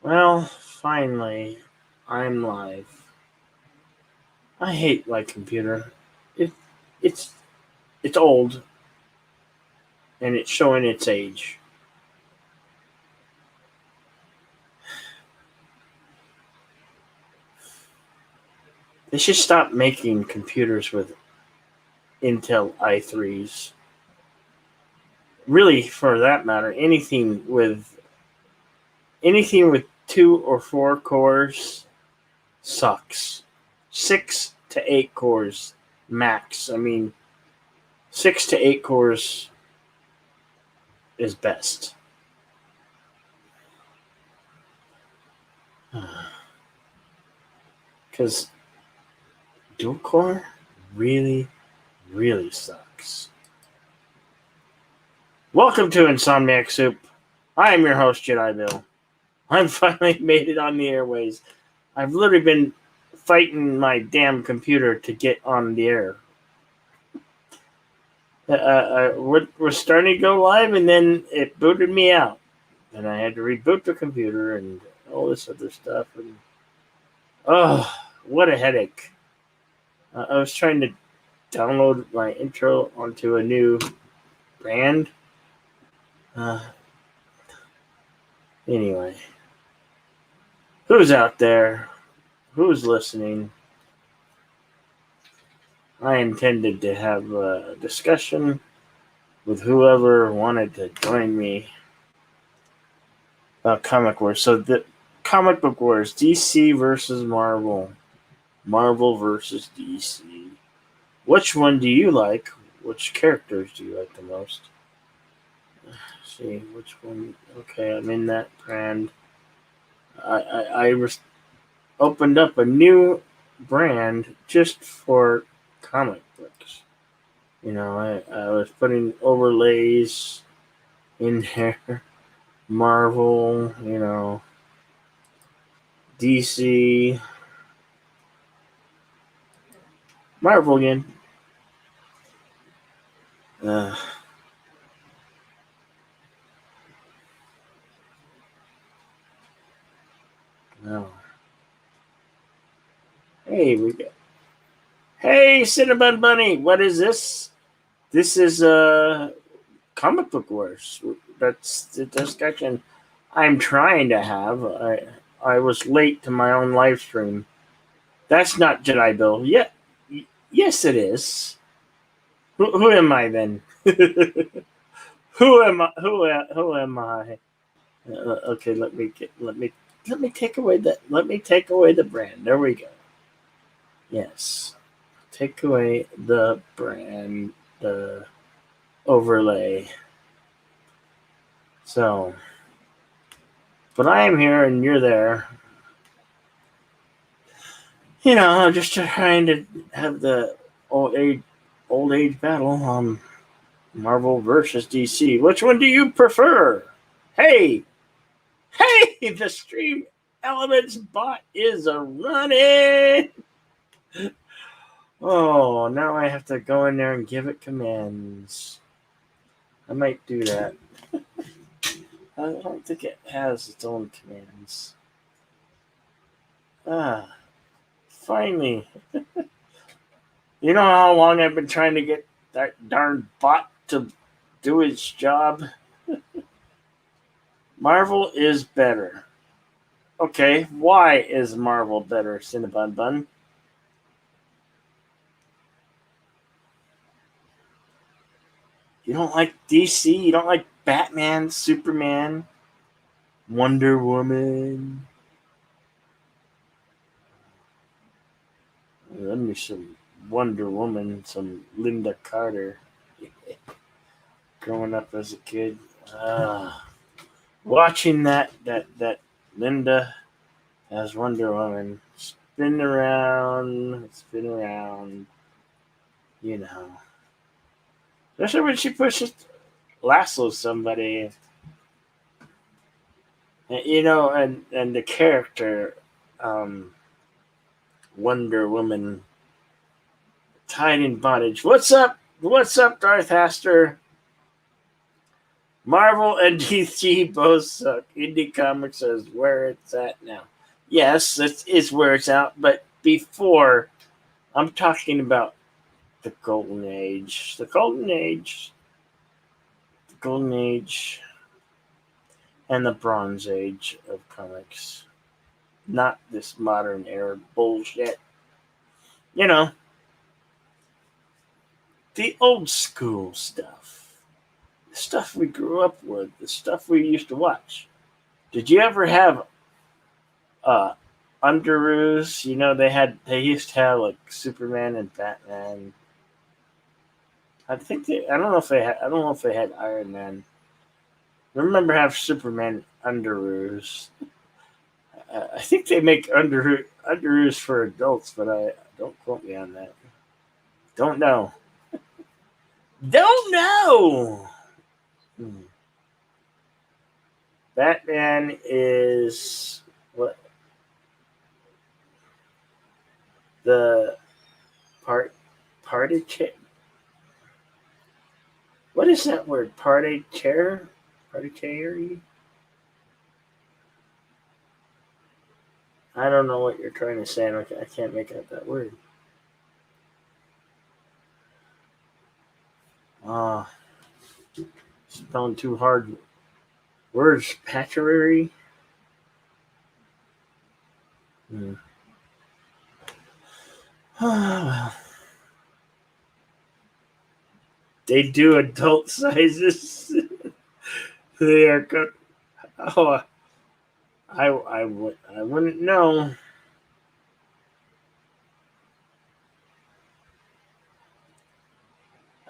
Well, finally, I'm live. I hate my computer. It, it's it's old and it's showing its age. They should stop making computers with Intel i3s. Really, for that matter, anything with 2 or 4 cores sucks. 6 to 8 cores max. I mean, 6 to 8 cores is best. Because dual core really, really sucks. Welcome to Insomniac Soup. I am your host, Jedi Bill. I've finally made it on the airways. I've literally been fighting my damn computer to get on the air. We're starting to go live, and then it booted me out. And I had to reboot the computer and all this other stuff. And oh, what a headache. I was trying to download my intro onto a new brand. Anyway, who's out there? Who's listening? I intended to have a discussion with whoever wanted to join me about comic wars. So the comic book wars, DC versus Marvel, Marvel versus DC. Which one do you like? Which characters do you like the most? Let's see which one. Okay, I'm in that brand. I opened up a new brand just for comic books. I was putting overlays in there. Marvel, DC, Marvel again. Uh, no. Hey, we got. Hey, Cinnamon Bunny, what is this? This is comic book wars. That's the discussion I'm trying to have. I was late to my own live stream. That's not Jedi Bill. Yeah, yes, it is. Who am I then? Who am I? Who am I? Okay, let me take away the brand. There we go. Yes, take away the brand, the overlay. So, but I am here and you're there. I'm just trying to have the old age battle. Marvel versus DC. Which one do you prefer? Hey, the Stream Elements bot is a running. Oh, now I have to go in there and give it commands. I might do that. I don't think it has its own commands. Finally. You know how long I've been trying to get that darn bot to do its job? Marvel is better. Okay, why is Marvel better, Cinnabon Bun? You don't like DC? You don't like Batman, Superman, Wonder Woman? Let me some Wonder Woman, some Linda Carter. Growing up as a kid, watching that Linda as Wonder Woman spin around, Especially when she pushes lassos somebody, and the character, Wonder Woman, tied in bondage. What's up, Darth Haster? Marvel and DC both suck. Indie Comics is where it's at now. Yes, it is where it's at, but before, I'm talking about the Golden Age. The Golden Age, and the Bronze Age of comics. Not this modern era bullshit. You know, the old school stuff. The stuff we grew up with. The stuff we used to watch. Did you ever have uh Underoos? They used to have like Superman and Batman. I don't know if they had Iron Man. I remember have Superman Underoos. I think they make Underoos for adults, but I don't quote me on that. Don't know. Don't know. Hmm. Batman is what the part party chair. What is that word? Party chair? Party chair? I don't know what you're trying to say. I can't make out that word. Ah, spelling too hard. Words patchery. Hmm. Well, they do adult sizes. They are good. Oh, I wouldn't know.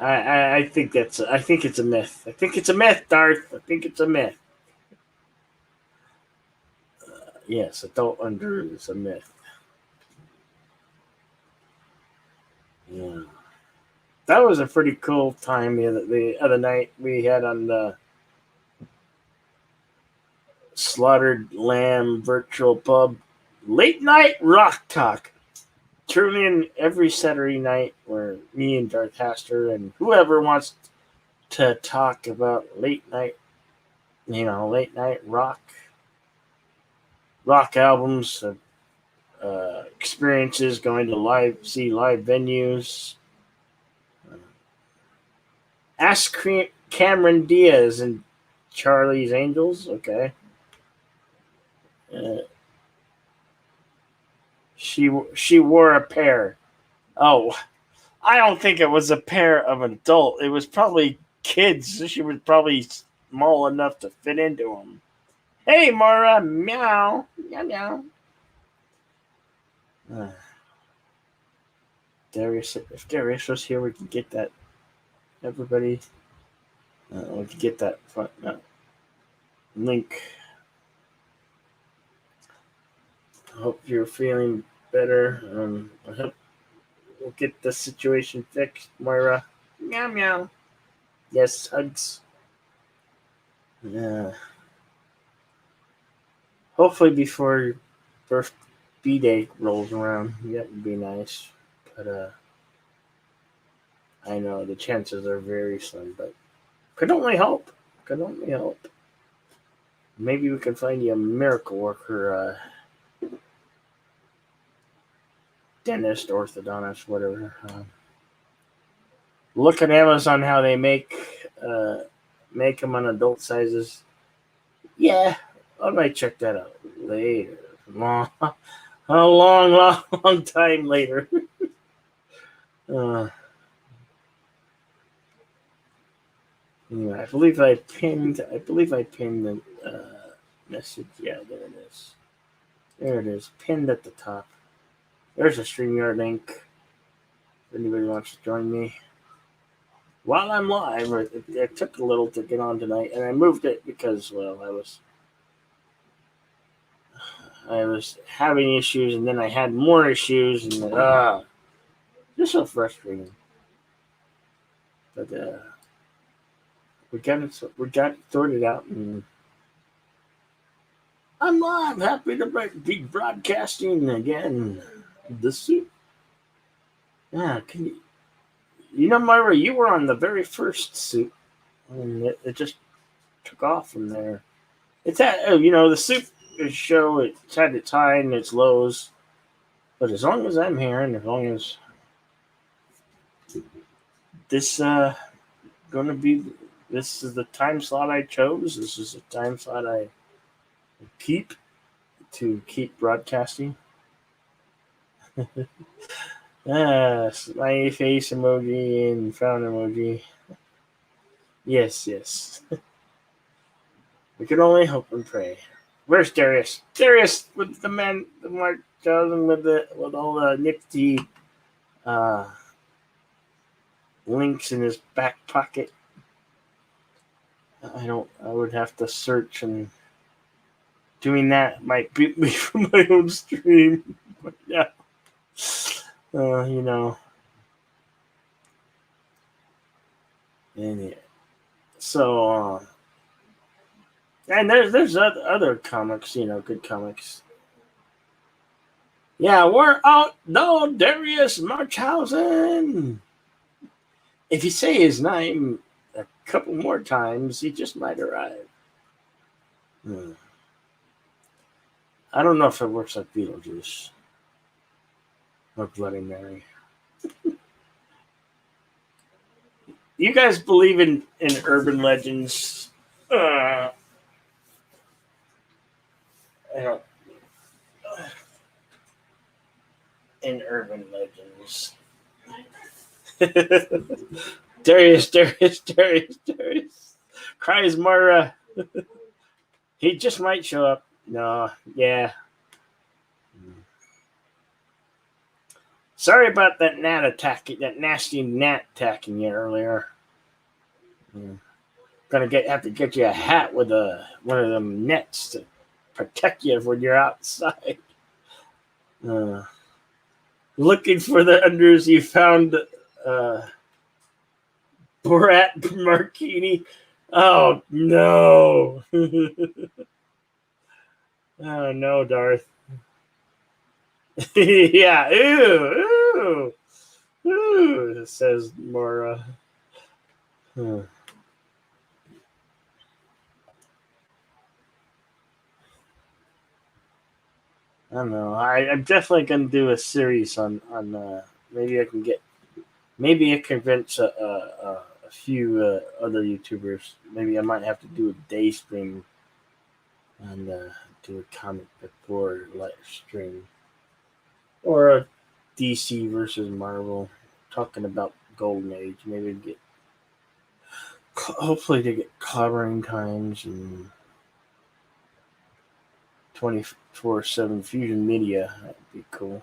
I think it's a myth. I think it's a myth, Darth. I think it's a myth. Yes, adult under is a myth. Yeah, that was a pretty cool time the other night we had on the Slaughtered Lamb Virtual Pub late night rock talk. Tune in every Saturday night where me and Darth Haster and whoever wants to talk about late night rock albums, experiences, going to see live venues. Ask Cameron Diaz and Charlie's Angels. Okay, uh, she wore a pair. Oh, I don't think it was a pair of adult. It was probably kids. She was probably small enough to fit into them. Hey, Mara, meow, meow, meow. Uh, if Darius was here, we could get that. Everybody, we could get that link. I hope you're feeling better. I hope we'll get the situation fixed, Moira. Meow, meow. Yes, hugs. Yeah. Hopefully before your birthday day rolls around, that would be nice. But I know the chances are very slim, but could only hope. Could only hope. Maybe we can find you a miracle worker, dentist, orthodontist, whatever. Look at Amazon how they make them on adult sizes. Yeah, I might check that out later. A long time later. Uh, anyway, I believe I pinned the message. Yeah, there it is. There it is, pinned at the top. There's a StreamYard link. If anybody wants to join me while I'm live, it took a little to get on tonight, and I moved it because, well, I was having issues, and then I had more issues, and just so frustrating. But we got it sorted out, and I'm live. Happy to be broadcasting again. The suit. Yeah, Myra, you were on the very first suit, and it just took off from there. It's at the Super show. It's had its high and its lows, but as long as I'm here and as long as this gonna be this is the time slot I chose. This is the time slot I keep broadcasting. Smiley face emoji and frown emoji. Yes, yes. We can only hope and pray. Where's Darius? Darius with the Mark Johnson with all the nifty links in his back pocket. I would have to search, and doing that might beat me from my own stream. But yeah. Anyway. So and there's other comics, good comics. Yeah, we're out. No, Darius Marchhausen. If you say his name a couple more times, he just might arrive. I don't know if it works like Beetlejuice or Bloody Mary. You guys believe in urban legends? I don't. In urban legends. Darius. Cries Mara. He just might show up. No, yeah. Sorry about that nasty gnat attacking you earlier. Gonna have to get you a hat with one of them nets to protect you when you're outside. Looking for the unders, you found Borat Martini. Oh no! Oh no, Darth. Yeah, ooh, says Mora. I don't know. I'm definitely gonna do a series on maybe I can convince a few other YouTubers. Maybe I might have to do a day stream and do a comic book board live stream, or a DC versus Marvel, talking about Golden Age. Maybe hopefully to get clobbering times and 24/7 fusion media. That'd be cool.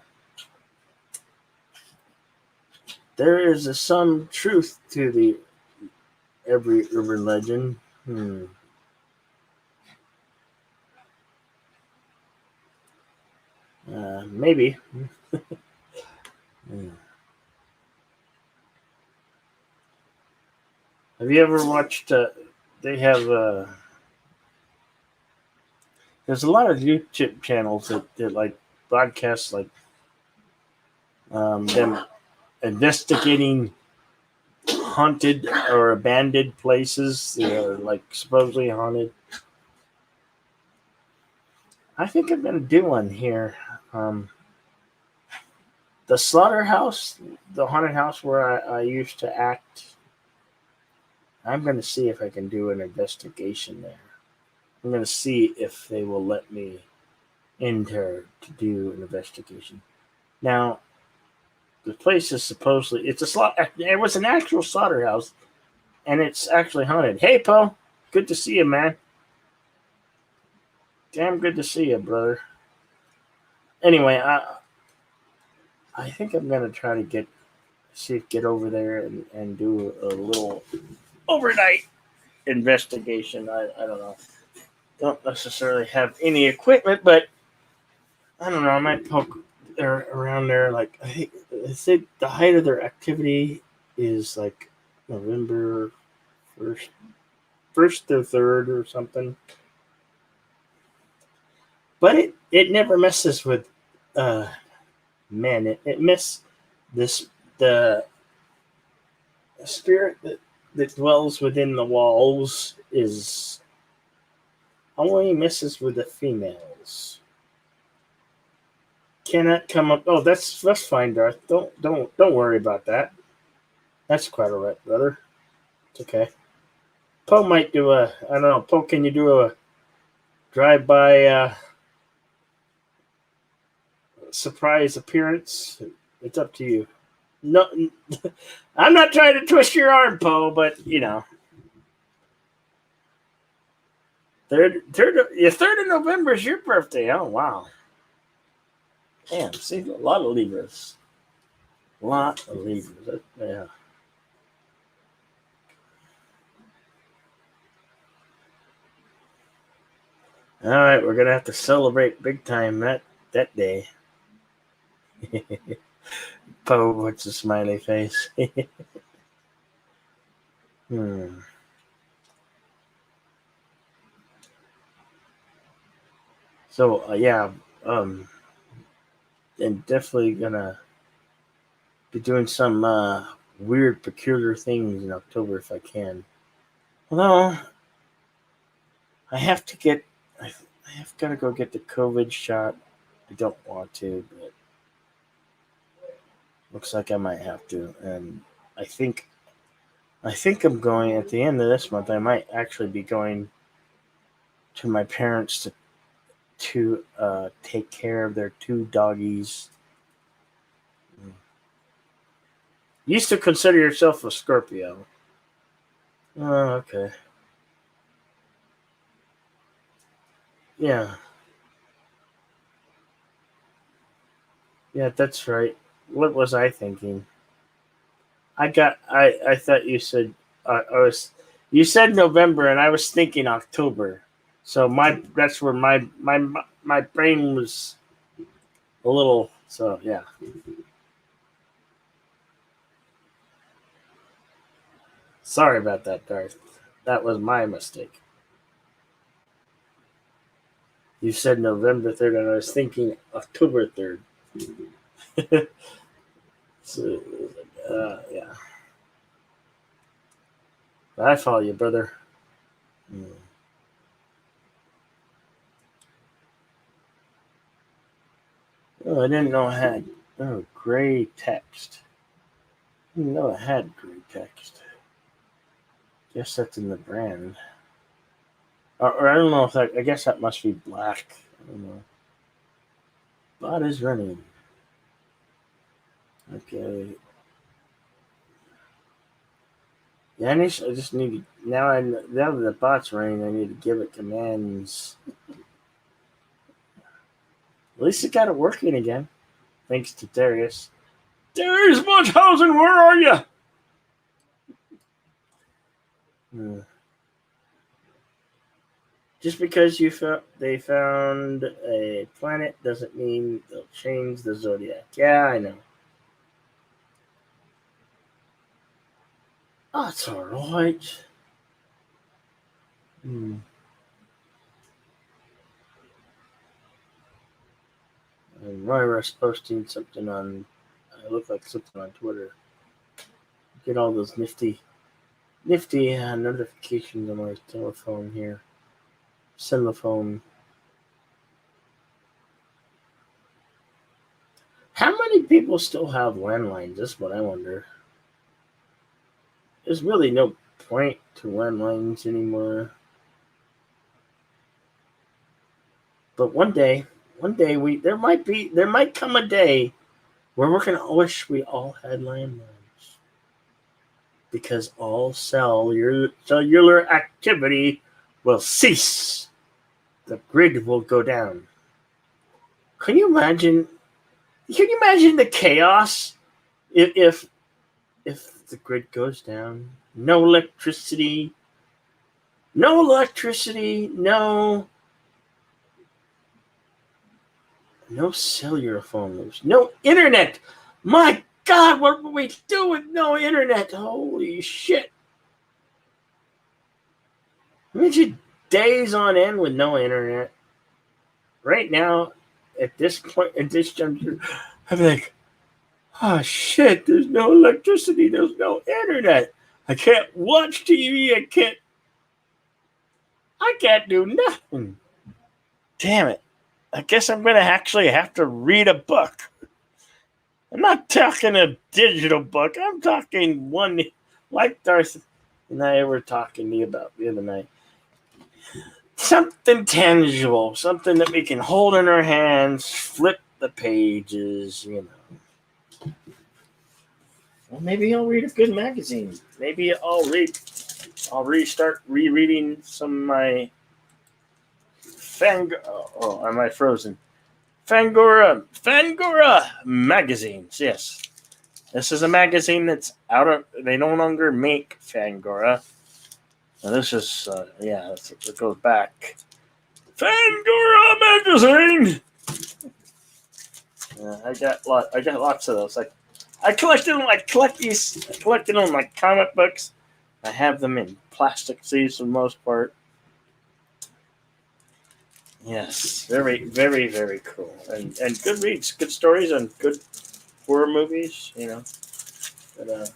There is some truth to every urban legend. Maybe. Have you ever watched? They have. There's a lot of YouTube channels that like broadcast like them investigating haunted or abandoned places that are like supposedly haunted. I think I'm gonna do one here. The slaughterhouse, the haunted house where I used to act. I'm gonna see if I can do an investigation there. I'm gonna see if they will let me enter to do an investigation. Now, the place is supposedly it was an actual slaughterhouse, and it's actually haunted. Hey, Poe, good to see you, man. Damn good to see you, brother. Anyway, I think I'm gonna try to get over there and do a little overnight investigation. I don't know. Don't necessarily have any equipment, but I don't know. I might poke around there. Like I think the height of their activity is like November 1st to 3rd or something. But it never messes with men. It miss the spirit that dwells within the walls is Only misses with the females. Cannot come up. Oh, that's fine, Darth. Don't worry about that. That's quite all right, brother. It's okay. Poe might do a. I don't know. Poe, can you do a drive-by surprise appearance? It's up to you. No, I'm not trying to twist your arm, Poe, but you know, third of November is your birthday. Oh wow, damn! See, a lot of Libras. A lot of Libras. Yeah. All right, we're gonna have to celebrate big time that day. Poe puts a smiley face. hmm. So yeah, um, and definitely gonna be doing some weird, peculiar things in October if I can. Although I have to get, I have got to go get the COVID shot. I don't want to, but looks like I might have to. And I think, I think I'm going at the end of this month. I might actually be going to my parents to take care of their two doggies. You used to consider yourself a Scorpio. Oh, okay. Yeah. Yeah, that's right. What was I thinking? I thought you said I was. You said November, and I was thinking October. So that's where my brain was a little. So yeah, sorry about that, Darth. That was my mistake. You said November 3rd, and I was thinking October 3rd. So yeah, I follow you, brother. Hmm. Oh, I didn't know I had gray text. I didn't know I had gray text. Guess that's in the brand. Or I don't know if that. I guess that must be black. I don't know. Bot is running. Okay. Yeah, I just need to now. Now that the bot's running, I need to give it commands. At least it got it working again, thanks to Darius. Darius Munchausen, where are you? Hmm. Just because they found a planet doesn't mean they'll change the zodiac. Yeah, I know. Oh, it's all right. Hmm. And Moira's posting something on. It looked like something on Twitter. Get all those nifty notifications on my telephone here. Cellophone. How many people still have landlines? That's what I wonder. There's really no point to landlines anymore. But one day there might come a day where we're gonna wish we all had landlines because all cellular activity will cease. The grid will go down. Can you imagine? Can you imagine the chaos if if the grid goes down? No electricity, no cellular phone loops, no internet. My God, what will we do with no internet? Holy shit! Imagine days on end with no internet. Right now, at this point, at this juncture, I'm like, oh shit! There's no electricity. There's no internet. I can't watch TV. I can't. I can't do nothing. Damn it. I guess I'm going to actually have to read a book. I'm not talking a digital book. I'm talking one like Darth and I were talking to you about the other night. Something tangible, something that we can hold in our hands, flip the pages. Well, maybe I'll read a good magazine. Maybe I'll restart rereading some of my am I frozen? Fangora magazines. Yes, this is a magazine that's out of. They no longer make Fangora. Now this is it goes back. Fangora magazine. I got lots of those. I collected them. I collected them like comic books. I have them in plastic sleeves for the most part. Yes, very, very, very cool, and good reads, good stories, and good horror movies. But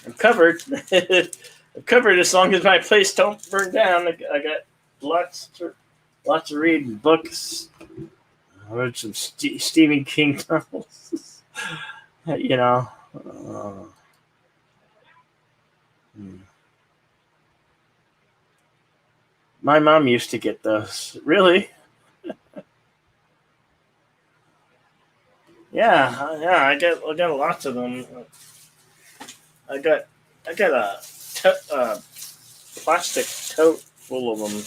I'm covered. I'm covered as long as my place don't burn down. I got lots of reading books. I read some Stephen King novels. you know. Uh, hmm. My mom used to get those. Really? Yeah. I got lots of them. I got I got a plastic tote full of them.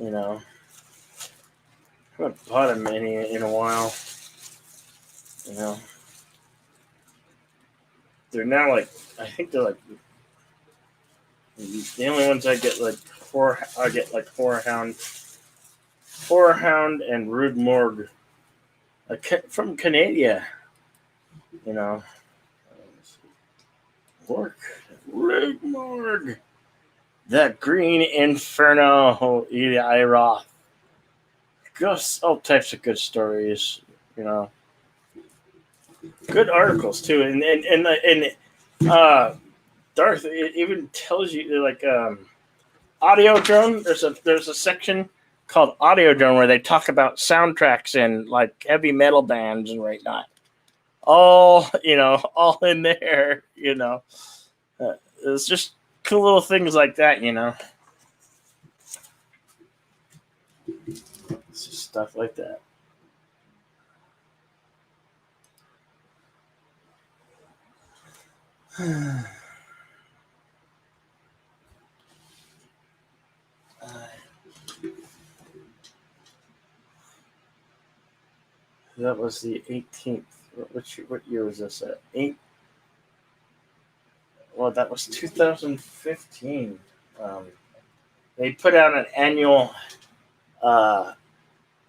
You know, I haven't bought them any in a while. You know, they're now like I think they're like the only ones I get like four. I get like Horror Hound, and Rude Morgue from Canada. You know, work Rude Morgue, the Green Inferno, Eli Roth. Just all types of good stories. You know, good articles too, and Darth it even tells you like audio drone. There's a section called audio drone where they talk about soundtracks and like heavy metal bands and whatnot. All in there. It's just cool little things like that. It's just stuff like that. That was the 18th. What year was this at? Well, that was 2015. Um, they put out an annual uh,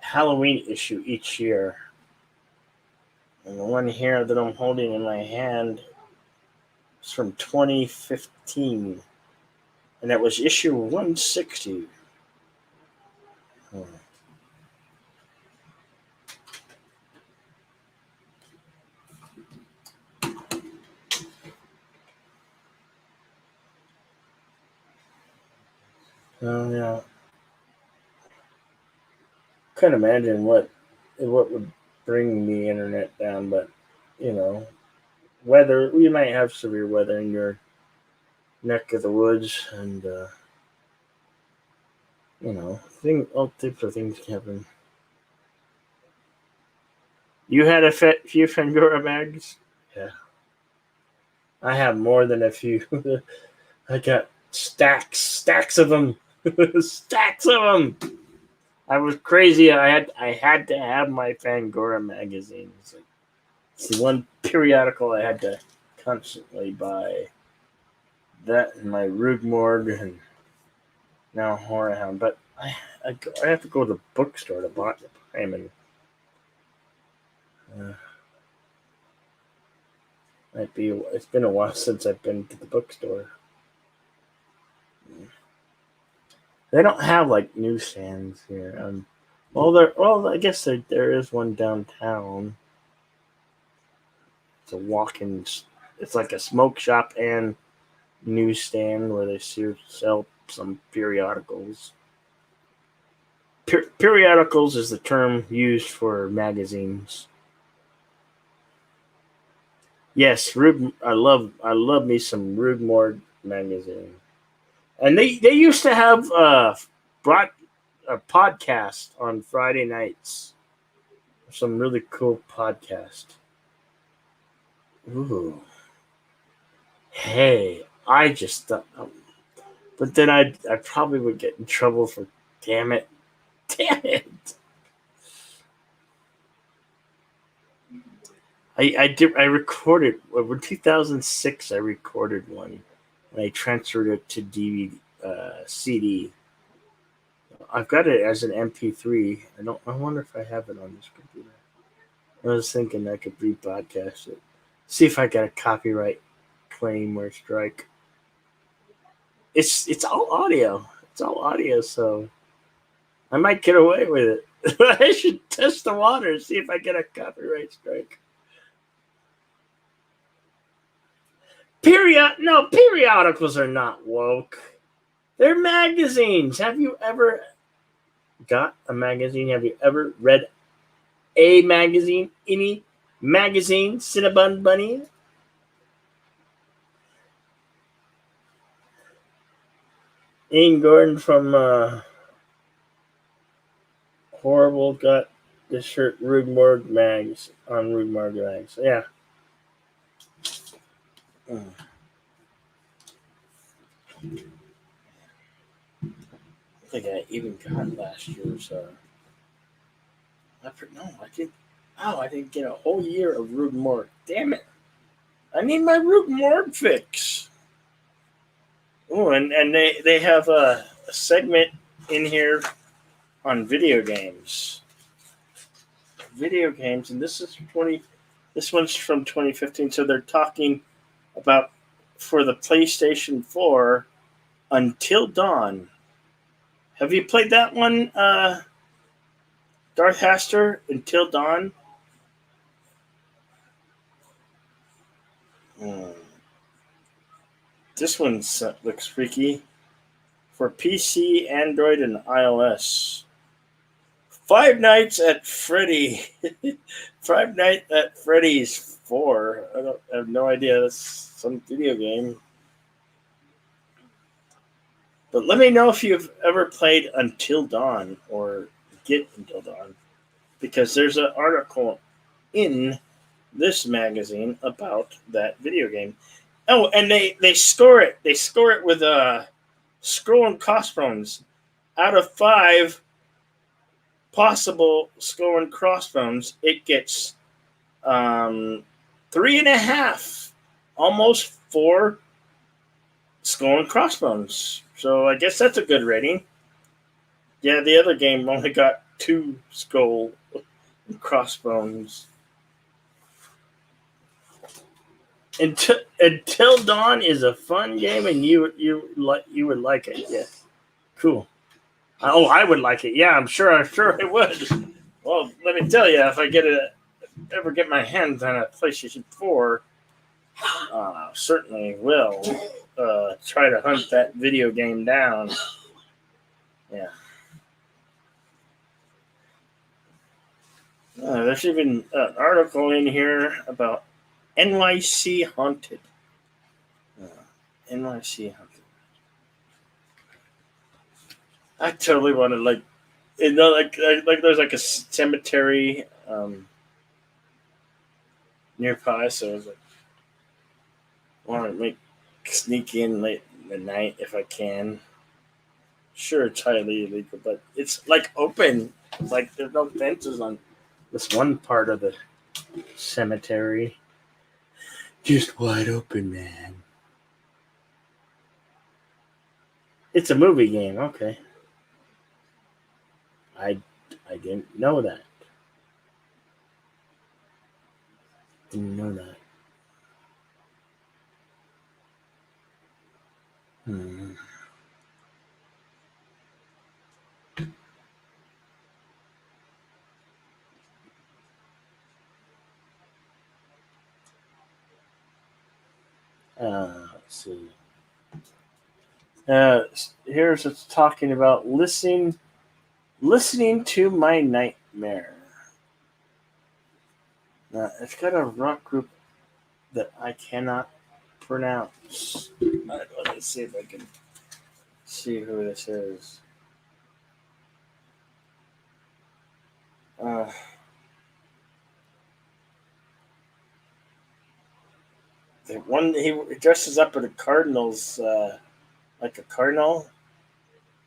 Halloween issue each year. And the one here that I'm holding in my hand is from 2015. And it was issue 160. Hmm. Oh, yeah. Couldn't imagine what would bring the internet down, but you know, weather. We might have severe weather in your neck of the woods, and all types of things can happen. You had a few Fangora bags. Yeah, I have more than a few. I got stacks of them, stacks of them. I was crazy. I had to have my Fangora magazines. It's the one periodical I had to constantly buy. That and my Rug Morgue and now Horror Hound. But I have to go to the bookstore to buy them. And uh, it's been a while since I've been to the bookstore. They don't have like newsstands here. I guess there is one downtown. It's a walk-in. It's like a smoke shop and newsstand where they sell some periodicals. Periodicals is the term used for magazines. Yes, Rude. I love me some Rude Mord magazine, and they used to have brought a podcast on Friday nights. Some really cool podcast. Ooh, hey, I just thought, but then I probably would get in trouble for. Damn it! Damn it! I recorded in 2006. I recorded one, and I transferred it to DVD, CD. I've got it as an MP3. I don't. I wonder if I have it on this computer. I was thinking I could rebroadcast it. See if I got a copyright claim or strike. It's all audio. It's all audio, so I might get away with it. I should test the water and see if I get a copyright strike. Periodicals are not woke. They're magazines. Have you ever got a magazine? Have you ever read a magazine? Any magazine? Cinnabon Bunny? Ian Gordon from Horrible got this shirt Rude Morgue Mags on Rude Morgue Mags. Yeah. I think I even got last year's. No, I didn't. Oh, I didn't get a whole year of Rude Morgue. Damn it! I need my Rude Morgue fix. Oh, and they have a segment in here on video games. Video games, and this is 20. This one's from 2015. So they're talking about for the PlayStation 4 Until Dawn. Have you played that one, Darth Haster? Until Dawn. Hmm. This one looks freaky. For PC, Android, and iOS. Five Nights at Freddy. Five Nights at Freddy's 4. I have no idea. That's some video game. But let me know if you've ever played Until Dawn or Get Until Dawn. Because there's an article in this magazine about that video game. Oh, and they score it. They score it with scroll and crossbones. Out of 5 possible skull and crossbones, it gets 3.5, almost 4 skull and crossbones. So I guess that's a good rating. Yeah, the other game only got 2 skull and crossbones. Until Dawn is a fun game, and you would like it. Yeah, cool. Oh, I would like it. Yeah, I'm sure I would. Well, let me tell you, if I ever get my hands on a PlayStation 4, certainly will try to hunt that video game down. Yeah. There's even an article in here about NYC Haunted. NYC Haunted. I totally want to like there's like a cemetery nearby, so I was like, want to sneak in late in the night if I can. Sure, it's highly illegal, but it's like open. Like there's no fences on this one part of the cemetery. Just wide open, man. It's a movie game. Okay. I didn't know that. Didn't know that. Hmm. Let's see. Here's it's talking about listening to my nightmare. It's got a rock group that I cannot pronounce. Let me see if I can see who this is. Uh, the one he dresses up at a Cardinals, like a cardinal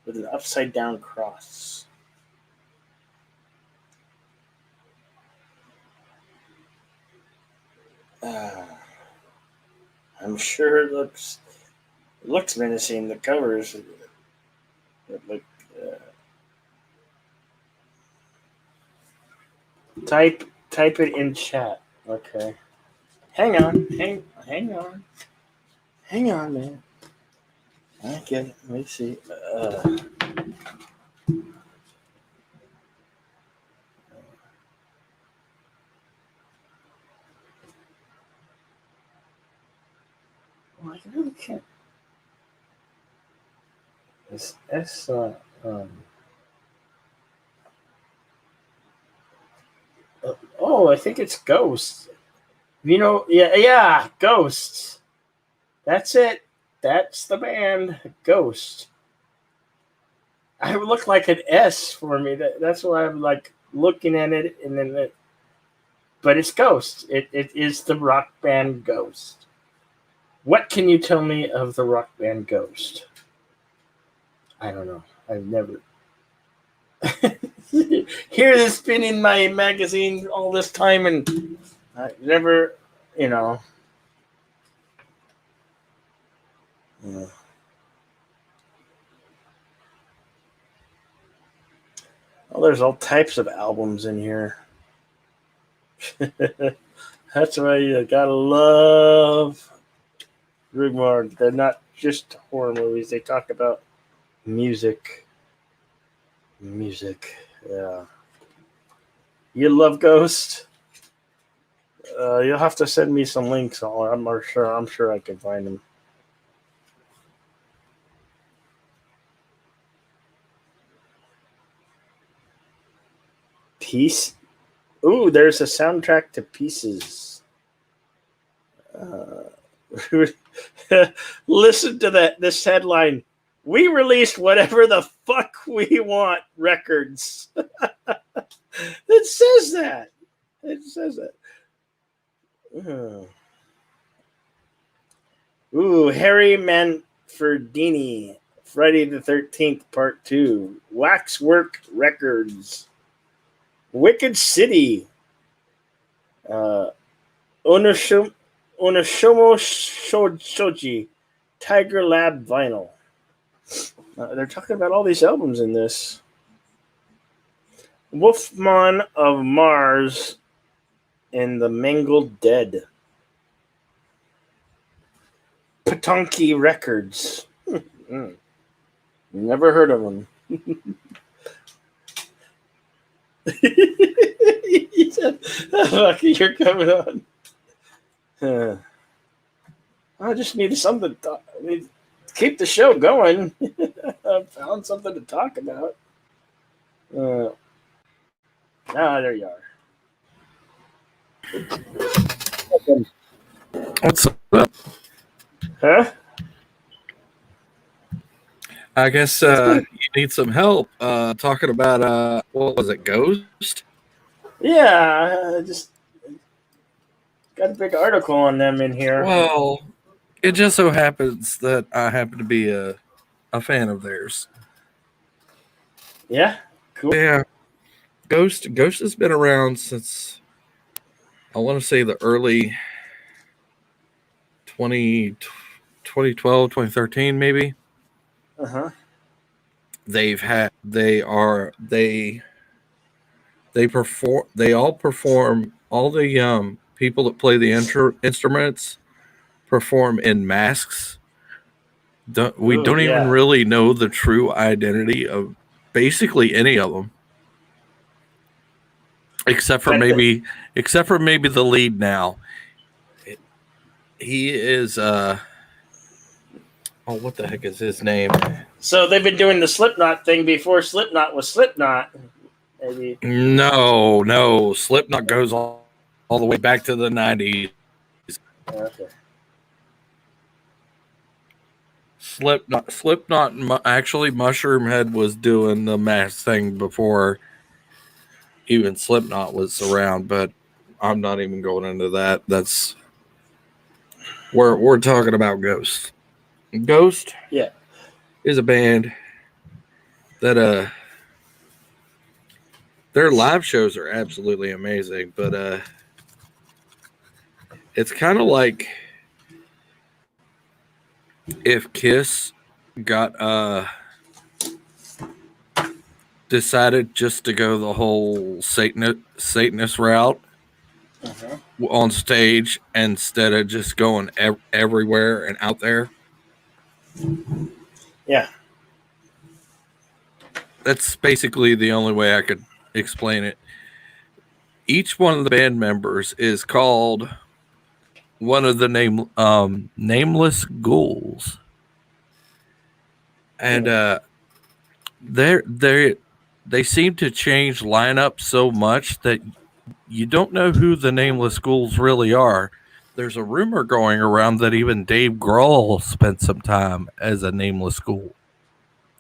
with an upside down cross. Uh, I'm sure it looks menacing. The covers look. Uh, type it in chat. Okay. Hang on, man. I get it. Let me see. I really can't. It's S. Oh, I think it's Ghost. Yeah, Ghost. That's it. That's the band, Ghost. I would look like an S for me. That's why I'm like looking at it, and then but it's Ghost. It is the rock band Ghost. What can you tell me of the rock band Ghost? I don't know. I've never. Here this been in my magazine all this time, and I never, you know. Yeah. Well, there's all types of albums in here. That's why you gotta love Rigmar. They're not just horror movies. They talk about music. Music. Yeah. You love Ghost? You'll have to send me some links. I'm sure I can find them. Peace. Ooh, there's a soundtrack to Pieces. Listen to this headline. We released whatever the fuck we want records. It says that. It says that. Ooh, Harry Manfredini, Friday the 13th, Part 2. Waxwork Records. Wicked City. Onoshomo Shoji. Tiger Lab Vinyl. They're talking about all these albums in this. Wolfman of Mars and the Mangled Dead. Patonki Records. Never heard of them. You're coming on. I just need something to talk. I need to keep the show going. I found something to talk about. There you are. What's up? Huh? I guess you need some help talking about what was it, Ghost? Yeah, I just got a big article on them in here. Well, it just so happens that I happen to be a fan of theirs. Yeah, cool. Yeah, Ghost has been around since I want to say the early 2012, 2013 maybe. Uh-huh. They all perform, all the people that play the instruments perform in masks. We don't even really know the true identity of basically any of them, except for maybe the lead now. He is Oh, what the heck is his name? So they've been doing the Slipknot thing before Slipknot was Slipknot. Maybe. No. Slipknot goes all the way back to the 90s. Okay. Slipknot, actually, Mushroom Head was doing the mask thing before even Slipknot was around, but I'm not even going into that. That's we're talking about Ghost. Ghost, yeah, is a band that their live shows are absolutely amazing, but it's kind of like if Kiss got decided just to go the whole Satanist route uh-huh. on stage instead of just going everywhere and out there. Yeah. That's basically the only way I could explain it. Each one of the band members is called one of the nameless ghouls, and they seem to change lineup so much that you don't know who the nameless ghouls really are. There's a rumor going around that even Dave Grohl spent some time as a nameless ghoul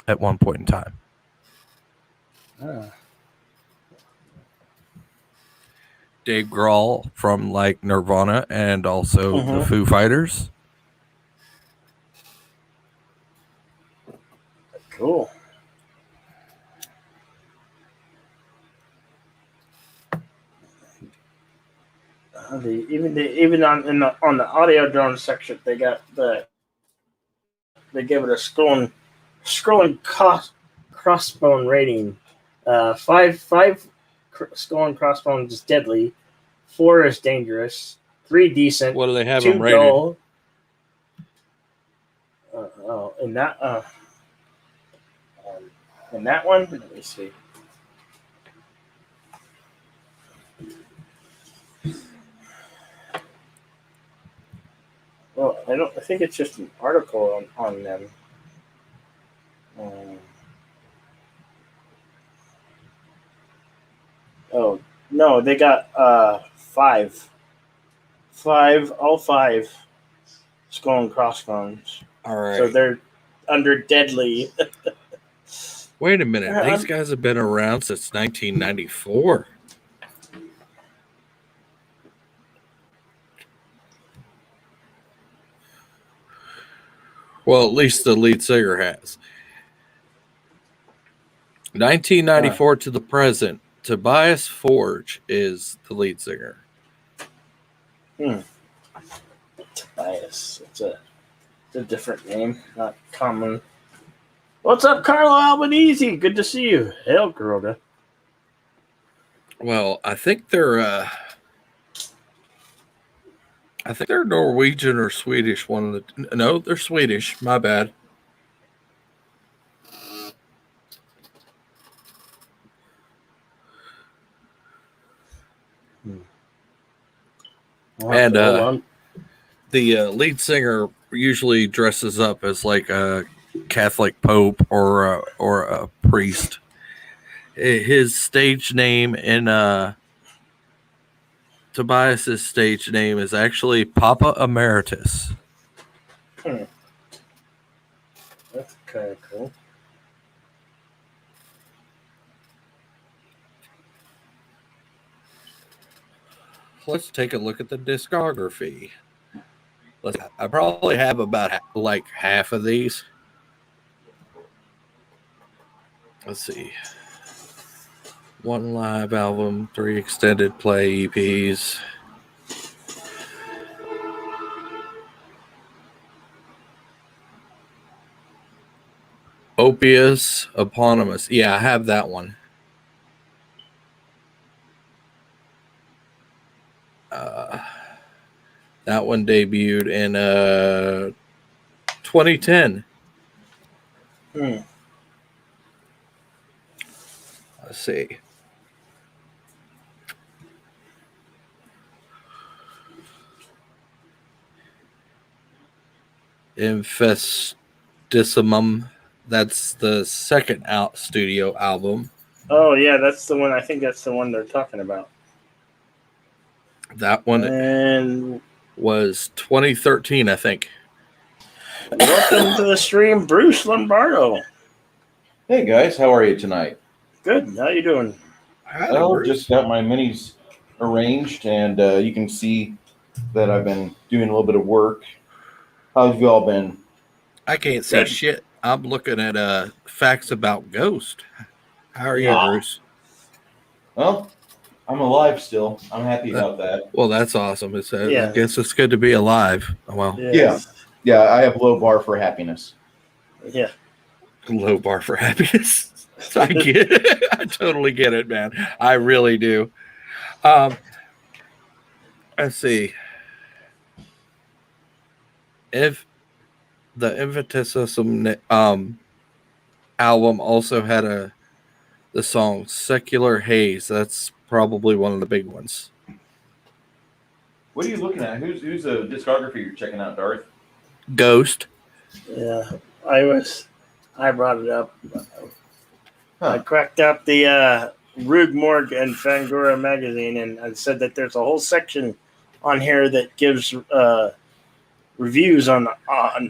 at one point in time. Dave Grohl from like Nirvana and also the Foo Fighters. Cool. Even on the audio drone section, they gave it a scrolling crossbone rating. Five scrolling crossbones is deadly. 4 is dangerous. 3 decent. What do they have 2 them rated? dull. In that one, let me see. Well, I think it's just an article on them. Oh no, they got 5, all 5 skull and crossbones. All right. So they're under deadly. Wait a minute. These guys have been around since 1994. Well, at least the lead singer has. 1994 to the present, Tobias Forge is the lead singer. Tobias. It's a different name, not common. What's up, Carlo Albanese? Good to see you. Hail, Corona. Well, I think they're Norwegian or Swedish. No, they're Swedish. My bad. And the lead singer usually dresses up as like a Catholic pope or a priest. His stage name in Tobias's stage name is actually Papa Emeritus. That's kind of cool. Let's take a look at the discography. I probably have about like half of these. Let's see. 1 live album, 3 extended play EPs. Opius Eponymous. Yeah, I have that one. That one debuted in 2010. Let's see. Dissimum. That's the second studio album. Oh yeah, that's the one. I think that's the one they're talking about. That one And was 2013, I think. welcome to the stream, Bruce Lombardo. Hey guys, how are you tonight? Good. How you doing? Well, just got my minis arranged, and you can see that I've been doing a little bit of work. How have you all been? I can't see shit. I'm looking at facts about Ghost. How are you, Bruce? Well, I'm alive still. I'm happy about that. Well, that's awesome. I guess it's good to be alive. Well, Yes. Yeah, I have low bar for happiness. Yeah. Low bar for happiness. I get it. I totally get it, man. I really do. Let's see. If the Infinitesimal album also had the song Secular Haze. That's probably one of the big ones. What are you looking at? Who's the discography you're checking out, Darth? Ghost. Yeah. I brought it up. I cracked up the Rug Morgue and Fangora magazine, and I said that there's a whole section on here that gives reviews on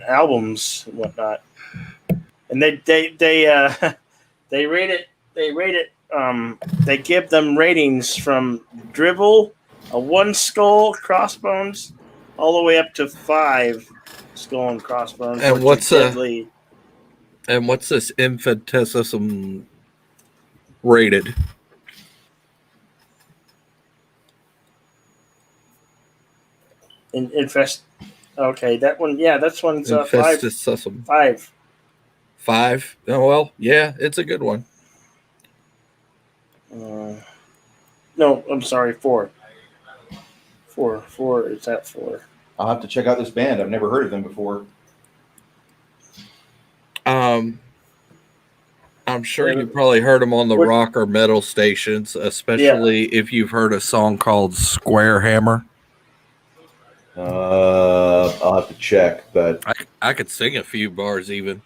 albums and whatnot, and they rate it. They give them ratings from drivel, a 1 skull crossbones, all the way up to 5 skull and crossbones. And what's this Infinitesimal rated? Okay, that one. Yeah, that's one's 5. 5. 5. Oh well, yeah, it's a good one. No, I'm sorry, 4. 4. It's at 4. I'll have to check out this band. I've never heard of them before. I'm sure you probably heard them on the rock or metal stations, especially if you've heard a song called Square Hammer. I'll have to check, but I could sing a few bars even.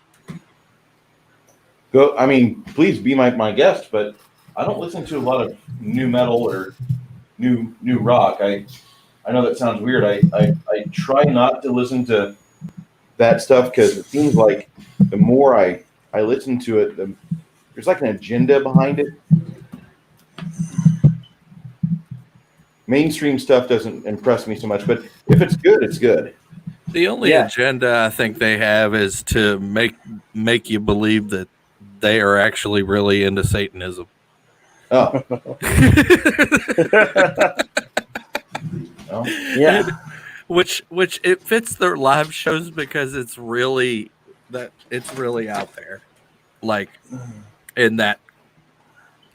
Go. I mean, please be my guest, but I don't listen to a lot of new metal or new rock. I know that sounds weird. I try not to listen to that stuff because it seems like the more I listen to it, there's like an agenda behind it. Mainstream stuff doesn't impress me so much, but if it's good, it's good. The only agenda I think they have is to make you believe that they are actually really into Satanism. Oh. Well, yeah. Which it fits their live shows because it's really out there, like in that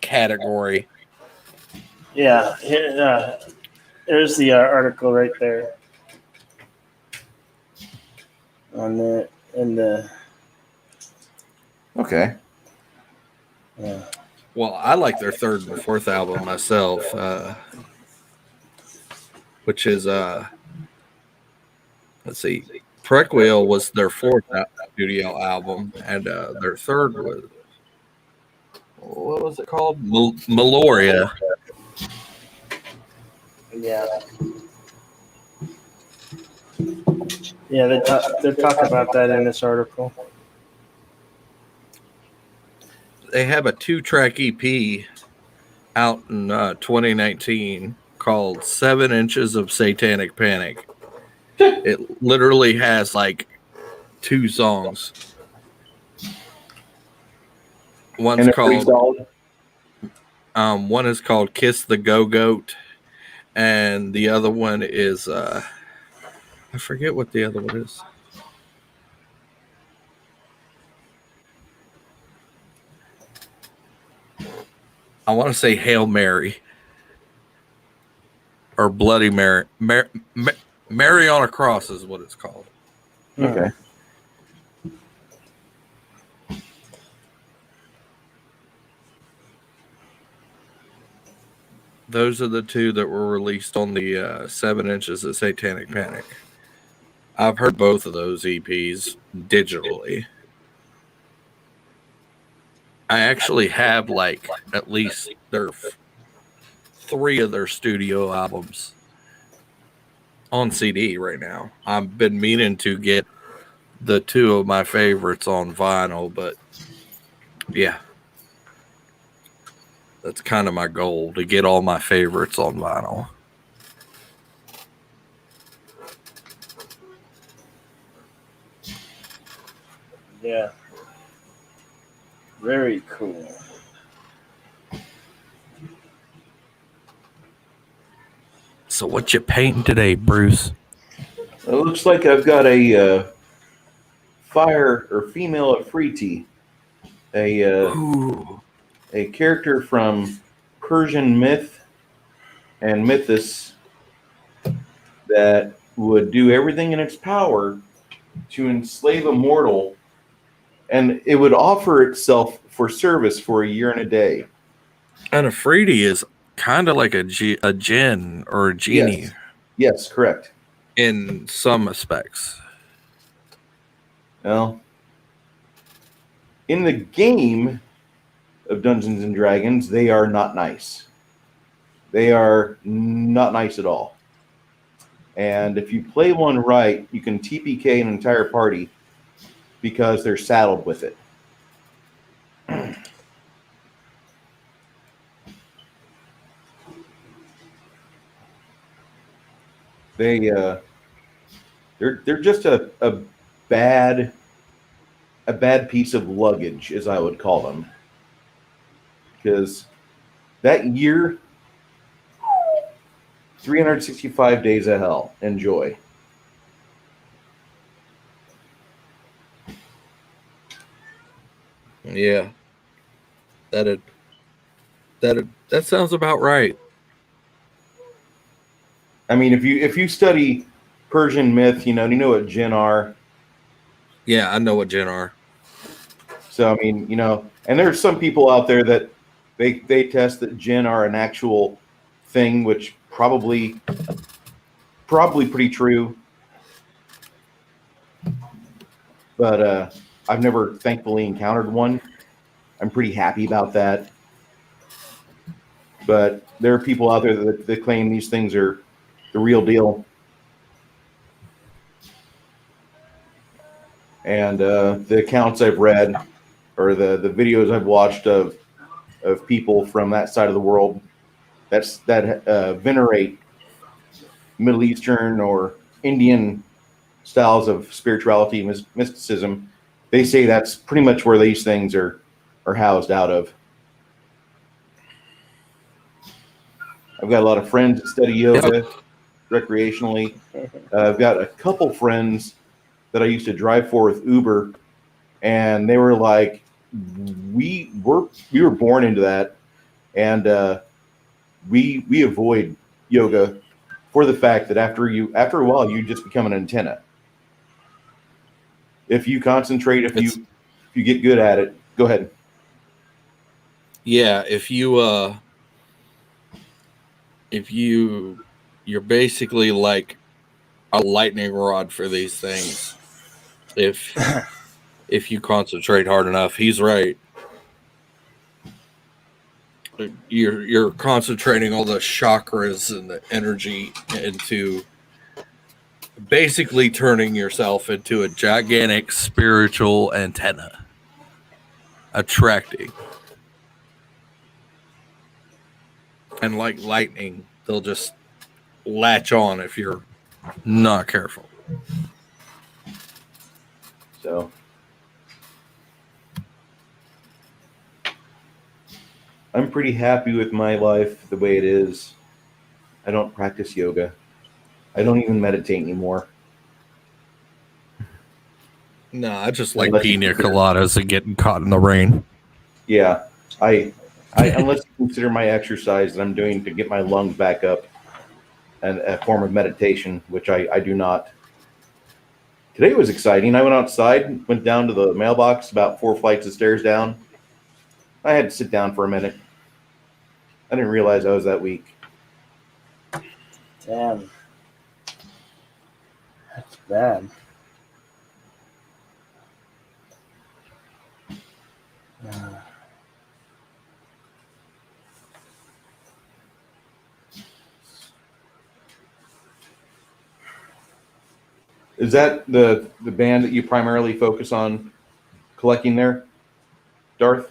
category. Yeah. There's the article right there on the. Okay. Yeah. Well, I like their 3rd and 4th album myself, which is let's see, Prequel was their 4th studio album, and their 3rd was, what was it called? Meloria. Yeah. Yeah, they talk about that in this article. They have a 2-track EP out in 2019 called 7 Inches of Satanic Panic. It literally has like 2 songs. One's called one is called Kiss the Go-Goat, and the other one is I forget what the other one is. I want to say Hail Mary or Bloody Mary. Mary on a Cross is what it's called. Okay. Those are the 2 that were released on the 7 Inches of Satanic Panic. I've heard both of those EPs digitally. I actually have like at least three of their studio albums on CD right now. I've been meaning to get the two of my favorites on vinyl, but yeah, that's kind of my goal, to get all my favorites on vinyl. Yeah. Very cool. So what you painting today, Bruce? It looks like I've got a fire or female Afriti, a character from Persian myth and mythos that would do everything in its power to enslave a mortal, and it would offer itself for service for a year and a day. An Afridi is kind of like a djinn or a genie. Yes, correct. In some aspects. Well, in the game of Dungeons and Dragons, they are not nice. They are not nice at all. And if you play one right, you can TPK an entire party because they're saddled with it. They're just a bad piece of luggage, as I would call them, because that year, 365 days of hell. Enjoy. Yeah, that sounds about right. I mean, if you study Persian myth, you know what jinn are. Yeah, I know what jinn are. So I mean, and there's some people out there that they test that jinn are an actual thing, which probably pretty true. But I've never thankfully encountered one. I'm pretty happy about that. But there are people out there that claim these things are the real deal. And the accounts I've read or the videos I've watched of people from that side of the world that venerate Middle Eastern or Indian styles of spirituality, mysticism, they say that's pretty much where these things are housed out of. I've got a lot of friends that study yoga recreationally. I've got a couple friends that I used to drive for with Uber, and they were like, we were born into that, and we avoid yoga for the fact that after a while you just become an antenna. If you concentrate, if you get good at it, go ahead. Yeah, if you're basically like a lightning rod for these things. If you concentrate hard enough, he's right. You're concentrating all the chakras and the energy into basically turning yourself into a gigantic spiritual antenna, attracting. And like lightning, they'll just latch on if you're not careful. So I'm pretty happy with my life the way it is. I don't practice yoga. I don't even meditate anymore. No, I just like pina coladas and getting caught in the rain. Yeah, I unless you consider my exercise that I'm doing to get my lungs back up and a form of meditation, which I do not. Today was exciting. I went outside, went down to the mailbox about 4 flights of stairs down. I had to sit down for a minute. I didn't realize I was that weak. Damn. That's bad. Is that the band that you primarily focus on collecting there, Darth?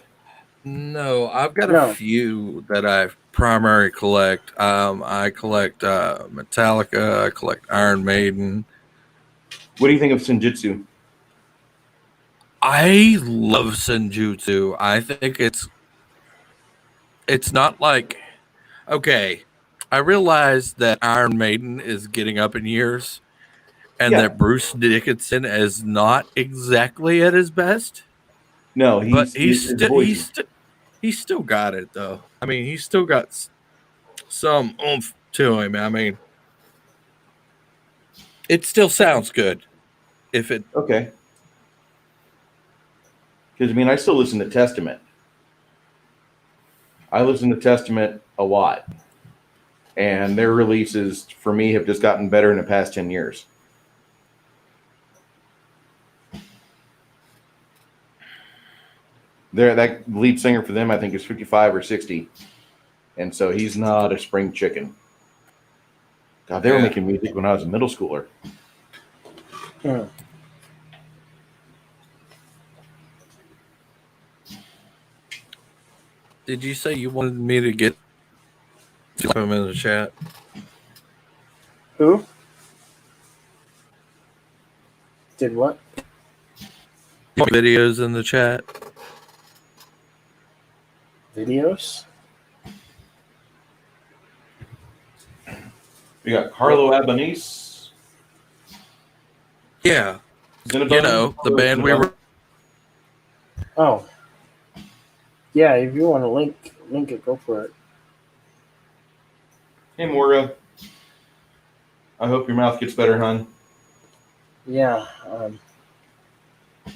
No, I've got a No. few that I primary collect. I collect Metallica. I collect Iron Maiden. What do you think of Senjutsu? I love Senjutsu. I think it's not like okay. I realize that Iron Maiden is getting up in years, and Yeah. that Bruce Dickinson is not exactly at his best. No, But his voice is he's still got it though. I mean, he's still got some oomph to him. I mean, it still sounds good. If it okay. Because I mean, I still listen to Testament. I listen to Testament a lot, and their releases for me have just gotten better in the past 10 years. That lead singer for them, I think, is 55 or 60, and so he's not a spring chicken. God, they were making music when I was a middle schooler. Hmm. did you say you wanted me to get him in the chat? Who? Did what? Videos in the chat. Videos? We got Carlo Albanese. Yeah, Cinnabon, you know the band we were. Oh. Yeah, if you want to link it, go for it. Hey, Moira. I hope your mouth gets better, hon. Yeah.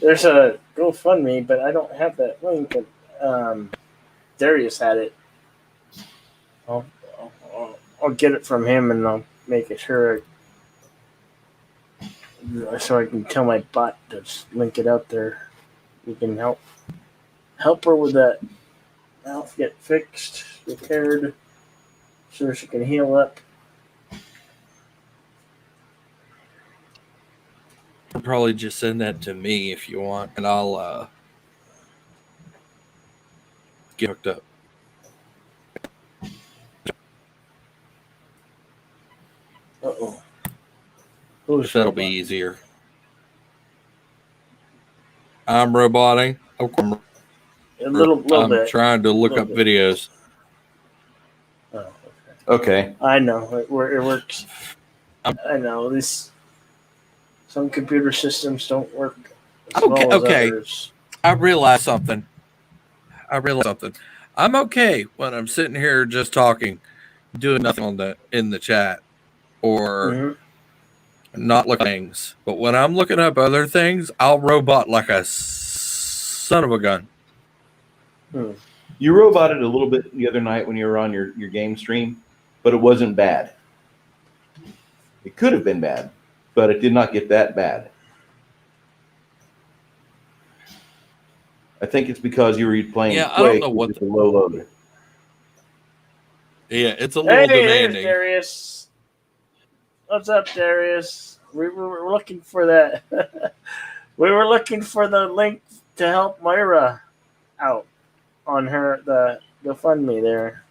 There's a GoFundMe, but I don't have that link. Darius had it. I'll get it from him, and I'll make it sure so I can tell my bot to link it out there. We can help her with that mouth get fixed, repaired, so she can heal up. Probably just send that to me if you want, and I'll get hooked up. Uh-oh. That'll be easier. I'm roboting. Okay. A little I'm bit. trying to look up videos. Oh, Okay. I know it works. I know this. Some computer systems don't work as well as others. I realized something. I'm okay when I'm sitting here just talking, doing nothing in the chat, or not looking at things. But when I'm looking up other things, I'll robot like a son of a gun. You roboted a little bit the other night when you were on your game stream, but it wasn't bad. It could have been bad, but it did not get that bad. I think it's because you were playing I don't know what the low load. Yeah, it's a little demanding. There's Darius. What's up, Darius? We were looking for that. We were looking for the link to help Myra out on the GoFundMe there.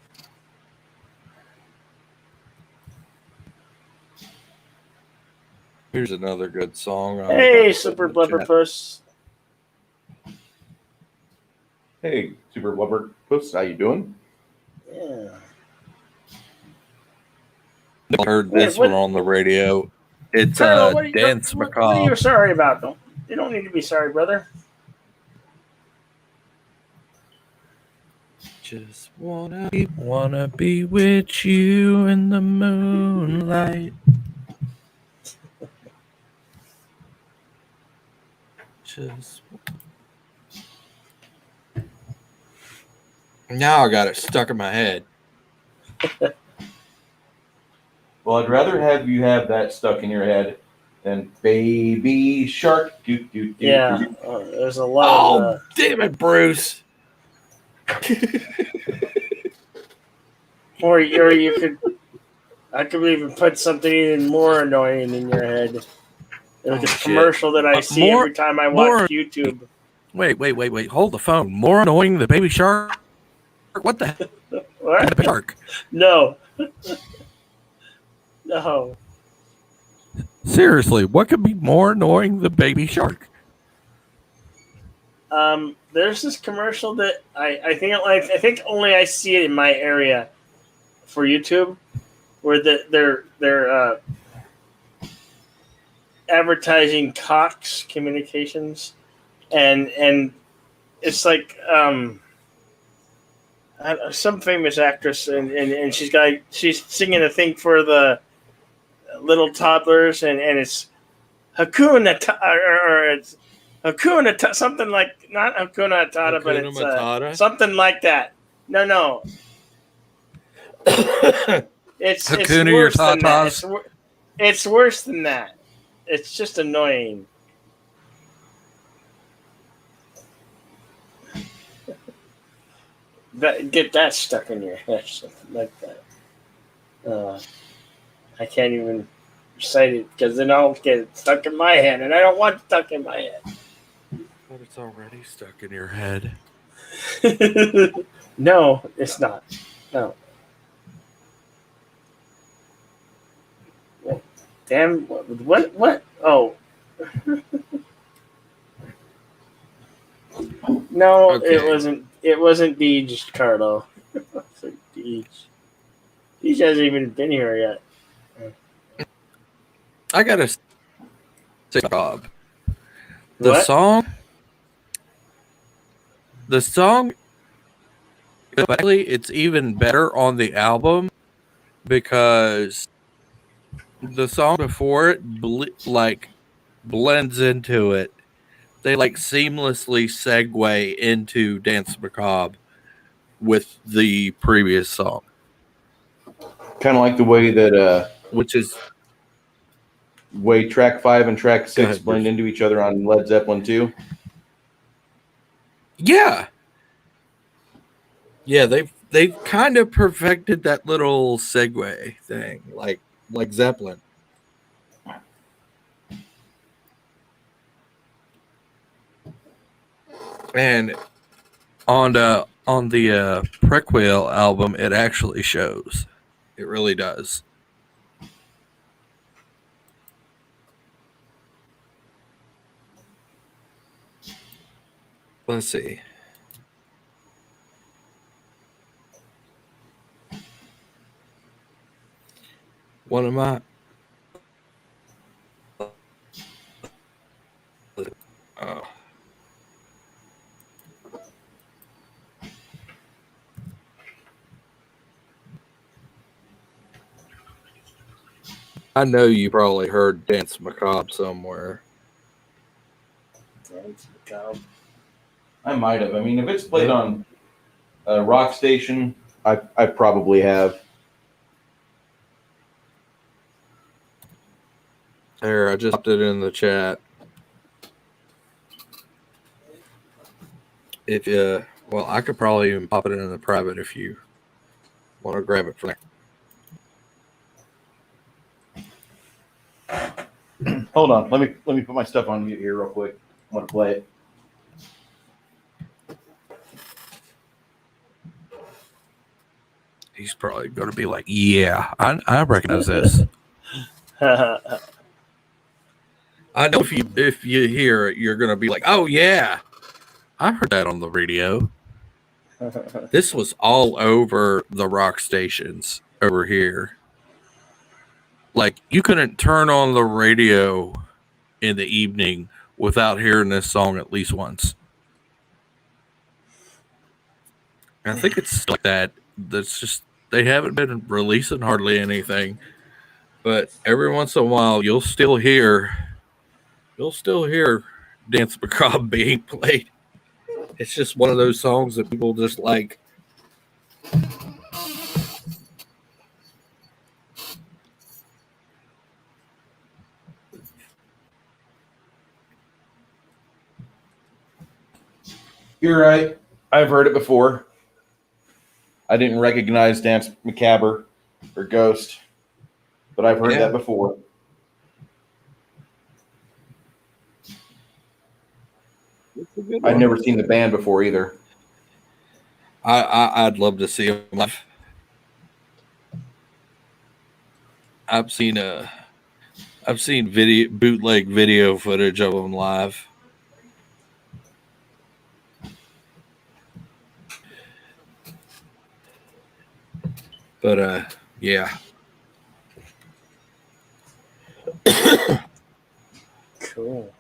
Here's another good song. Hey, Super Blubber Puss. Hey, Super Blubber Puss, how you doing? Yeah. I heard this one on the radio. It's Dance Macabre. What are you sorry about? You don't need to be sorry, brother. Just wanna be with you in the moonlight. Now I got it stuck in my head. Well, I'd rather have you have that stuck in your head than Baby Shark. Yeah, there's a lot of... damn it, Bruce. Or you could... I could even put something even more annoying in your head. Like a shit. commercial that I see every time I watch YouTube. Wait. Hold the phone. More annoying the baby shark? What the heck? What? The shark? No. No. Seriously, what could be more annoying than baby shark? There's this commercial that I think only I see it in my area for YouTube, where they're advertising Cox Communications, and it's like some famous actress, and she's singing a thing for the little toddlers, and it's Hakuna or it's Hakuna something like, not Hakuna Matata, but Hakuna it's Matata? something like that. No. It's Hakuna worse your than that. tatas? It's worse than that. It's just annoying. Get that stuck in your head, something like that. I can't even recite it because then I'll get it stuck in my head, and I don't want it stuck in my head. But it's already stuck in your head. No, it's not. No. Damn. What? Oh. No, Okay. It wasn't Deej, Carlo. It wasn't Deej. Deej hasn't even been here yet. I gotta say, Bob. The What? song, actually, it's even better on the album because the song before it blends into it. They seamlessly segue into Dance Macabre with the previous song, Kind of like the way that which is way track 5 and track 6 ahead, blend Bruce. into each other on Led Zeppelin 2. Yeah, they've kind of perfected that little segue thing, like Zeppelin. And on the Prequel album, it actually shows. It really does. Let's see. One of my I know you probably heard Dance Macabre somewhere. Dance Macabre. I might have. I mean, if it's played on a rock station, I probably have. There, I just popped it in the chat. If well, I could probably even pop it in the private if you want to grab it from there. Hold on, let me put my stuff on mute here real quick. I want to play it. He's probably going to be like, "Yeah, I recognize this." I know if you hear it, you're going to be like, "Oh yeah, I heard that on the radio." This was all over the rock stations over here. Like, you couldn't turn on the radio in the evening without hearing this song at least once. And I think it's like that. That's just, they haven't been releasing hardly anything, but every once in a while you'll still hear Dance Macabre being played. It's just one of those songs that people just like. You're right. I've heard it before. I didn't recognize Dance Macabre or Ghost, but I've heard that before. It's a good I've one. never seen the band before either. I'd love to see them live. I've seen video bootleg video footage of them live. But yeah. Cool.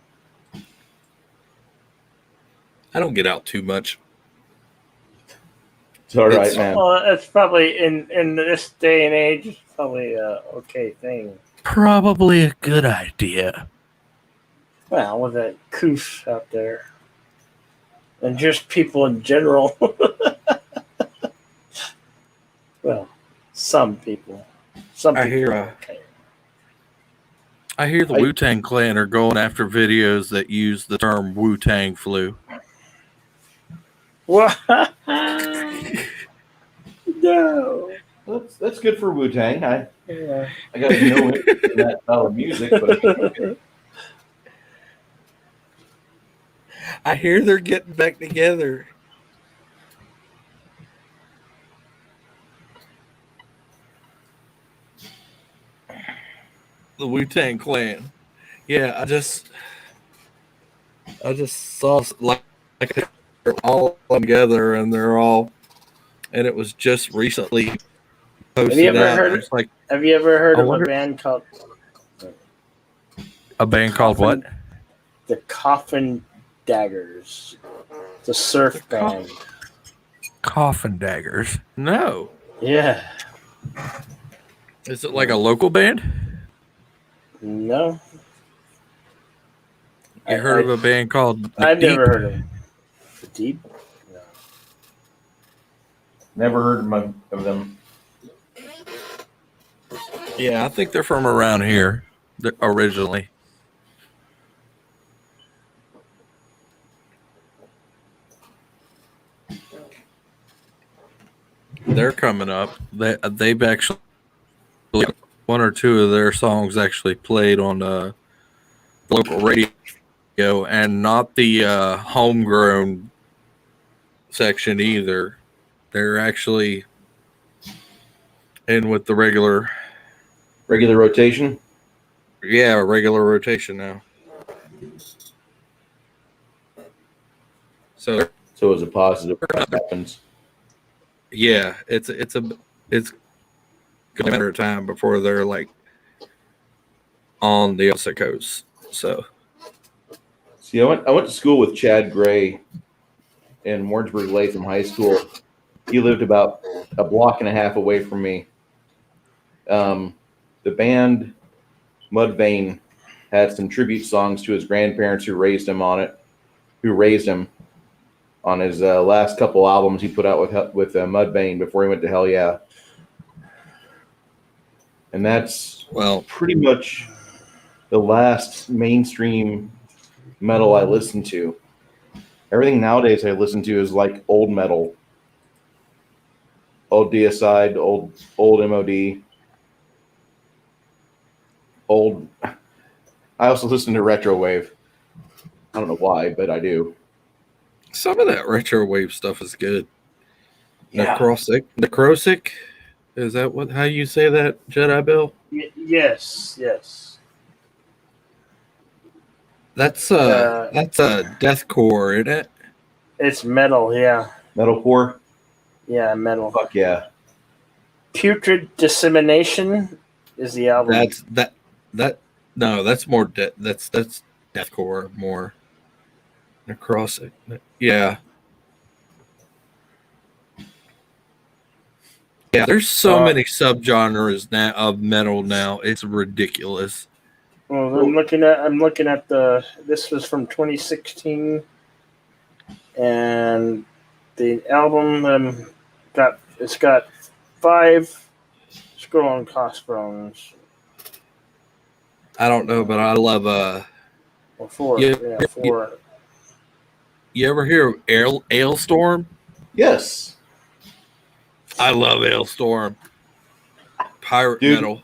I don't get out too much. It's all right, It's- man. Well, it's probably in this day and age, it's probably a okay thing. Probably a good idea. Well, with that coof out there, and just people in general. Well, some people. Some I people hear, are okay. I hear the I- Wu-Tang Clan are going after videos that use the term Wu-Tang flu. What? No. That's good for Wu-Tang. Yeah. I got no interest in that style of music, but I hear they're getting back together. The Wu-Tang Clan. Yeah, I just saw like they're all together and and it was just recently posted ever out. heard- I was like, Have you ever heard I of wonder- a band called a band called what? The Coffin Daggers? It's a surf band. Coffin Daggers. No. Yeah. Is it like a local band? No. You heard of a band called The I've Deep? never heard of them. The Deep? No. never heard of them. Yeah, I think they're from around here originally. They're coming up. They've actually one or two of their songs actually played on local radio, and not the homegrown section either. They're actually in with the regular rotation. Yeah, regular rotation now. So it was a positive. That happens. yeah, it's gonna be a matter of time before they're like on the opposite coast. So See, I went to school with Chad Gray in Warrensburg Latham High School. He lived about a block and a half away from me. The band Mudvayne had some tribute songs to his grandparents who raised him on his last couple albums he put out with Mudvayne before he went to Hell Yeah. And that's pretty much the last mainstream metal I listened to. Everything nowadays I listen to is like old metal, old Deicide, old MOD, old. I also listen to retro wave. I don't know why, but I do. some of that retro wave stuff is good. Yeah. Necrosic, is that how you say that, Jedi Bill? Yes. That's a deathcore, isn't it? It's metal, yeah. Metalcore. Yeah, metal. Fuck yeah. Putrid Dissemination is the album. That's more that's deathcore more. Necrosic. Yeah. Yeah, there's so many subgenres now of metal now. It's ridiculous. Well, I'm looking at this was from 2016, and the album it's got 5 scroll on crossbones. I don't know, but I love Or 4. Yeah. 4. you ever hear of Ailstorm? Yes. I love Ailstorm. Pirate Dude. metal.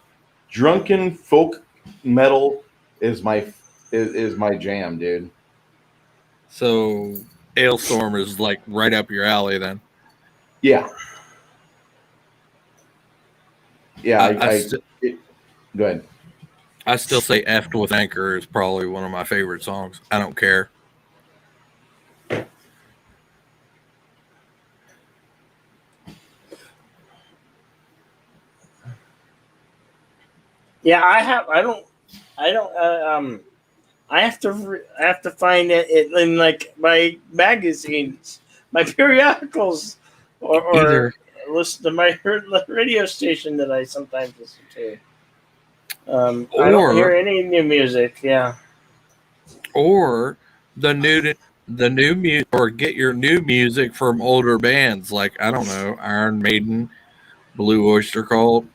Drunken folk metal is my jam, dude. So Ailstorm is like right up your alley then. Yeah. Yeah, go ahead. I still say Effed with Anchor is probably one of my favorite songs. I don't care. Yeah, I have to find it in like my magazines, my periodicals, or Either listen to my radio station that I sometimes listen to. I don't hear or any new music. Yeah. or the new music, or get your new music from older bands like, I don't know, Iron Maiden, Blue Oyster Cult.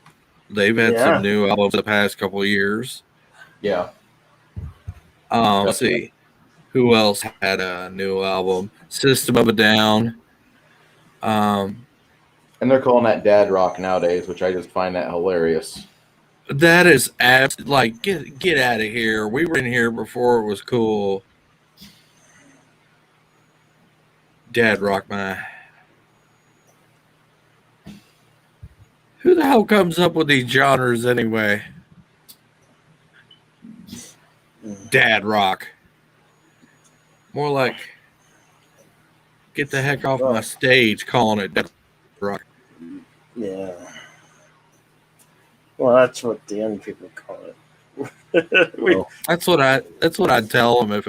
They've had some Yeah. new albums the past couple of years. Yeah. Let's see, who else had a new album? System of a Down. And they're calling that dad rock nowadays, which I just find that hilarious. That is like, get out of here. We were in here before it was cool. Dad rock, man. Who the hell comes up with these genres anyway? Dad rock. More like, get the heck off my stage calling it dad rock. Yeah. Well, that's what the young people call it. That's what I'd tell them if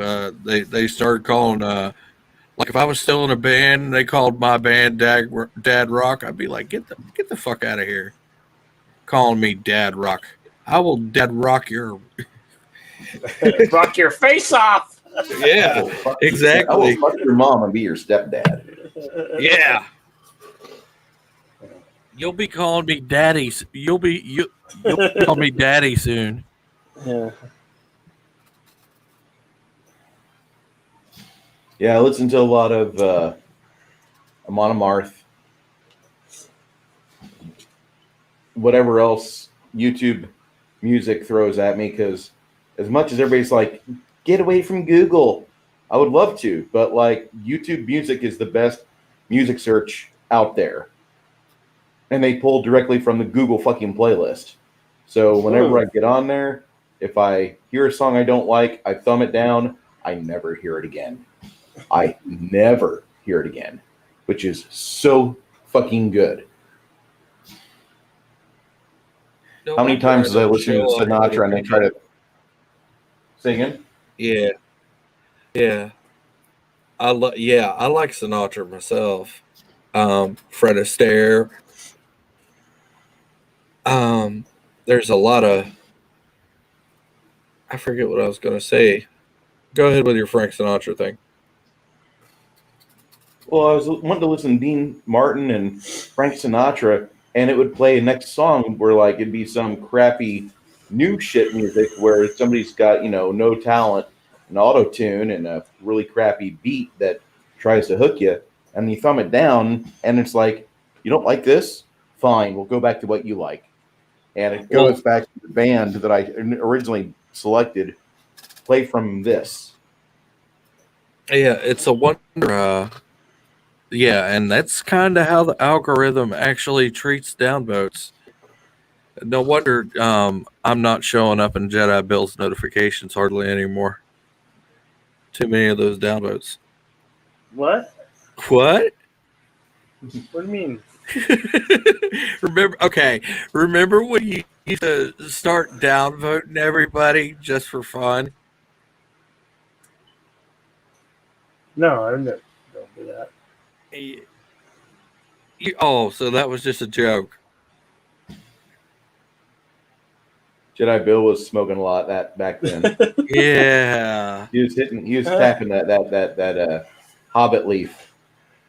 they started calling like, if I was still in a band and they called my band Dad Rock, I'd be like, get the fuck out of here, calling me Dad Rock. I will Dad Rock your rock your face off. Yeah, exactly. I will fuck your mom and be your stepdad. Yeah. You'll be calling me daddy. You'll be call me daddy soon. Yeah. Yeah, I listen to a lot of Amon Amarth. Whatever else YouTube music throws at me, because as much as everybody's like, get away from Google, I would love to, but like, YouTube music is the best music search out there. And they pull directly from the Google fucking playlist. So whenever I get on there, if I hear a song I don't like, I thumb it down. I never hear it again. I never hear it again, which is so fucking good. No, how many times have I listened to Sinatra and they try to sing it? Yeah. Yeah. I like Sinatra myself. Fred Astaire. There's a lot of, I forget what I was going to say. Go ahead with your Frank Sinatra thing. Well, I was wanting to listen to Dean Martin and Frank Sinatra, and it would play a next song where like it'd be some crappy new shit music where somebody's got, no talent, an auto tune, and a really crappy beat that tries to hook you, and you thumb it down, and it's like, you don't like this? Fine, we'll go back to what you like. And it goes back to the band that I originally selected, play from this. Yeah, it's a wonder. Yeah, and that's kind of how the algorithm actually treats downvotes. No wonder I'm not showing up in Jedi Bill's notifications hardly anymore. Too many of those downvotes. What? What? What do you mean? Remember when you used to start downvoting everybody just for fun? No, I don't do that. So that was just a joke. Jedi Bill was smoking a lot back then. Yeah. He was tapping that Hobbit leaf.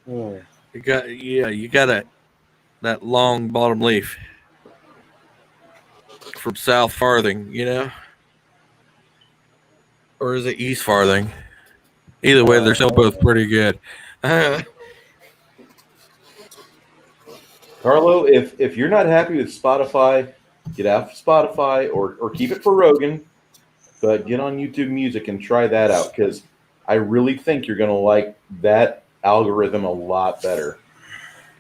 Mm. You got that long bottom leaf from South Farthing, or is it East Farthing? Either way, they're still both pretty good. Carlo, if you're not happy with Spotify, get off Spotify or keep it for Rogan, but get on YouTube Music and try that out, because I really think you're going to like that algorithm a lot better.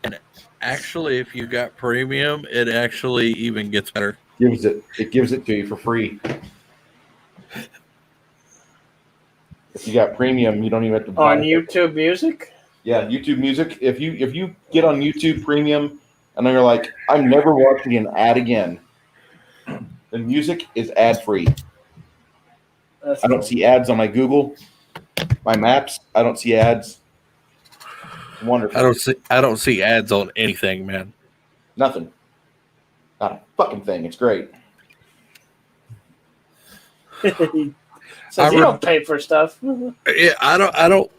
And actually, if you got premium, it actually even gets better. It gives it to you for free. If you got premium, you don't even have to buy On YouTube Music? Yeah, YouTube Music. If you get on YouTube Premium and then you're like, I'm never watching an ad again, the music is ad free. That's I don't cool. see ads on my Google, my Maps. I don't see ads. It's wonderful. I don't see ads on anything, man. Nothing. Not a fucking thing. It's great. He says you don't pay for stuff. Yeah, I don't.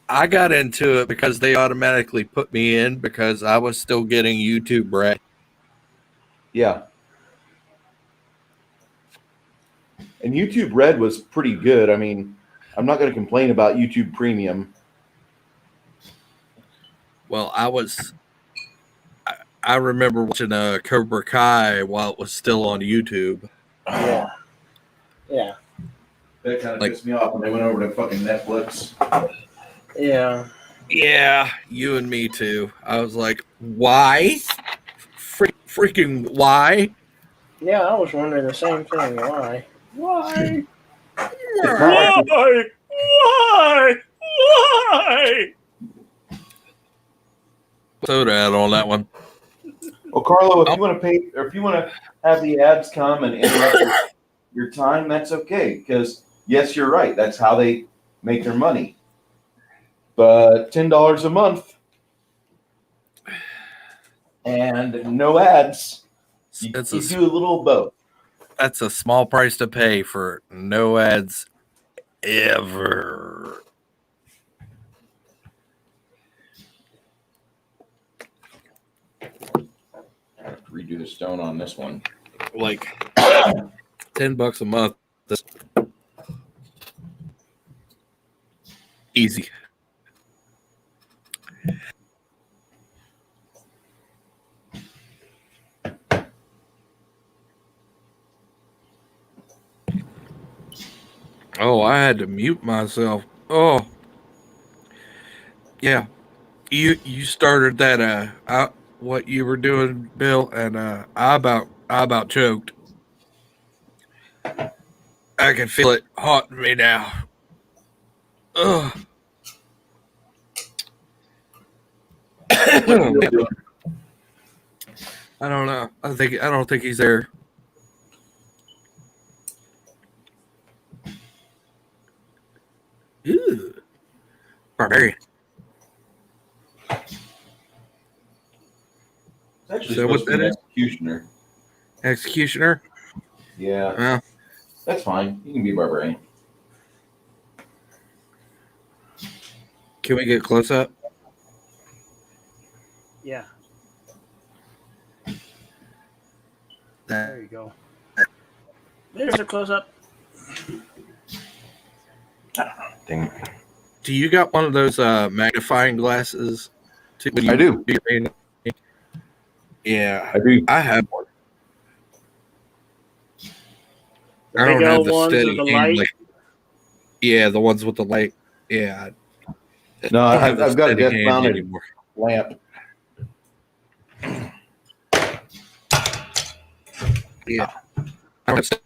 I got into it because they automatically put me in because I was still getting YouTube Red. Yeah. And YouTube Red was pretty good. I mean, I'm not going to complain about YouTube Premium. Well, I remember watching Cobra Kai while it was still on YouTube. Yeah. Yeah. That kind of pissed me off when they went over to fucking Netflix. Yeah. Yeah, you and me too. I was like, why? Freaking why? Yeah, I was wondering the same thing. Why? Why? Why? Why? Soda ad on that one. Well, Carlo, if you want to pay, or if you want to have the ads come and interrupt your time, that's okay. Because yes, you're right. That's how they make their money. But $10 a month and no ads, you do a little of both. That's a small price to pay for no ads ever. I have to redo the stone on this one. Like $10 a month. That's easy. Oh, I had to mute myself. Oh, yeah. You started that what you were doing, Bill, and I about choked. I can feel it haunting me now. Ugh. I don't know. I don't think he's there. Ew. Barbarian. It's actually So what supposed to be that an is? executioner. Executioner? Yeah. Well, That's fine. You can be a barbarian. can we get close up? Yeah. There you go. There's a close up. Dang. Do you got one of those magnifying glasses? I do. Yeah, I do. I have one. The I don't big have old the ones steady with the hand, light. yeah, the ones with the light. Yeah. No, I don't have the I've got a steady desk hand mounted anymore. lamp. Yeah. I don't have steady.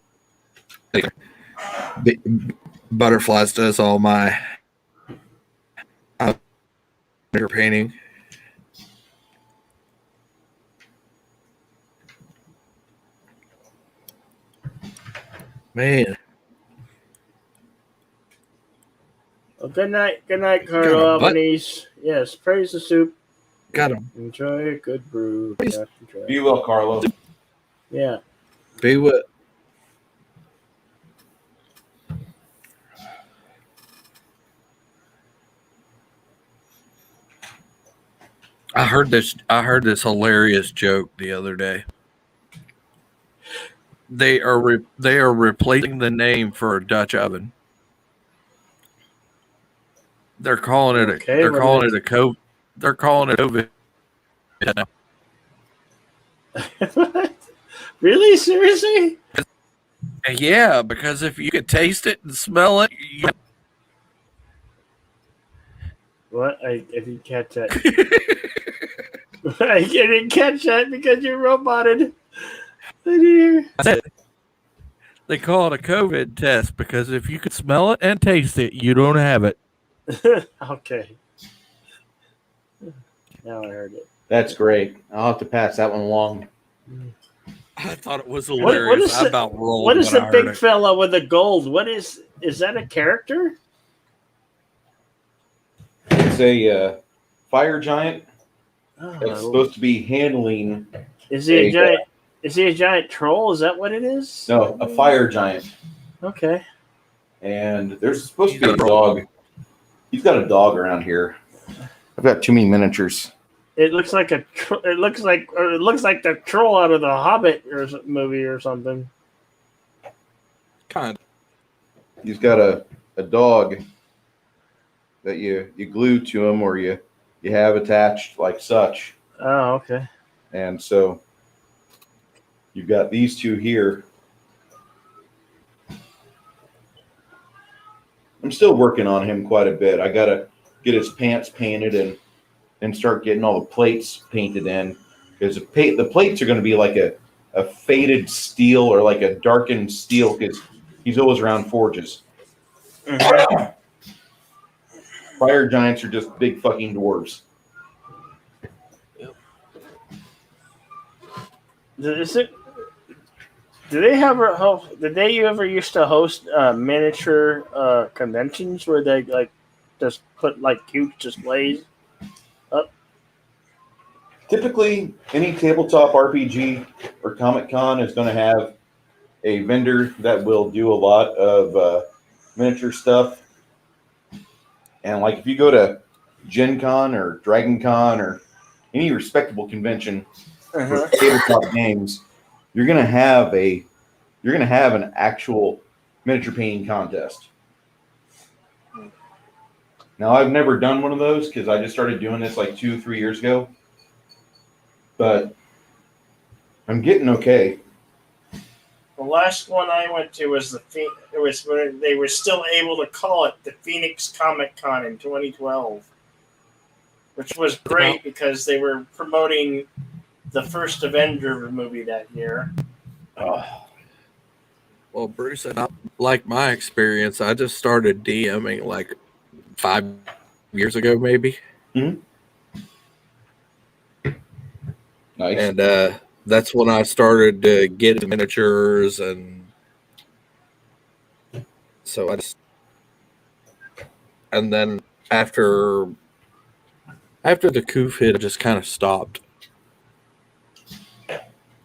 Butterflies does all my painting. Man. Well, good night, Carlo Albanese. Yes, praise the soup. Got him. Enjoy a good brew. Be well, Carlo. Yeah. Be what? I heard this hilarious joke the other day. They are replacing the name for a Dutch oven. They're calling it a COVID now. Really? Seriously? Yeah, because if you could taste it and smell it, What? I didn't catch that. I didn't catch that because you roboted. they call it a COVID test because if you could smell it and taste it, you don't have it. Okay. Now I heard it. That's great. I'll have to pass that one along. I thought it was What hilarious. is I the, about rolled what is when the I heard big it. fella with the gold? What is that a character? It's a fire giant that's Oh, supposed to be handling. is he a giant? Is he a giant troll? Is that what it is? No, a fire giant. Okay. And there's supposed to be a dog. He's got a dog around here. I've got too many miniatures. It looks like it looks like the troll out of the Hobbit movie or something. Kind of. He's got a dog that you glue to him or you have attached like such. Oh, okay. And so you've got these two here. I'm still working on him quite a bit. I got to get his pants painted and start getting all the plates painted in. Because the plates are going to be like a faded steel or like a darkened steel because he's always around forges. Mm-hmm. Fire giants are just big fucking dwarves. Is it? Did they ever used to host miniature conventions where they like just put like huge displays up? Typically, any tabletop RPG or Comic Con is going to have a vendor that will do a lot of miniature stuff. And like if you go to Gen Con or Dragon Con or any respectable convention for tabletop games, you're going to have an actual miniature painting contest. Now, I've never done one of those because I just started doing this like 2-3 years ago. But I'm getting okay. The last one I went to was it was when they were still able to call it the Phoenix Comic Con in 2012, which was great because they were promoting the first Avenger movie that year. Well, Bruce, like my experience, I just started DMing like 5 years ago, maybe. Mm-hmm. Nice. And that's when I started to get miniatures, and so and then after the coof hit, I just kind of stopped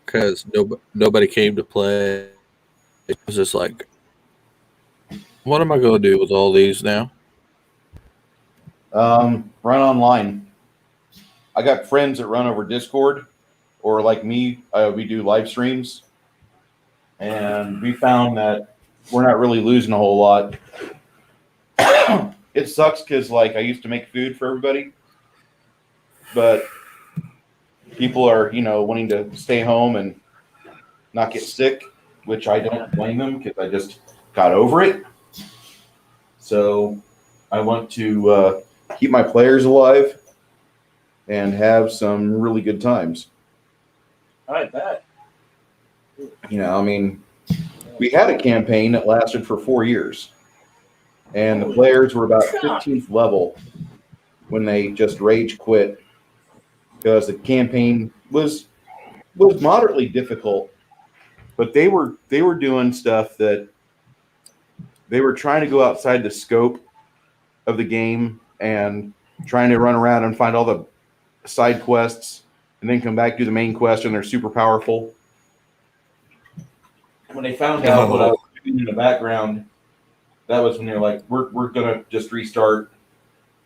because nobody came to play. It was just like, what am I going to do with all these now? Run online. I got friends that run over Discord, or like me, we do live streams, and we found that we're not really losing a whole lot. It sucks because like I used to make food for everybody, but people are wanting to stay home and not get sick, which I don't blame them because I just got over it. So I want to keep my players alive and have some really good times. I bet. I mean, we had a campaign that lasted for 4 years, and the players were about 15th level when they just rage quit because the campaign was moderately difficult, but they were doing stuff that they were trying to go outside the scope of the game and trying to run around and find all the side quests and then come back to the main quest, and they're super powerful. When they found out what I was doing in the background, that was when they're like, we're going to just restart,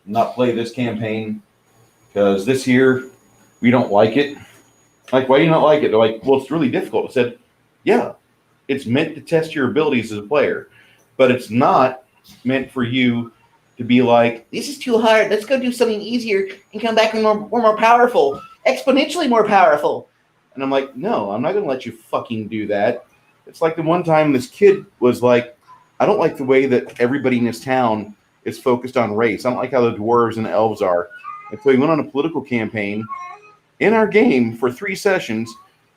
not play this campaign because this year we don't like it. Like, why do you not like it? They're like, well, it's really difficult. I said, yeah, it's meant to test your abilities as a player, but it's not meant for you to be like, this is too hard. Let's go do something easier and come back and we're more powerful, exponentially more powerful. And I'm like, no, I'm not going to let you fucking do that. It's like the one time this kid was like, I don't like the way that everybody in this town is focused on race. I don't like how the dwarves and elves are. And so he went on a political campaign in our game for 3 sessions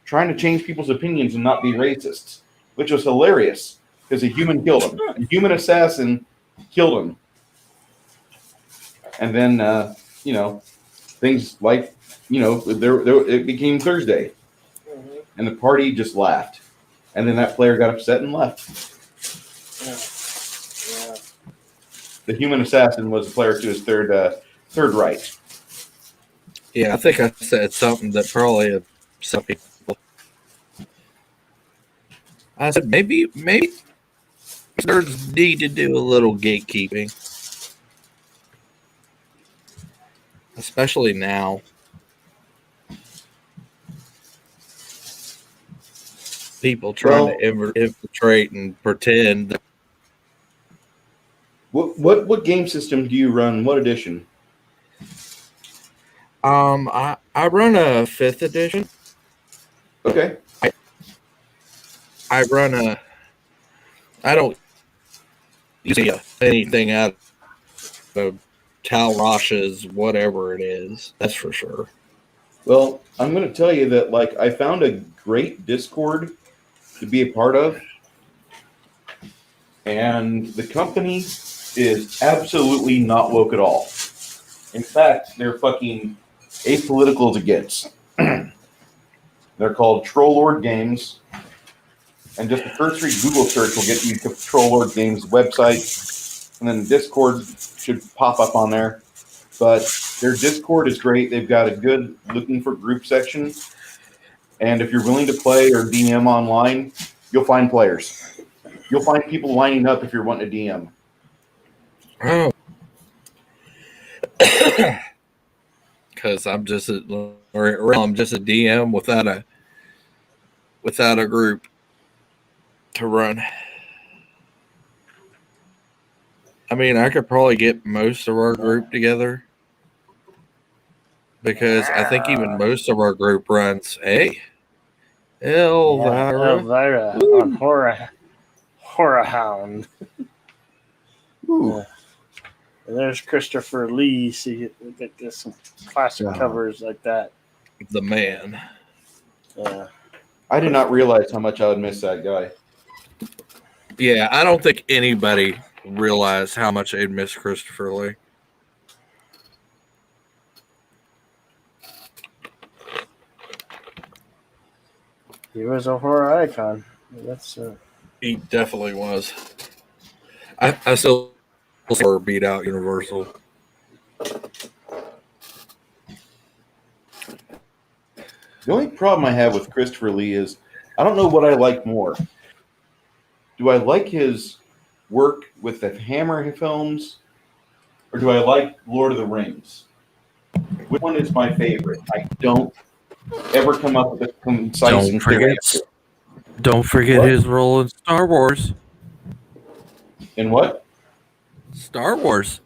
trying to change people's opinions and not be racists, which was hilarious because a human killed him. A human assassin killed him. And then, things like, it became Thursday. And the party just laughed. And then that player got upset and left. Yeah. The human assassin was a player to his third right. Yeah, I think I said something that probably upset people. I said maybe nerds need to do a little gatekeeping, especially now. People trying to infiltrate and pretend. What game system do you run? What edition? I run a 5th edition. Okay. I don't use anything out of Tal Rosh's whatever it is. That's for sure. Well, I'm going to tell you that I found a great Discord to be a part of, and the company is absolutely not woke at all. In fact, they're fucking apolitical as it gets. They're called Troll Lord Games, and just a cursory Google search will get you to Troll Lord Games' website, and then Discord should pop up on there. But their Discord is great. They've got a good looking for group section, and if you're willing to play or DM online, you'll find players. You'll find people lining up if you're wanting to DM. Oh. Because I'm just a DM without a group to run. I mean, I could probably get most of our group together because I think even most of our group runs. Hey, Elvira on Horror Hound. And there's Christopher Lee. See, there's some classic covers like that. The man. Yeah. I did not realize how much I would miss that guy. Yeah, I don't think anybody realized how much they'd miss Christopher Lee. He was a horror icon. That's He definitely was. I still beat out Universal. The only problem I have with Christopher Lee is I don't know what I like more. Do I like his work with the Hammer films, or do I like Lord of the Rings? Which one is my favorite? I don't ever come up with a concise and clear answer. Don't forget his role in Star Wars. In what? Star Wars.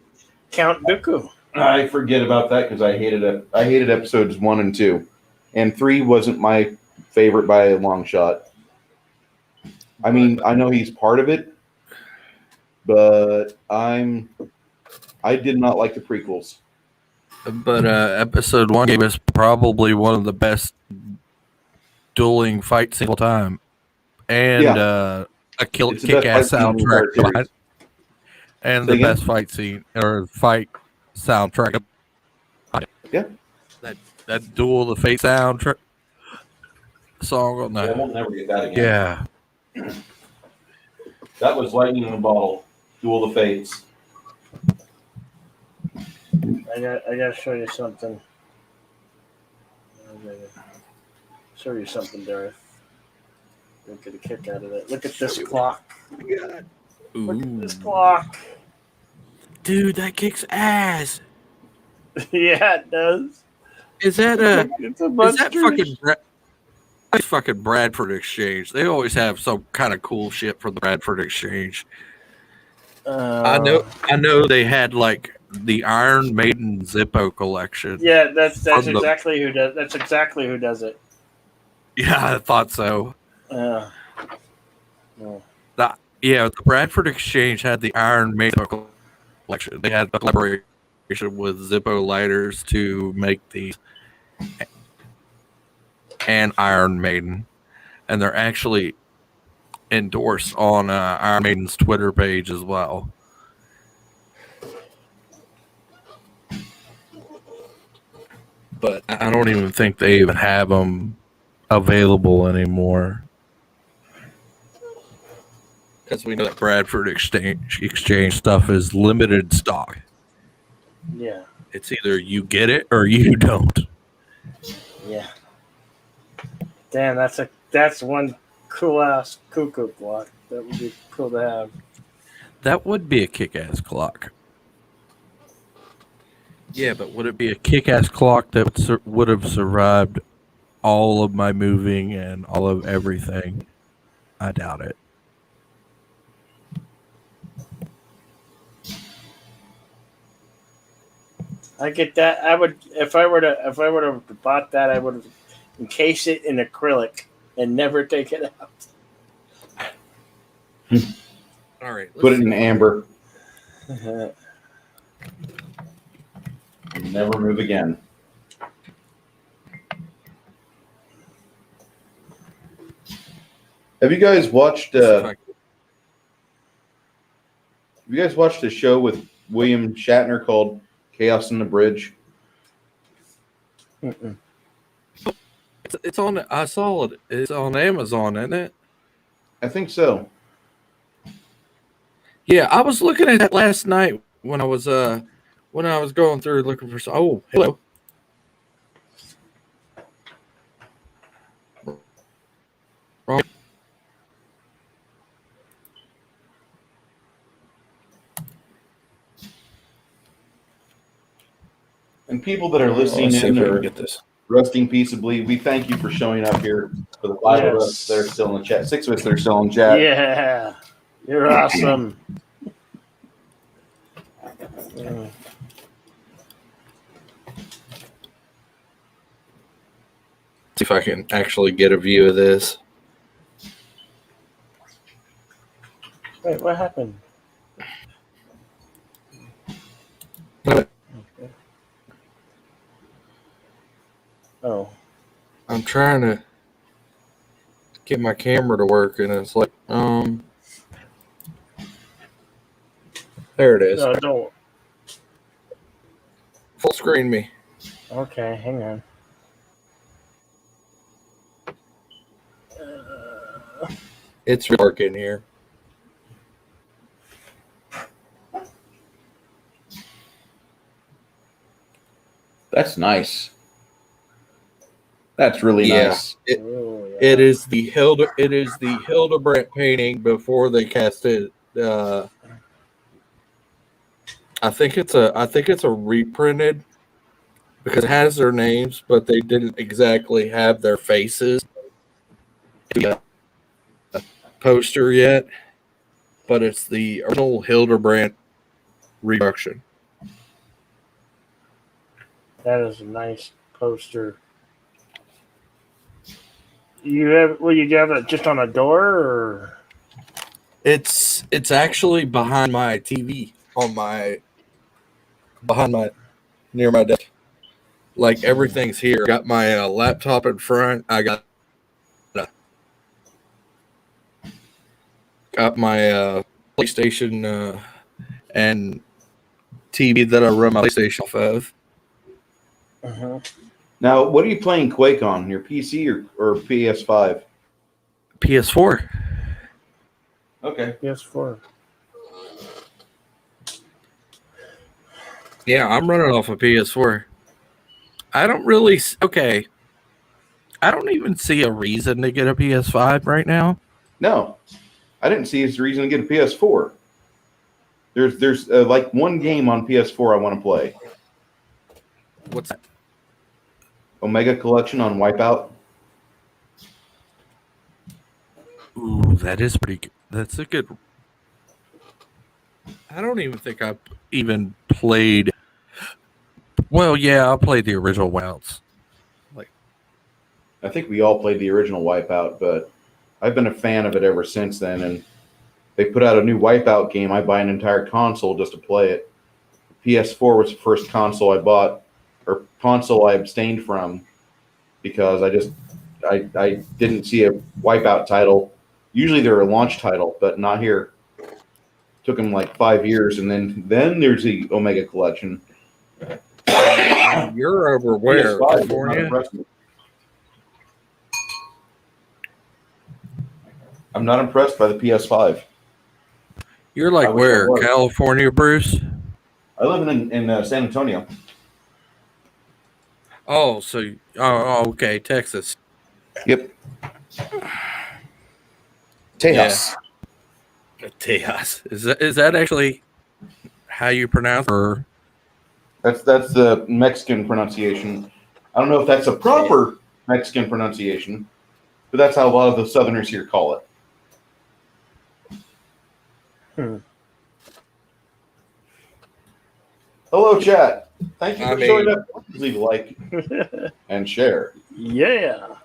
Count Dooku. I forget about that because I hated episodes 1 and 2, and 3 wasn't my favorite by a long shot. I mean, I know he's part of it, but I did not like the prequels. But episode 1 gave us probably one of the best dueling fight single time, and a kick-ass soundtrack, and the best fight scene or fight soundtrack. Yeah, that Duel of the Fate soundtrack song on that. I won't never get that again. Yeah, that was lightning in a bottle. Duel of the Fates. I gotta show you something. Show you something, Darth. You'll get a kick out of it. Look at this clock. God. Look at this clock. Dude, that kicks ass. Yeah, it does. Is that fucking Bradford Exchange? They always have some kind of cool shit from the Bradford Exchange. I know they had like the Iron Maiden Zippo collection. Yeah, that's exactly who does. That's exactly who does it. Yeah, I thought so. Oh. The Bradford Exchange had the Iron Maiden collection. They had a collaboration with Zippo lighters to make these and Iron Maiden, and they're actually endorsed on Iron Maiden's Twitter page as well. But I don't even think they even have them available anymore. Because we know that Bradford Exchange stuff is limited stock. Yeah. It's either you get it or you don't. Yeah. Damn, that's one cool ass cuckoo clock. That would be cool to have. That would be a kick-ass clock. Yeah, but would it be a kick-ass clock that would have survived all of my moving and all of everything? I doubt it. I get that. I would if I were to bought that, I would have encased it in acrylic and never take it out. All right, Put it in amber. Uh-huh. Never move again. Have you guys watched? Have you guys watched a show with William Shatner called Chaos on the Bridge? Mm-mm. It's on. I saw it. It's on Amazon, isn't it? I think so. Yeah, I was looking at that last night when I was going through looking for. Oh, hello. Wrong. And people that are listening Let's see if in we can or get this. resting peaceably, we thank you for showing up here. For the 5 of us that are still in the chat, 6 of us that are still in chat. Yeah, you're awesome. Mm. See if I can actually get a view of this. Wait, what happened? Okay. Oh, I'm trying to get my camera to work, and it's like, there it is. no, don't. Full screen me. Okay, hang on. It's dark in here. That's nice. That's really nice. Oh, yeah. It is the Hildebrandt painting before they cast it. I think it's a reprinted because it has their names, but they didn't exactly have their faces in the poster yet. But it's the original Hildebrandt reproduction. That is a nice poster. You have it just on a door, or It's actually behind my TV near my desk. Like everything's here. Got my laptop in front. I got my PlayStation and TV that I run my PlayStation off of. uh-huh. Now, what are you playing Quake on? Your PC or PS5? PS4. Okay. PS4. Yeah, I'm running off a PS4. I don't really. Okay. I don't even see a reason to get a PS5 right now. No, I didn't see a reason to get a PS4. There's like one game on PS4 I want to play. What's that? Omega Collection on Wipeout. Ooh, that is pretty good. That's a good. I don't even think I even played. Well, yeah, I played the original Wilds. I think we all played the original Wipeout, but I've been a fan of it ever since then. And they put out a new Wipeout game. I buy an entire console just to play it. PS4 was the first console I bought, or console I abstained from, because I didn't see a Wipeout title. Usually they're a launch title, but not here. Took them like 5 years, and then there's the Omega Collection. You're over where? PS5 California? I'm not impressed by the PS5. You're like I wish I where? was. California, Bruce? I live in San Antonio. Oh, so okay, Texas. Yep. Tejas. Tejas. Is that actually how you pronounce it? Or That's the Mexican pronunciation. I don't know if that's a proper Mexican pronunciation, but that's how a lot of the Southerners here call it. Hello, chat. Thank you for showing up. Please leave a like and share. Yeah.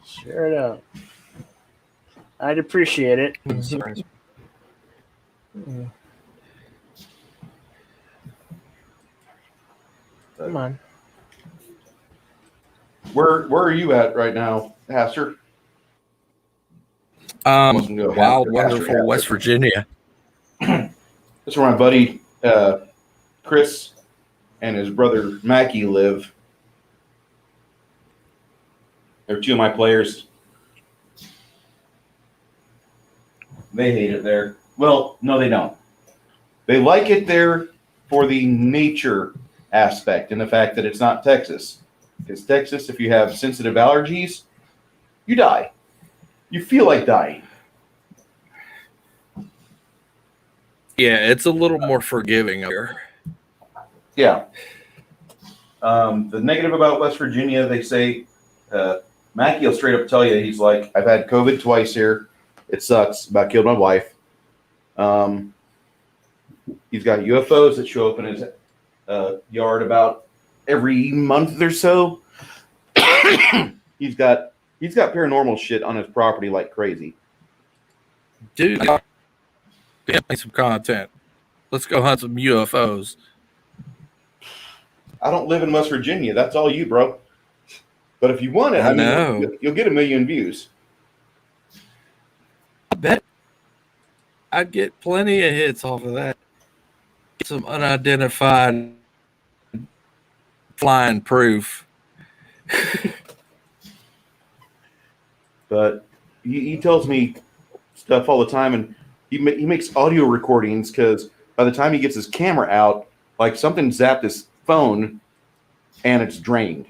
Share it out. I'd appreciate it. Come on. Where are you at right now, Haster? wild, wonderful West Virginia. That's where my buddy Chris and his brother Mackie live. They're two of my players. They hate it there. Well, no, they don't. They like it there for the nature aspect and the fact that it's not Texas. Because Texas, if you have sensitive allergies, you die. You feel like dying. Yeah, it's a little more forgiving here. Yeah. The negative about West Virginia, they say, Mackie will straight up tell you, he's like, I've had COVID twice here. It sucks. About killed my wife. He's got UFOs that show up in his yard about every month or so. He's got paranormal shit on his property like crazy. Dude, make some content. Let's go hunt some UFOs. I don't live in West Virginia. That's all you, bro. But if you want it, I know. you'll get 1 million views. I bet I'd get plenty of hits off of that. Get some unidentified flying proof. But he tells me stuff all the time, and he makes audio recordings because by the time he gets his camera out, like something zapped his phone and it's drained.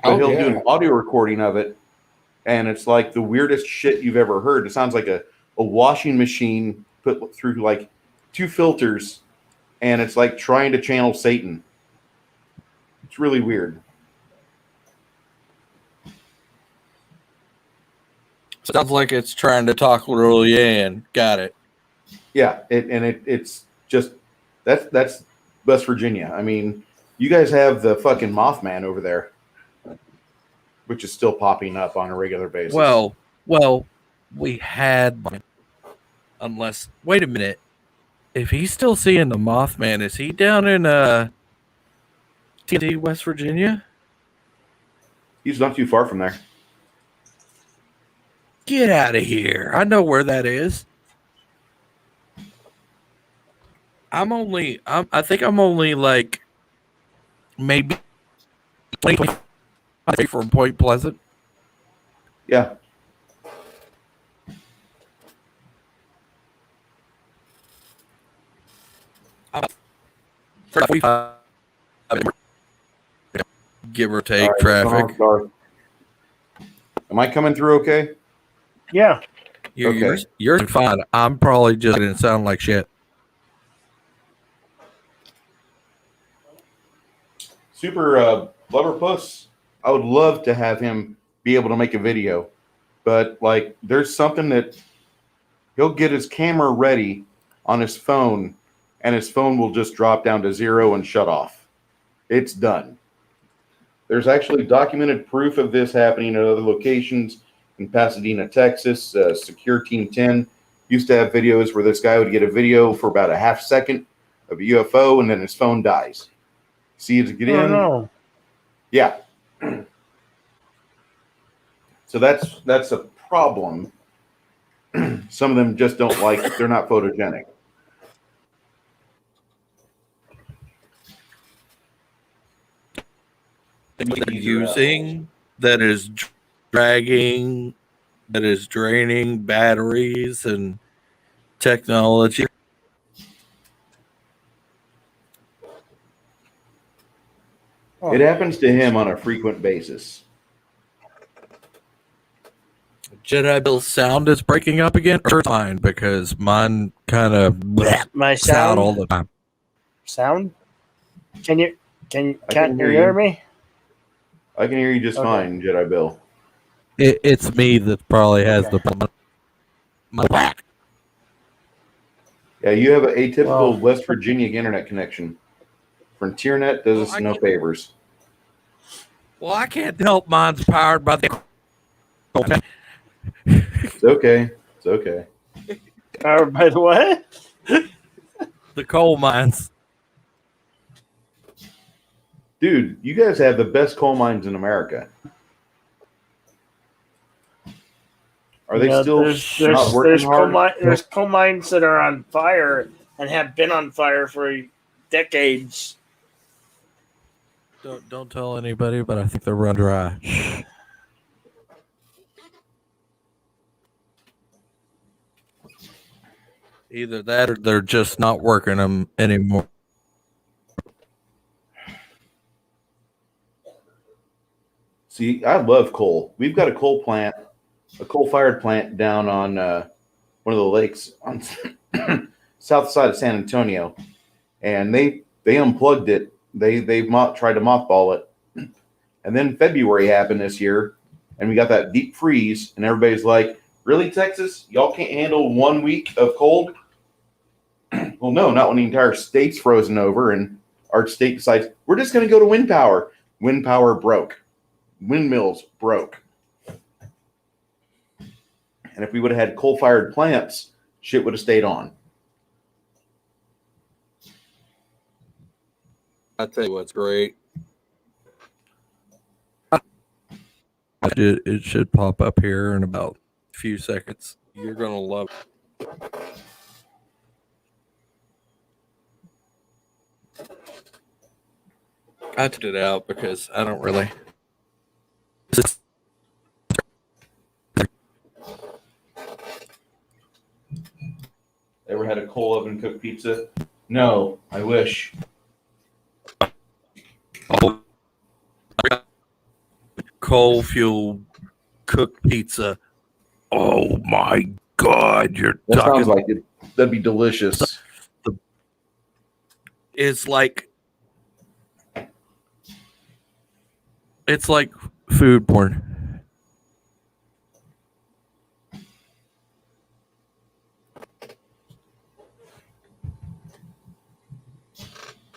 So he'll do an audio recording of it, and it's like the weirdest shit you've ever heard. It sounds like a washing machine put through like 2 filters, and it's like trying to channel Satan. It's really weird. Sounds like it's trying to talk little Yan. Got it. Yeah, it's just that's West Virginia. I mean, you guys have the fucking Mothman over there, which is still popping up on a regular basis. Well, we had, unless, wait a minute. If he's still seeing the Mothman, is he down in TD, West Virginia? He's not too far from there. Get out of here. I know where that is. I think I'm only like maybe 20 from Point Pleasant. Yeah. Give or take All right, traffic. Am I coming through okay? Yeah. You're fine. I'm probably just going to sound like shit. Super Lover Puss, I would love to have him be able to make a video, but like there's something that he'll get his camera ready on his phone and his phone will just drop down to 0 and shut off. It's done. There's actually documented proof of this happening at other locations, in Pasadena, Texas. Secure Team 10 used to have videos where this guy would get a video for about a half second of a UFO, and then his phone dies. See it get in. No. Yeah. So that's a problem. Some of them just don't like, they're not photogenic. Using that is dragging, that is draining batteries and technology. It happens to him on a frequent basis. Jedi Bill's sound is breaking up again. Or fine, because mine kind of My out sound all the time. sound? Can you can hear hear you. me? I can hear you just Okay. fine, Jedi Bill. It's me that probably has Okay. the problem. My back. Yeah, you have an atypical Well- West Virginia internet connection. FrontierNet does us no favors. Well, I can't help mine's powered by the. It's okay. It's okay. By the way, The coal mines. Dude, you guys have the best coal mines in America. Are they still not working hard? There's coal mines that are on fire and have been on fire for decades. Don't tell anybody, but I think they're run dry. Either that or they're just not working them anymore. See, I love coal. We've got a coal plant, a coal-fired plant down on one of the lakes on south side of San Antonio, and they unplugged it. They've tried to mothball it, and then February happened this year, and we got that deep freeze, and everybody's like, "Really, Texas? Y'all can't handle 1 week of cold?" Well, no, not when the entire state's frozen over, and our state decides we're just going to go to wind power. Wind power broke. Windmills broke. And if we would have had coal-fired plants, shit would have stayed on. I tell you what's great. It should pop up here in about a few seconds. You're gonna love it. I took it out because I don't really. Ever had a coal oven cooked pizza? No, I wish. Coal fuel cooked pizza. Oh my God! You're That talking. sounds like it. That'd be delicious. It's like food porn.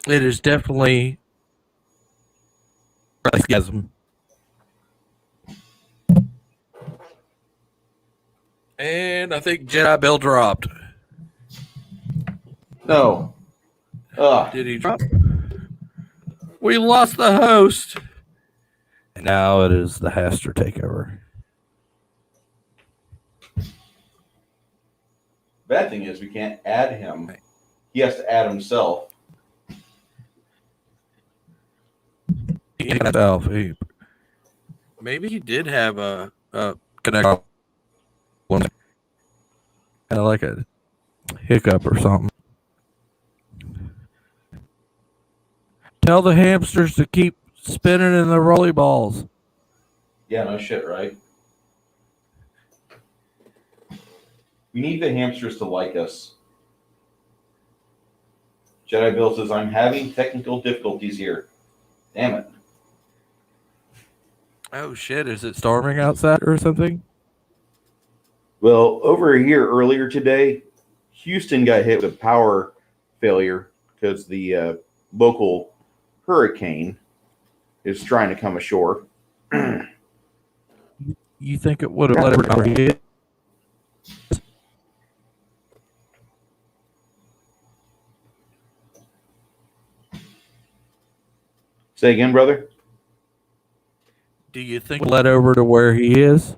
It is definitely orgasm. And I think Jedi Bell dropped. No. Did he drop? We lost the host. And now it is the Haster takeover. Bad thing is we can't add him. He has to add himself. Maybe he did have a connection. Kind of like a hiccup or something. Tell the hamsters to keep spinning in the rolly balls. Yeah, no shit, right? We need the hamsters to like us. Jedi Bill says, I'm having technical difficulties here. Damn it. Oh shit, is it storming outside or something? Well, over a year earlier today, Houston got hit with a power failure because the local hurricane is trying to come ashore. You think it would have let her hit? Say again, brother? Do you think it led over to where he is?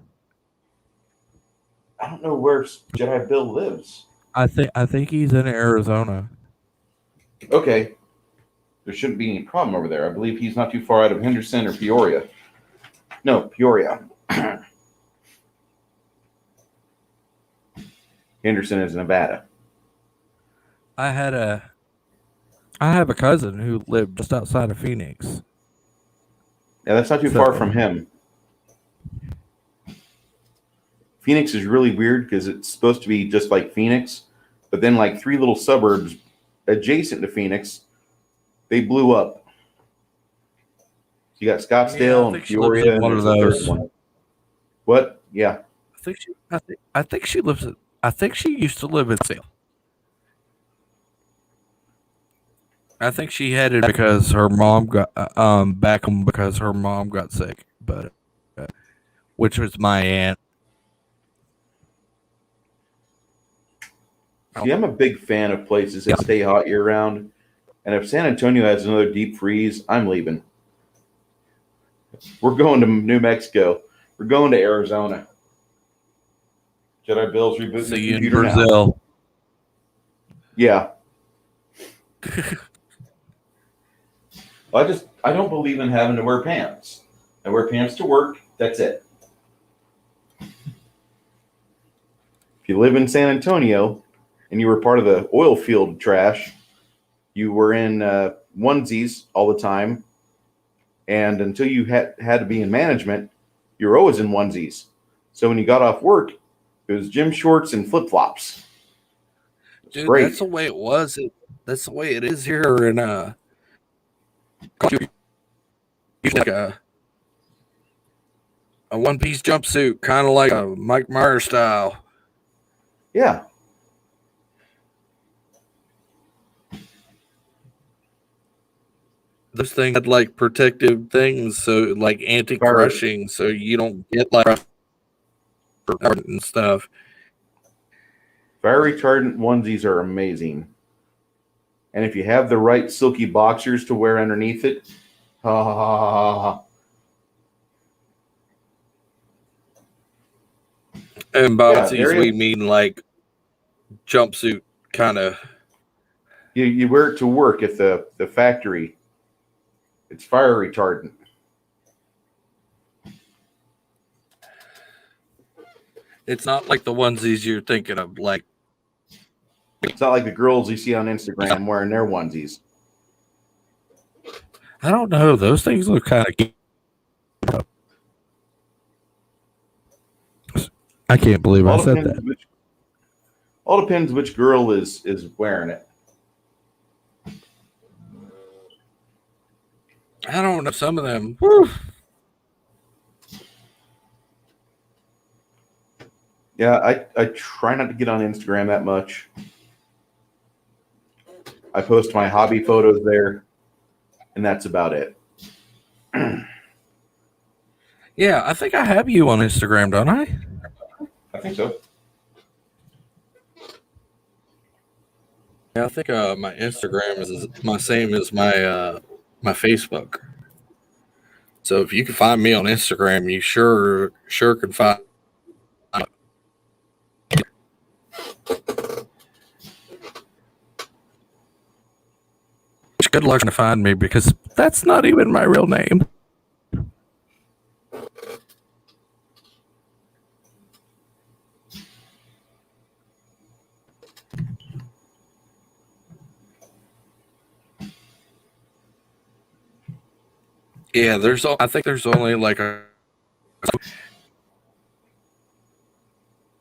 I don't know where Jedi Bill lives. I think he's in Arizona. Okay. There shouldn't be any problem over there. I believe he's not too far out of Henderson or Peoria. No, Peoria. Henderson is Nevada. I have a cousin who lived just outside of Phoenix. Yeah, that's not too far from him. Phoenix is really weird because it's supposed to be just like Phoenix, but then like 3 little suburbs adjacent to Phoenix, they blew up. You got Scottsdale and Peoria, and there's a third one. What? Yeah. I think she lives. I think she used to live in Sale. I think she headed because her mom got back home because her mom got sick, but which was my aunt. See, I'm a big fan of places that stay hot year round, and if San Antonio has another deep freeze, I'm leaving. We're going to New Mexico. We're going to Arizona. Jedi Bill's rebooting See the you in computer Brazil. now. Yeah. I don't believe in having to wear pants. I wear pants to work. That's it. If you live in San Antonio and you were part of the oil field trash, you were in onesies all the time. And until you had to be in management, you were always in onesies. So when you got off work, it was gym shorts and flip-flops. Dude, great. That's the way it was. That's the way it is here in like a one-piece jumpsuit, kind of like a Mike Myers style. Yeah. This thing had like protective things, so like anti-crushing, so you don't get like and stuff. Fire retardant onesies are amazing. And if you have the right silky boxers to wear underneath it, ha ha ha ha ha. And by onesies, we mean like jumpsuit kind of. You wear it to work at the factory. It's fire retardant. It's not like the onesies you're thinking of. Like it's not like the girls you see on Instagram wearing their onesies. I don't know. Those things look kind of. I can't believe I said that. All depends which girl is wearing it. I don't know. Some of them. Whew. Yeah, I try not to get on Instagram that much. I post my hobby photos there, and that's about it. Yeah, I think I have you on Instagram, don't I? I think so. Yeah, I think my Instagram is my same as my my Facebook. So if you can find me on Instagram, you sure can find. Good luck to find me because that's not even my real name. Yeah, I think there's only like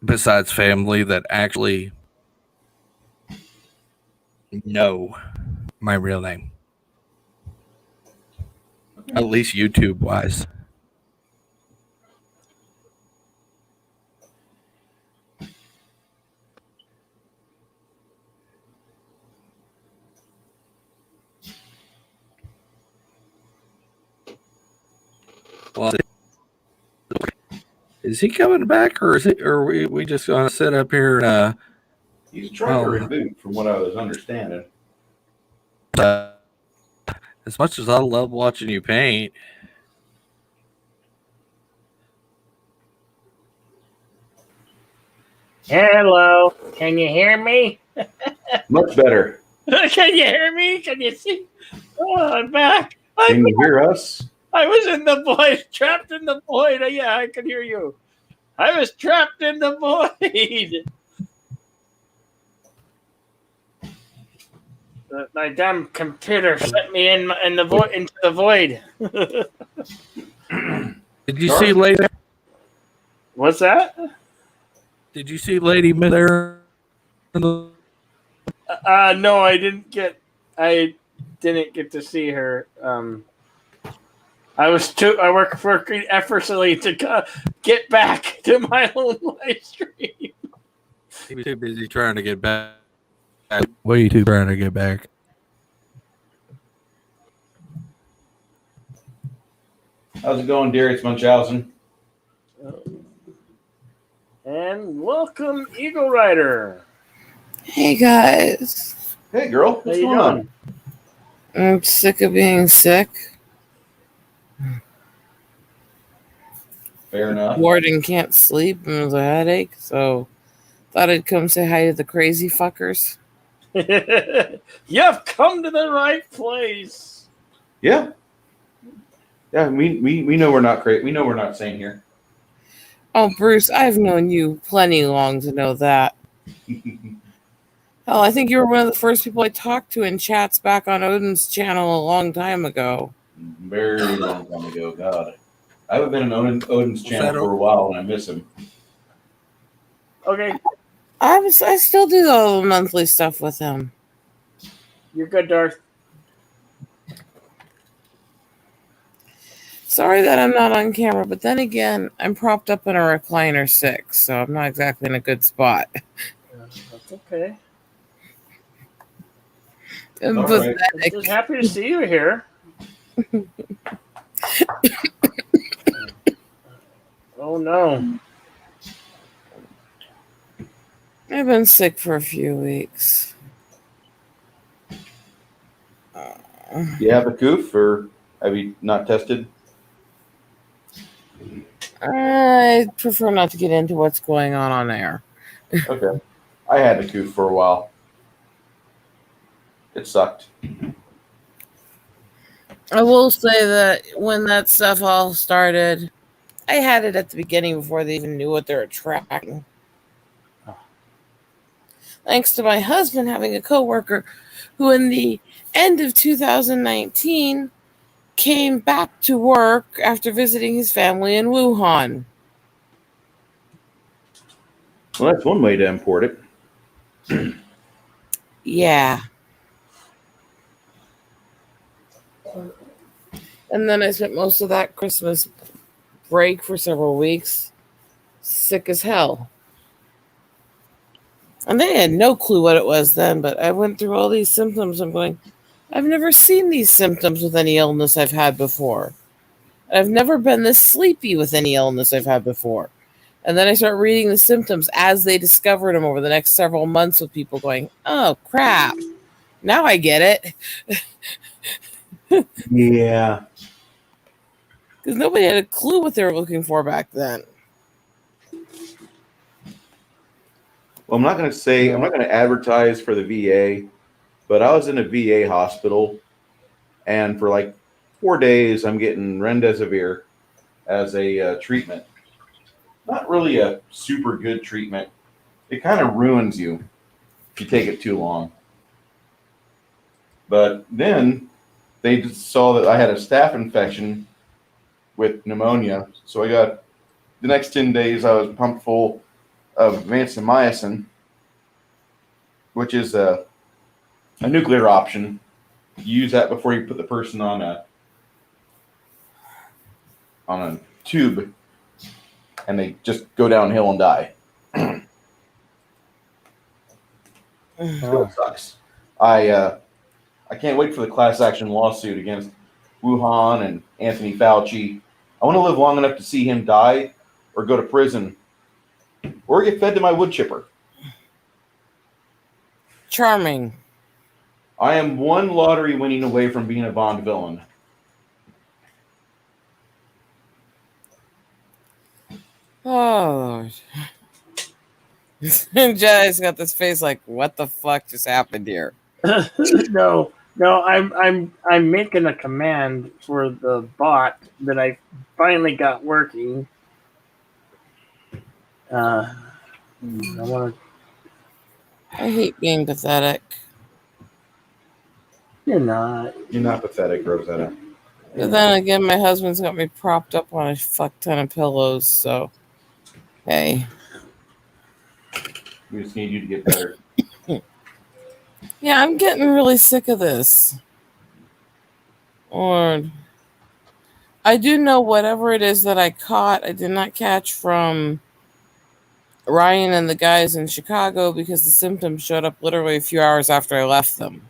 besides family that actually know my real name. At least YouTube wise. Well, Is he coming back, or are we just gonna sit up here and He's trying to reboot, from what I was understanding. as much as I love watching you paint. Hello, can you hear me? Much better. Can you hear me? Can you see? Oh, I'm back. Can you hear us? I was in the void, trapped in the void. Yeah, I can hear you. I was trapped in the void. My damn computer sent me in the void into the void. Did you see Lady? What's that? Did you see Lady there? No, I didn't get. I didn't get to see her. I work effortlessly to get back to my own live stream. He was too busy trying to get back. Way too trying to get back. How's it going, Darius Munchausen? And welcome, Eagle Rider. Hey guys. Hey, girl. What's going on? I'm sick of being sick. Fair enough. Bored and can't sleep and there's a headache, so thought I'd come say hi to the crazy fuckers. You've come to the right place. Yeah. Yeah, we know we're not great. We know we're not sane here. Oh, Bruce, I've known you plenty long to know that. Hell, I think you were one of the first people I talked to in chats back on Odin's channel a long time ago. Very long time ago, God. I haven't been on Odin's channel for a while, and I miss him. Okay. I still do all the monthly stuff with him. You're good, Darth. Sorry that I'm not on camera, but then again, I'm propped up in a recliner sick, so I'm not exactly in a good spot. That's okay. I'm right. just happy to see you here. Oh no. I've been sick for a few weeks. Do you have a coof, or have you not tested? I prefer not to get into what's going on air. Okay. I had a coof for a while. It sucked. I will say that when that stuff all started, I had it at the beginning before they even knew what they were tracking. Thanks to my husband having a coworker who in the end of 2019 came back to work after visiting his family in Wuhan. Well, that's one way to import it. Yeah. And then I spent most of that Christmas break for several weeks sick as hell. And they had no clue what it was then, but I went through all these symptoms. I'm going, I've never seen these symptoms with any illness I've had before. I've never been this sleepy with any illness I've had before. And then I start reading the symptoms as they discovered them over the next several months with people going, oh, crap. Now I get it. Yeah. Because nobody had a clue what they were looking for back then. Well, I'm not going to advertise for the VA, but I was in a VA hospital, and for like 4 days, I'm getting remdesivir as a treatment. Not really a super good treatment. It kind of ruins you if you take it too long. But then they just saw that I had a staph infection with pneumonia, so I got the next 10 days I was pumped full of vancomycin, which is a nuclear option. You use that before you put the person on a tube, and they just go downhill and die. So it sucks. I can't wait for the class action lawsuit against Wuhan and Anthony Fauci. I want to live long enough to see him die, or go to prison or get fed to my wood chipper. Charming. I am one lottery winning away from being a Bond villain. Oh, Lord. Jedi's got this face like, what the fuck just happened here? No, I'm making a command for the bot that I finally got working. I want to. I hate being pathetic. You're not. You're not pathetic, Rosetta. But then again, my husband's got me propped up on a fuck ton of pillows, so hey. We just need you to get better. Yeah, I'm getting really sick of this. Lord. I do know whatever it is that I caught, I did not catch from Ryan and the guys in Chicago because the symptoms showed up literally a few hours after I left them.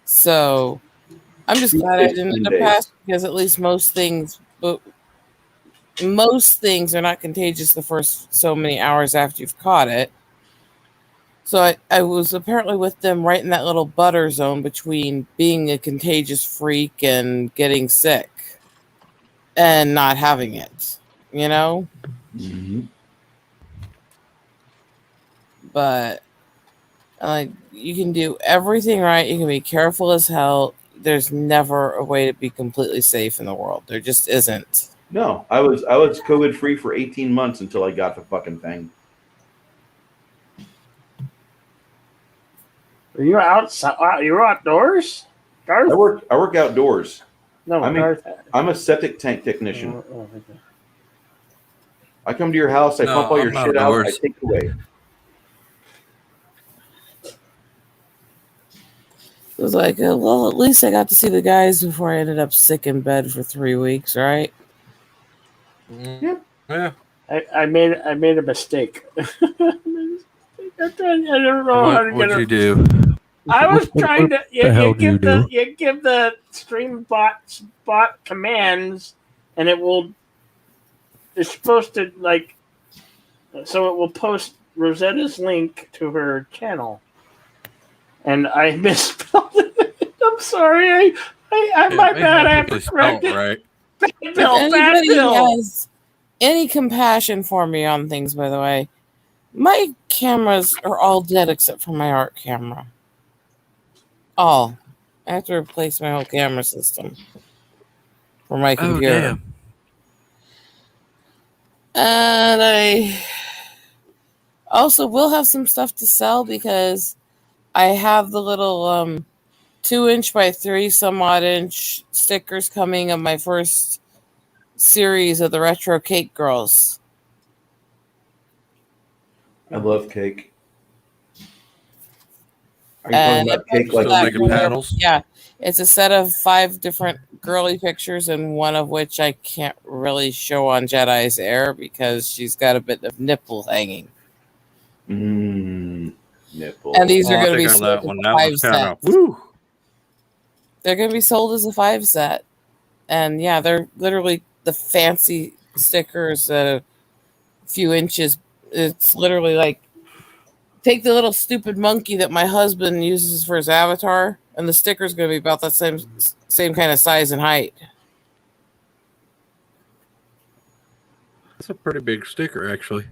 So I'm just glad I didn't end up passing because at least most things are not contagious the first so many hours after you've caught it. So I was apparently with them right in that little butter zone between being a contagious freak and getting sick and not having it, you know? Mm-hmm. But like, you can do everything right. You can be careful as hell. There's never a way to be completely safe in the world. There just isn't. No, I was COVID free for 18 months until I got the fucking thing. Are you outside? You're outdoors? Darth? I work outdoors. No, Darth. I'm a septic tank technician. Oh, okay. I come to your house, I pump all your shit out, I take it away. It was like, well, at least I got to see the guys before I ended up sick in bed for 3 weeks, right? Yeah. I made a mistake. I don't know how to get it. What'd you do? I was trying to. You give do? the stream bot commands, and it will. It's supposed to so it will post Rosetta's link to her channel, and I misspelled it. I'm sorry. I'm my bad. I have to correct it. Right. Bad If Bill. anybody has any compassion for me on things, by the way, my cameras are all dead except for my art camera. All. I have to replace my whole camera system for my computer. Oh, damn. And I also will have some stuff to sell because I have the little 2-inch by 3 some odd inch stickers coming of my first series of the Retro Cake Girls. I love cake. Are you talking about cake like making panels? Yeah. It's a set of 5 different girly pictures, and one of which I can't really show on Jedi's air because she's got a bit of nipple hanging. Nipple. And these are going to be sold sold as a 5 set. They're going to be sold as a 5 set. And yeah, they're literally the fancy stickers, a few inches. It's literally like, take the little stupid monkey that my husband uses for his avatar, and the sticker's going to be about that same kind of size and height. That's a pretty big sticker, actually.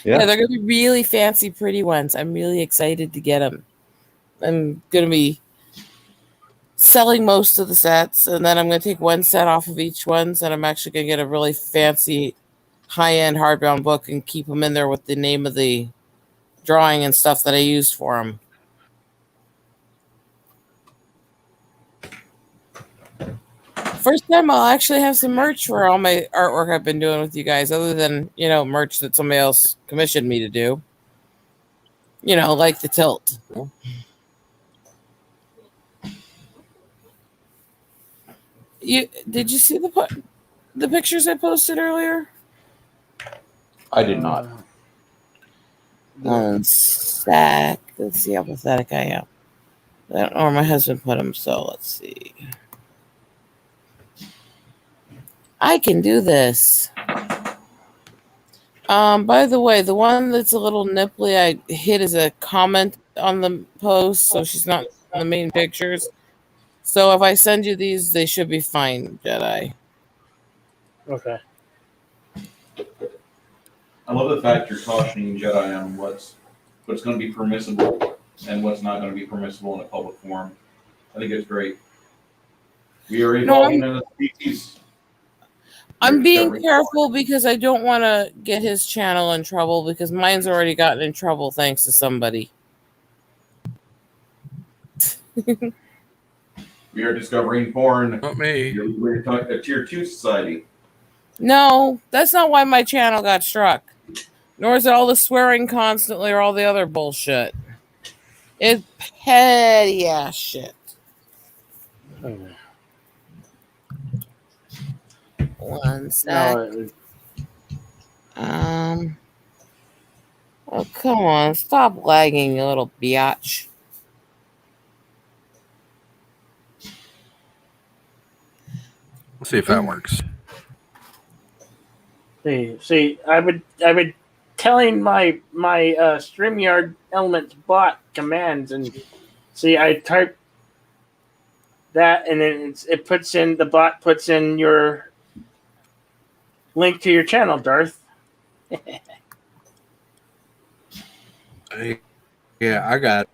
Yeah, they're going to be really fancy, pretty ones. I'm really excited to get them. I'm going to be selling most of the sets, and then I'm going to take 1 set off of each one, and I'm actually going to get a really fancy, high-end hardbound book and keep them in there with the name of the drawing and stuff that I used for them. First time I'll actually have some merch for all my artwork I've been doing with you guys, other than, merch that somebody else commissioned me to do. Like the tilt. Did you see the pictures I posted earlier? I did not. One sec. Let's see how pathetic I am. I don't know where my husband put them, so let's see. I can do this. By the way, the one that's a little nipply, I hit as a comment on the post, so she's not in the main pictures. So if I send you these, they should be fine, Jedi. Okay. I love the fact you're cautioning Jedi on what's going to be permissible and what's not going to be permissible in a public forum. I think it's great. We are evolving as a species. I'm being careful because I don't want to get his channel in trouble because mine's already gotten in trouble thanks to somebody. We are discovering porn. Not me. We're talking a tier 2 society. No, that's not why my channel got struck. Nor is it all the swearing constantly or all the other bullshit. It's petty ass shit. Okay. One sec. No, Oh, come on. Stop lagging, you little biatch. Let's see if that works. see, I've been telling my StreamYard Elements bot commands, and see, I type that, and then the bot puts in your link to your channel, Darth. Yeah, I got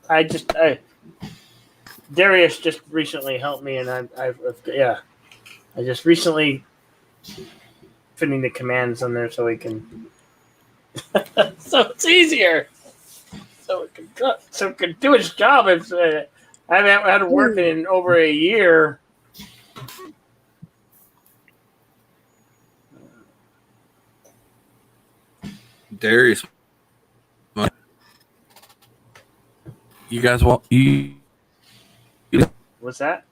it. Darius just recently helped me, and I just recently putting the commands on there so we can, so it's easier, so it can do its job. It's I haven't had to work in over a year. Darius. You guys want you? What's that?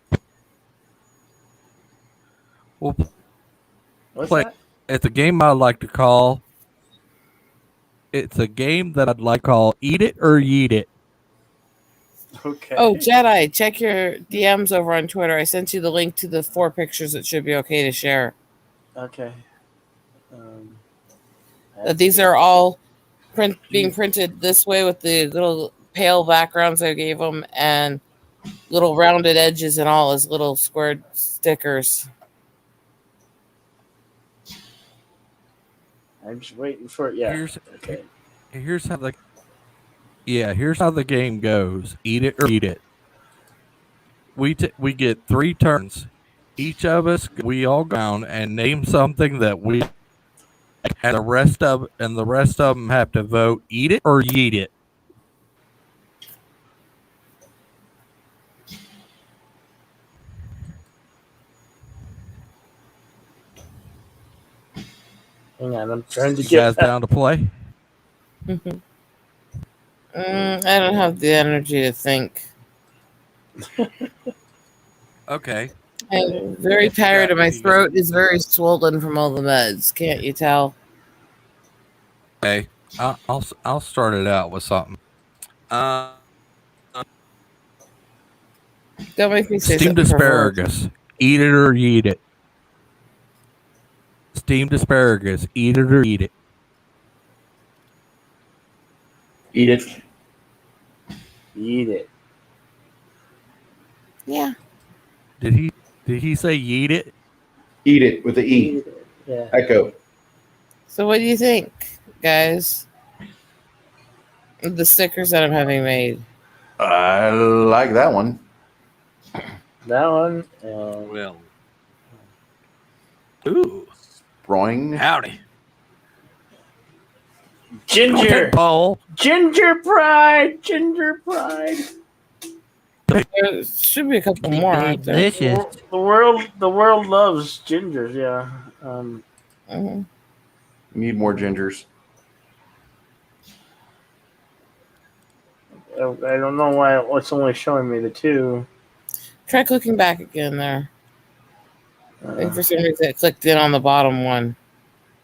We'll What's play. that? It's a game I'd like to call. It's a game that I'd like to call Eat It or Yeet It. Okay. Oh, Jedi, check your DMs over on Twitter. I sent you the link to the 4 pictures that should be okay to share. Okay. These are all being printed this way with the little pale backgrounds I gave them and little rounded edges and all as little squared stickers. I'm just waiting for it. Yeah. Okay. Here's how the game goes. Eat it or eat it. We get 3 turns. Each of us, we all go down and name something that we like, and the rest of them have to vote eat it or yeet it. Hang on, I'm trying to You get guys down to play? I don't have the energy to think. Okay. I'm very tired and my throat is very swollen from all the meds. Can't you tell? Okay. I'll start it out with something. Don't make me say Steamed something asparagus. Eat it or eat it. Steamed asparagus. Eat it or eat it. Eat it. Eat it. Yeah. Did he say eat it? Eat it with the E. Eat it. Yeah. Echo. So what do you think, guys? The stickers that I'm having made. I like that one. That one. Well. Ooh. Broing. Howdy. Ginger. Paul. Ginger pride. Ginger pride. There should be a couple more, aren't there? The world loves gingers. Yeah. Need more gingers. I don't know why it's only showing me the 2. Try clicking back again there. I think for some reason it clicked in on the bottom one.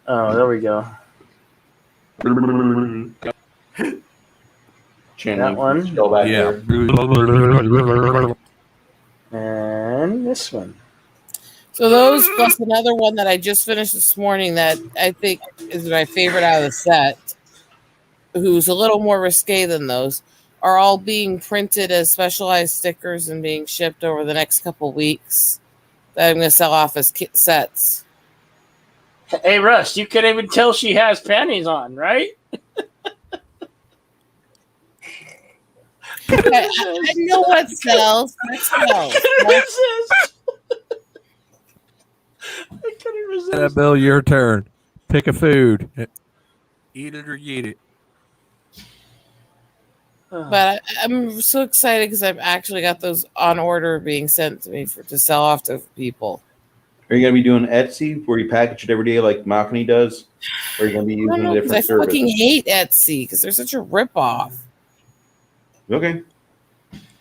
Oh, there we go. Channeling That one? Still back Yeah. there. And this one. So those plus another one that I just finished this morning that I think is my favorite out of the set, who's a little more risque than those, are all being printed as specialized stickers and being shipped over the next couple weeks that I'm going to sell off as kit sets. Hey, Russ, you can't even tell she has panties on, right? I know what sells. What sells. I couldn't resist. That Bill, your turn. Pick a food. Eat it or eat it. But I'm so excited because I've actually got those on order being sent to me to sell off to people. Are you going to be doing Etsy where you package it every day like Malcolm does? Or are you going to be using a different service? I fucking hate Etsy because they're such a ripoff. Okay.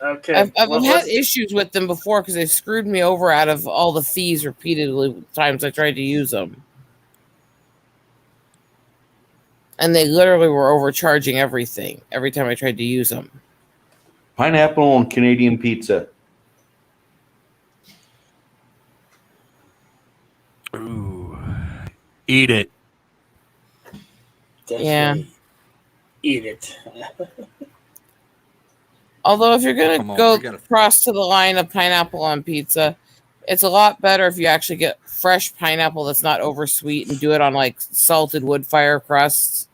Okay. I've had issues with them before because they've screwed me over out of all the fees repeatedly times I tried to use them. And they literally were overcharging everything every time I tried to use them. Pineapple on Canadian pizza. Ooh. Eat it. Definitely Yeah. Eat it. Although if you're going to go across to the line of pineapple on pizza, it's a lot better if you actually get fresh pineapple that's not oversweet and do it on like salted wood fire crusts.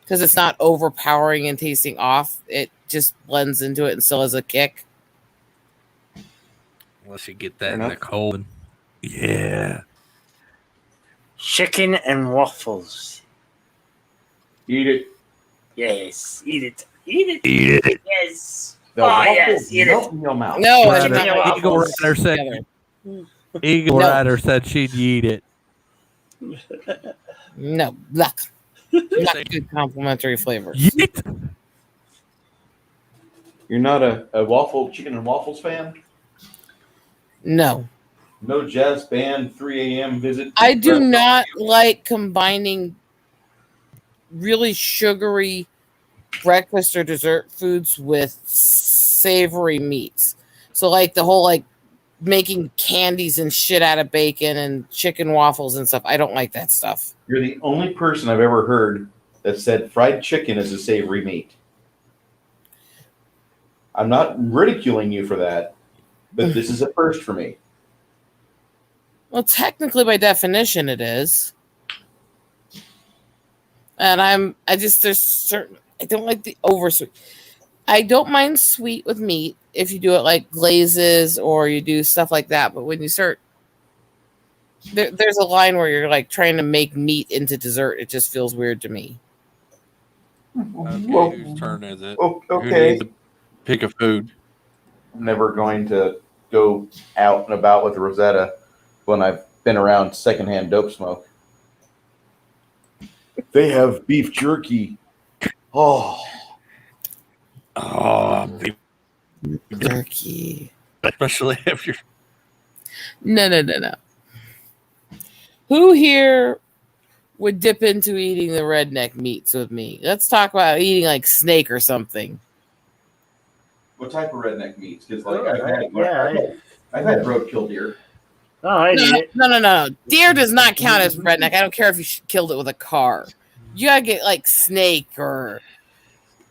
Because it's not overpowering and tasting off. It just blends into it and still has a kick. Unless you get that in the cold. Yeah. Chicken and waffles. Eat it. Yes. Eat it. Eat it. Eat it. Yes. The yes. Eat melt it. in your mouth. No, Chicken and Eagle waffles. Rider said. Eagle Rider said she'd eat it. No, luck. Not good complimentary flavors. Yeet. You're not a waffle chicken and waffles fan? No. No jazz band 3 a.m. visit? I do not like combining really sugary breakfast or dessert foods with savory meats. So like the whole like making candies and shit out of bacon and chicken waffles and stuff. I don't like that stuff. You're the only person I've ever heard that said fried chicken is a savory meat. I'm not ridiculing you for that, but this is a first for me. Well, technically by definition it is. And I don't like the oversweet. I don't mind sweet with meat if you do it like glazes or you do stuff like that. But when you start, there's a line where you're like trying to make meat into dessert. It just feels weird to me. Okay, whose turn is it? Okay. Who needs to pick a food? I'm never going to go out and about with Rosetta when I've been around secondhand dope smoke. They have beef jerky. Oh. Beef Jerky. especially if you're. No. Who here would dip into eating the redneck meats with me? Let's talk about eating like snake or something. What type of redneck meats? Because like I've had roadkill deer. Oh, I eat it. No. Deer does not count as redneck. I don't care if you killed it with a car. You gotta get like snake or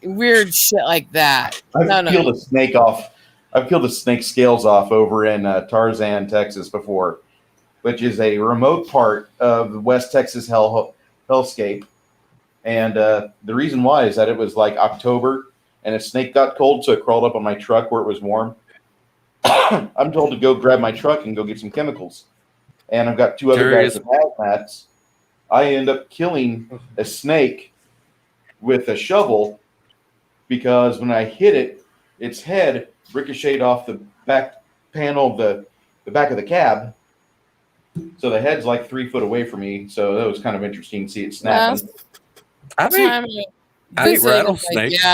weird shit like that. I've peeled a snake off. I've peeled a snake scales off over in Tarzan, Texas before, which is a remote part of the West Texas hellscape. And the reason why is that it was like October and a snake got cold, so it crawled up on my truck where it was warm. I'm told to go grab my truck and go get some chemicals. And I've got two other guys with hazmats. I end up killing a snake with a shovel because when I hit it, its head ricocheted off the back panel of the back of the cab. So the head's like 3 foot away from me. So that was kind of interesting to see it snapping. I ate rattlesnakes.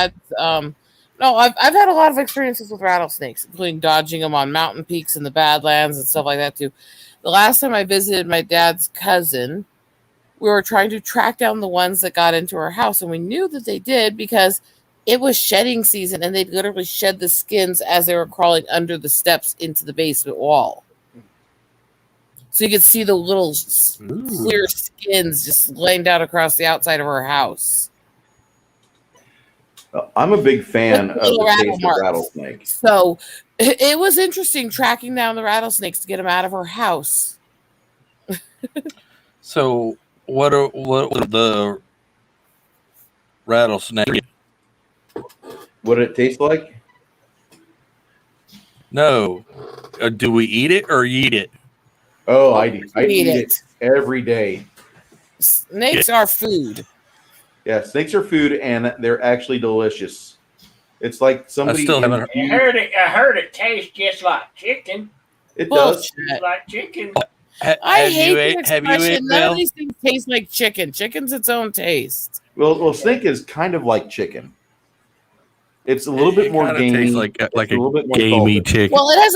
No, I've had a lot of experiences with rattlesnakes, including dodging them on mountain peaks in the Badlands and stuff like that too. The last time I visited my dad's cousin, we were trying to track down the ones that got into our house, and we knew that they did because it was shedding season, and they'd literally shed the skins as they were crawling under the steps into the basement wall. So you could see the little Ooh. clear skins just laying down across the outside of her house. I'm a big fan With of little the rattle taste of marks. rattlesnake. So it was interesting tracking down the rattlesnakes to get them out of her house. So what are the rattlesnake? What did it taste like? No. Do we eat it or eat it? Oh, I eat Eat it every day. Snakes are food. Yeah, snakes are food, and they're actually delicious. It's like somebody. still haven't- I heard it tastes just like chicken. It does. Bullshit. Just like chicken. I hate the Have you expression. ate None Bill? of these things taste like chicken. Chicken's its own taste. Well, snake is kind of like chicken. It's a little bit more kinda gamey. tastes like It's a little bit more Gamey salty. chicken. Well, it has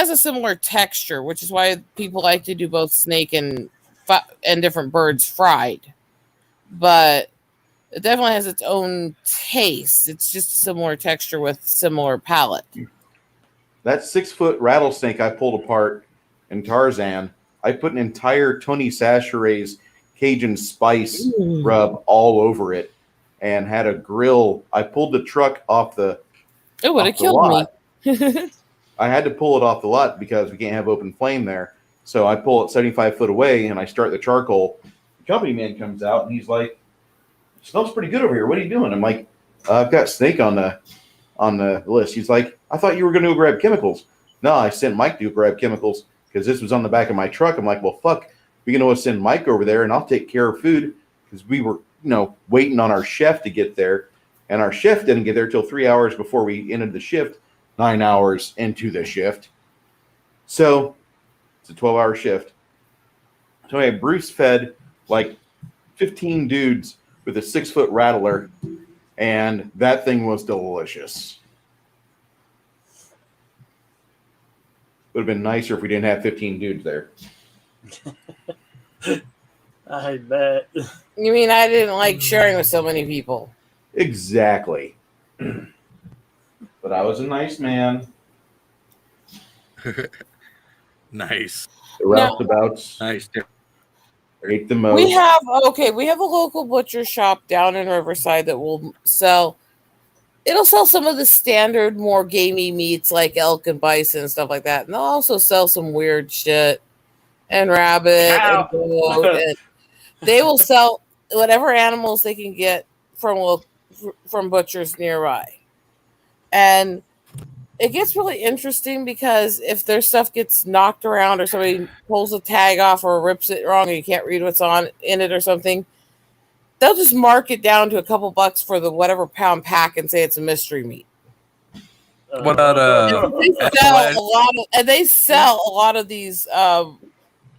a similar texture, which is why people like to do both snake and different birds fried. But it definitely has its own taste. It's just a similar texture with similar palate. That 6-foot rattlesnake I pulled apart in Tarzan, I put an entire Tony Chachere's Cajun spice rub all over it and had a grill. I pulled the truck off the It would have off the killed lot. me. I had to pull it off the lot because we can't have open flame there. So I pull it 75 foot away and I start the charcoal. The company man comes out and he's like, "Smells pretty good over here. What are you doing?" I'm like, "I've got snake on the list." He's like, "I thought you were going to go grab chemicals." No, I sent Mike to grab chemicals because this was on the back of my truck. I'm like, "Well, fuck, we're going to send Mike over there and I'll take care of food," because we were, waiting on our chef to get there, and our chef didn't get there till 3 hours before we ended the shift. 9 hours into the shift, so it's a 12-hour shift. So I had Bruce fed like 15 dudes with a 6-foot rattler, and that thing was delicious. Would have been nicer if we didn't have 15 dudes there. I bet. You mean I didn't like sharing with so many people? Exactly. But I was a nice man. Nice. The roustabouts Nice. ate the most. We have a local butcher shop down in Riverside that will sell. It'll sell some of the standard, more gamey meats like elk and bison and stuff like that, and they'll also sell some weird shit and rabbit Cow. and goat. And they will sell whatever animals they can get from butchers nearby, and it gets really interesting because if their stuff gets knocked around or somebody pulls a tag off or rips it wrong and you can't read what's on in it or something, they'll just mark it down to a couple bucks for the whatever pound pack and say it's a mystery meat. What about They sell a lot of these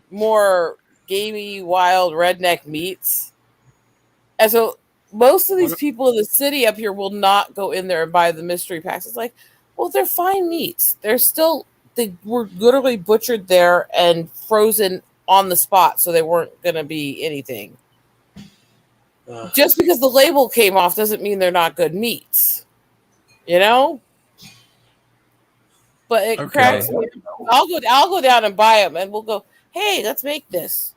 more gamey, wild redneck meats. And so most of these people in the city up here will not go in there and buy the mystery packs. It's like, well, they're fine meats. They were literally butchered there and frozen on the spot, so they weren't going to be anything. Just because the label came off doesn't mean they're not good meats, But it cracks me. I'll go down and buy them, and we'll go, hey, let's make this.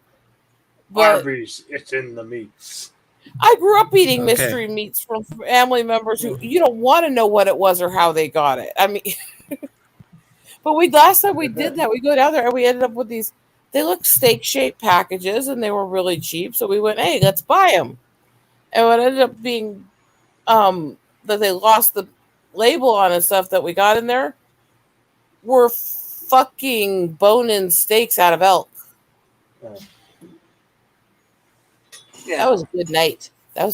But Arby's, it's in the meats. I grew up eating mystery meats from family members who you don't want to know what it was or how they got it. I mean, but last time we did that, we go down there and we ended up with these. They looked steak-shaped packages and they were really cheap, so we went, hey, let's buy them. And what ended up being that they lost the label on and stuff that we got in there were fucking bone-in steaks out of elk. Yeah. That was a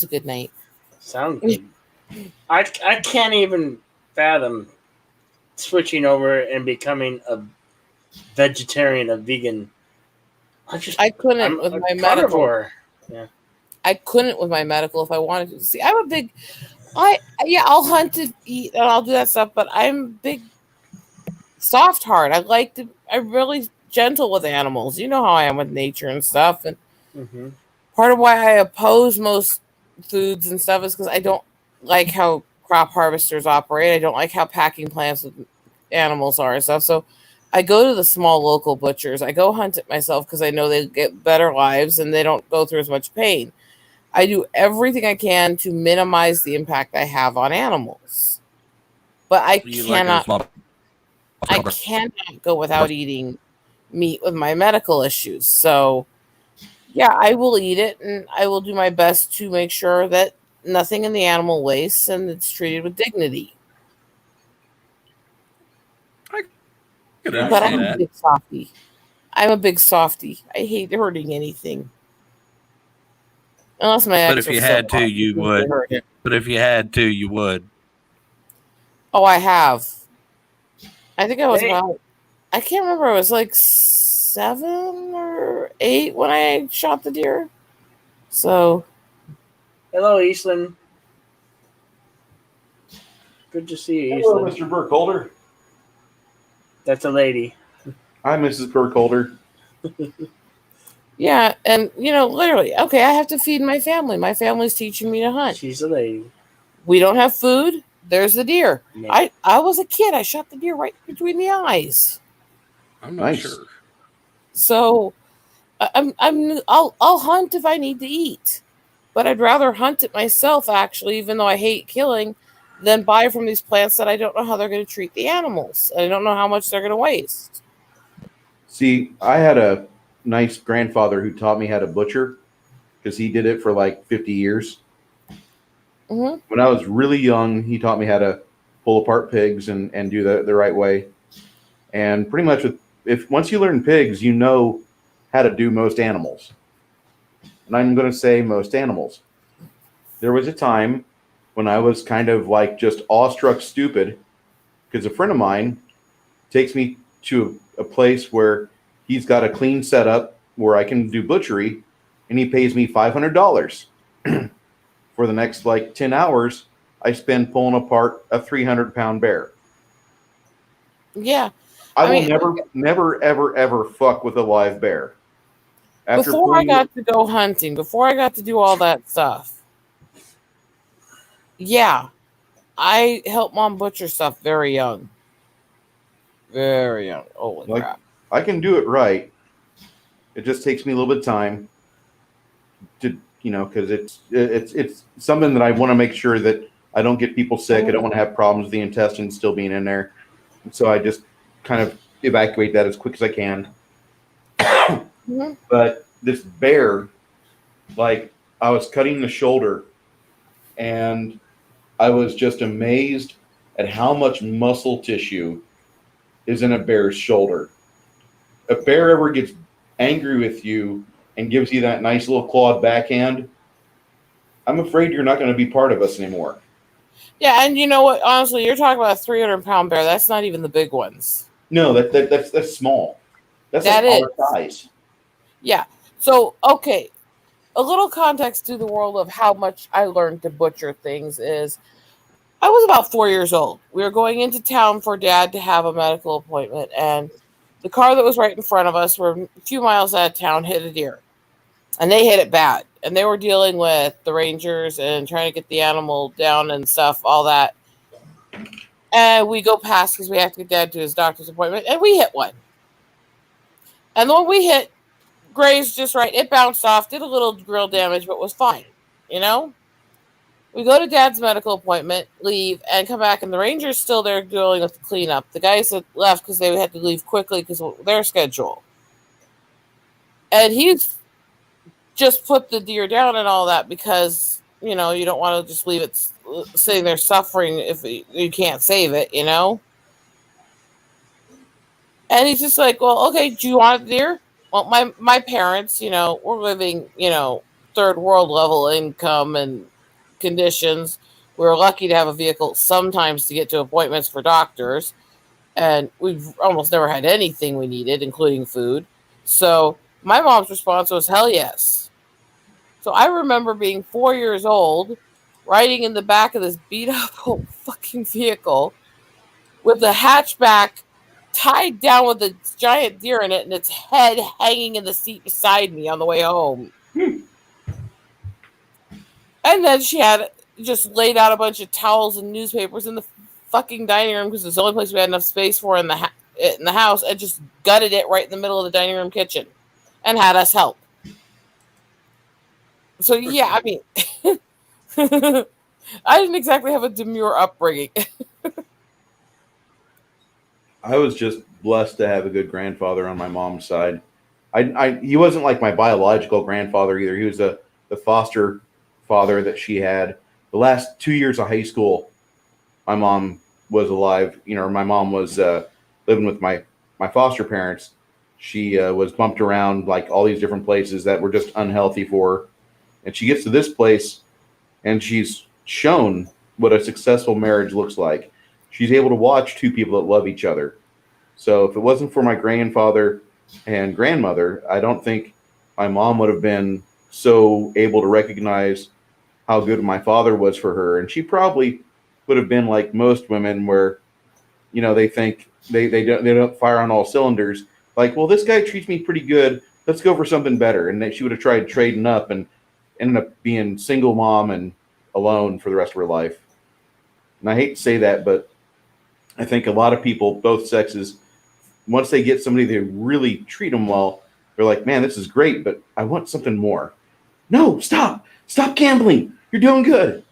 good night. Sounds good. I can't even fathom switching over and becoming a vegetarian, a vegan. I couldn't with my medical. Yeah. I couldn't with my medical if I wanted to. See, I'm a big. I'll hunt to eat and I'll do that stuff, but I'm big soft heart. I'm really gentle with animals. You know how I am with nature and stuff, and part of why I oppose most foods and stuff is because I don't like how crop harvesters operate. I don't like how packing plants with animals are and stuff. So I go to the small local butchers. I go hunt it myself because I know they get better lives and they don't go through as much pain. I do everything I can to minimize the impact I have on animals. But I You like a cannot small I slaughter. cannot go without eating meat with my medical issues. So yeah, I will eat it and I will do my best to make sure that nothing in the animal wastes and it's treated with dignity. I could Yeah, But understand I'm a that. big softie. I'm a big softie. I hate hurting anything. Unless my But ex if or you had to, someone you needs to would. hurt it. But if you had to, you would. Oh, I have. I think I was Hey. about, I can't remember. I was like 7 or 8 when I shot the deer. So, Hello, Eastland. Good to see you, Hello, Eastland. Mr. Burkholder. That's a lady. Hi, Mrs. Burkholder. yeah. And, literally, okay, I have to feed my family. My family's teaching me to hunt. She's a lady. We don't have food. There's the deer. Yeah. I was a kid. I shot the deer right between the eyes. I'm not Nice. sure. So, I'll hunt if I need to eat. But I'd rather hunt it myself, actually, even though I hate killing, than buy from these plants that I don't know how they're going to treat the animals. I don't know how much they're going to waste. See, I had a nice grandfather who taught me how to butcher because he did it for like 50 years. Mm-hmm. When I was really young, he taught me how to pull apart pigs and do the right way. And pretty much, if once you learn pigs, you know how to do most animals. And I'm going to say most animals. There was a time when I was kind of like just awestruck stupid because a friend of mine takes me to a place where he's got a clean setup where I can do butchery, and he pays me $500 for the next like 10 hours. I spend pulling apart a 300-pound bear. Yeah. I will mean, never, ever, ever fuck with a live bear. After before I pulling got to go hunting, before I got to do all that stuff, yeah, I helped mom butcher stuff very young. Very young. Holy like crap. I can do it right. It just takes me a little bit of time to because it's something that I want to make sure that I don't get people sick. I don't want to have problems with the intestines still being in there. And so I just kind of evacuate that as quick as I can. Mm-hmm. But this bear, like I was cutting the shoulder and I was just amazed at how much muscle tissue is in a bear's shoulder. If a bear ever gets angry with you and gives you that nice little clawed backhand, I'm afraid you're not going to be part of us anymore. Yeah, and you know what? Honestly, you're talking about a 300-pound bear. That's not even the big ones. No, that's small. That's That like is. our size. Yeah. So, okay. A little context to the world of how much I learned to butcher things is I was about 4 years old. We were going into town for Dad to have a medical appointment, and the car that was right in front of us, were a few miles out of town, hit a deer. And they hit it bad. And they were dealing with the rangers and trying to get the animal down and stuff, all that. And we go past because we have to get Dad to his doctor's appointment, and we hit one. And the one we hit grazed just right. It bounced off, did a little grill damage, but was fine. We go to Dad's medical appointment, leave, and come back, and the ranger's still there dealing with the cleanup. The guys that left because they had to leave quickly because of their schedule. And he's just put the deer down and all that because, you don't want to just leave it sitting there suffering if you can't save it, And he's just like, well, okay, do you want a deer? Well, my parents, we're living, third world level income and conditions. We're lucky to have a vehicle sometimes to get to appointments for doctors. And we've almost never had anything we needed, including food. So my mom's response was, hell yes. So I remember being 4 years old, riding in the back of this beat up old fucking vehicle with the hatchback tied down with a giant deer in it and its head hanging in the seat beside me on the way home. And then she had just laid out a bunch of towels and newspapers in the fucking dining room because it's the only place we had enough space for in it in the house and just gutted it right in the middle of the dining room kitchen and had us help. So yeah, I mean, I didn't exactly have a demure upbringing. I was just blessed to have a good grandfather on my mom's side. He wasn't like my biological grandfather either. He was the foster father that she had. The last 2 years of high school, my mom was alive. My mom was living with my foster parents. She was bumped around like all these different places that were just unhealthy for her. And she gets to this place and she's shown what a successful marriage looks like. She's able to watch two people that love each other. So if it wasn't for my grandfather and grandmother, I don't think my mom would have been so able to recognize how good my father was for her. And she probably would have been like most women where, they think they don't fire on all cylinders. Like, well, this guy treats me pretty good. Let's go for something better. And then she would have tried trading up and ended up being single mom and alone for the rest of her life. And I hate to say that, but I think a lot of people, both sexes, once they get somebody they really treat them well, they're like, man, this is great, but I want something more. No, stop gambling. You're doing good.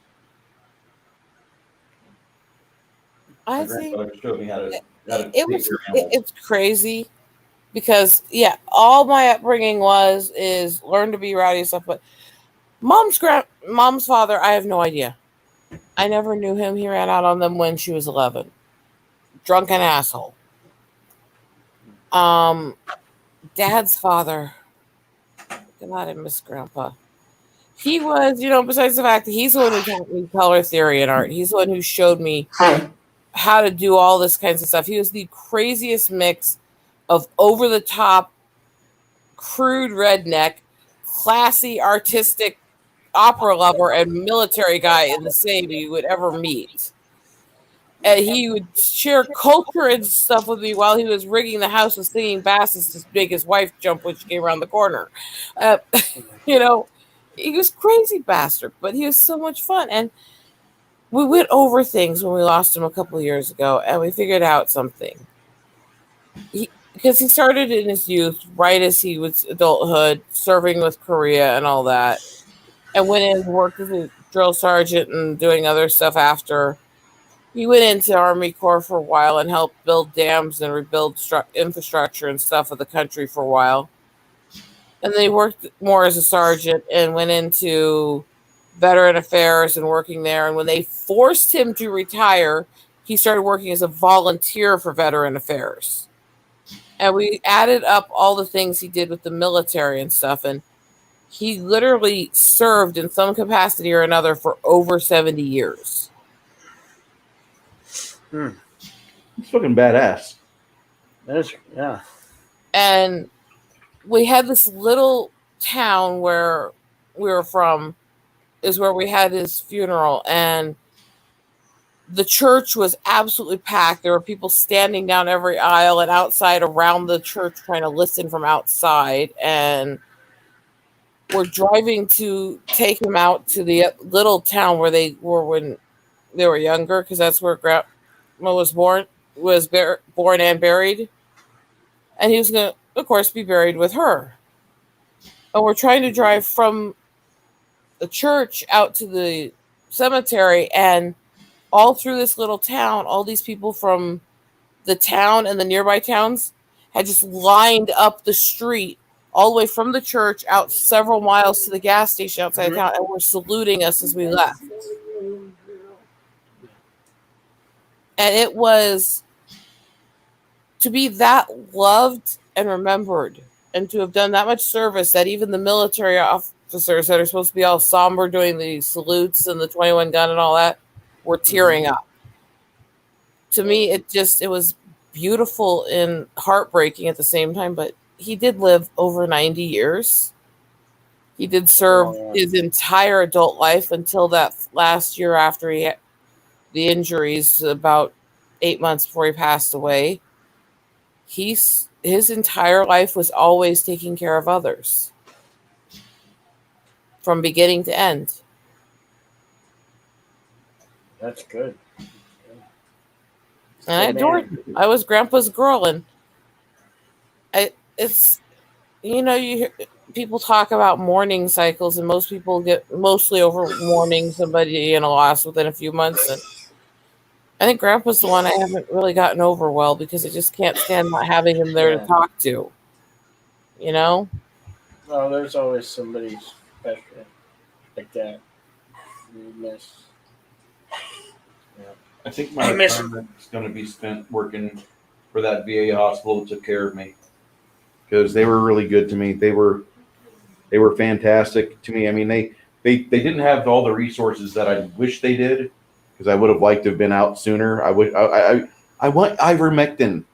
I think Showed me how to it's crazy because all my upbringing is learn to be rowdy and stuff, but mom's father, I have no idea. I never knew him. He ran out on them when she was 11. Drunken asshole. Dad's father, God, I miss Grandpa. He was, besides the fact that he's the one who taught me color theory and art, he's the one who showed me how to do all this kinds of stuff. He was the craziest mix of over-the-top, crude redneck, classy, artistic opera lover, and military guy in the same you would ever meet. And he would share culture and stuff with me while he was rigging the house with singing basses to make his wife jump when she came around the corner. He was crazy bastard, but he was so much fun. And we went over things when we lost him a couple of years ago, and we figured out something. Because he started in his youth, right as he was adulthood, serving with Korea and all that, and went in and worked as a drill sergeant and doing other stuff after. He went into Army Corps for a while and helped build dams and rebuild infrastructure and stuff of the country for a while. And then he worked more as a sergeant and went into Veteran Affairs and working there. And when they forced him to retire, he started working as a volunteer for Veteran Affairs. And we added up all the things he did with the military and stuff. And he literally served in some capacity or another for over 70 years. He's fucking badass. Yeah. And we had this little town where we were from is where we had his funeral, and the church was absolutely packed. There were people standing down every aisle and outside around the church trying to listen from outside. And we're driving to take him out to the little town where they were when they were younger, because that's where Grandma was born and buried. And he was going to, of course, be buried with her. And we're trying to drive from the church out to the cemetery, and all through this little town, all these people from the town and the nearby towns had just lined up the street all the way from the church out several miles to the gas station outside of town, and were saluting us as we left. And it was to be that loved and remembered, and to have done that much service that even the military officers that are supposed to be all somber doing the salutes and the 21 gun and all that were tearing up. To me, it was beautiful and heartbreaking at the same time, but he did live over 90 years. He did serve his entire adult life until that last year after he had the injuries, about 8 months before he passed away. His entire life was always taking care of others from beginning to end. That's good. And I adored him. I was Grandpa's girl, and it's you hear people talk about mourning cycles, and most people get mostly over mourning somebody in a loss within a few months. And I think Grandpa's the one I haven't really gotten over well because I just can't stand not having him there to talk to. You know? Oh, there's always somebody special like that you miss. Yeah. I think my retirement is going to be spent working for that VA hospital that took care of me, because they were really good to me. They were fantastic to me. I mean, they didn't have all the resources that I wish they did, because I would have liked to have been out sooner. I want ivermectin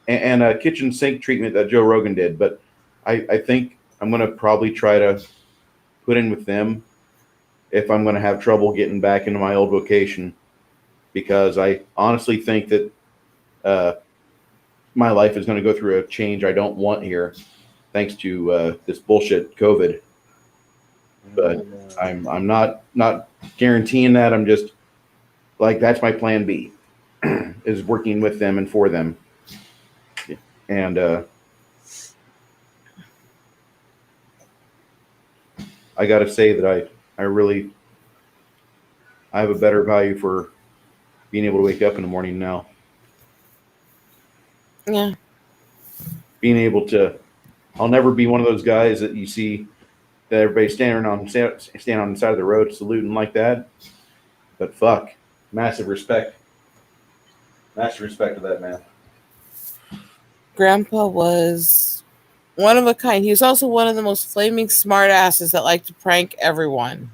and a kitchen sink treatment that Joe Rogan did, but I think I'm going to probably try to put in with them if I'm going to have trouble getting back into my old vocation, because I honestly think that my life is going to go through a change I don't want here, thanks to this bullshit COVID. But I'm not guaranteeing that. I'm just like, that's my plan B, is working with them and for them. And I got to say that I have a better value for being able to wake up in the morning now. Yeah. Being able to, I'll never be one of those guys that you see that everybody's standing on the side of the road saluting like that. But fuck, massive respect to that man. Grandpa was one of a kind. He was also one of the most flaming smart asses that liked to prank everyone.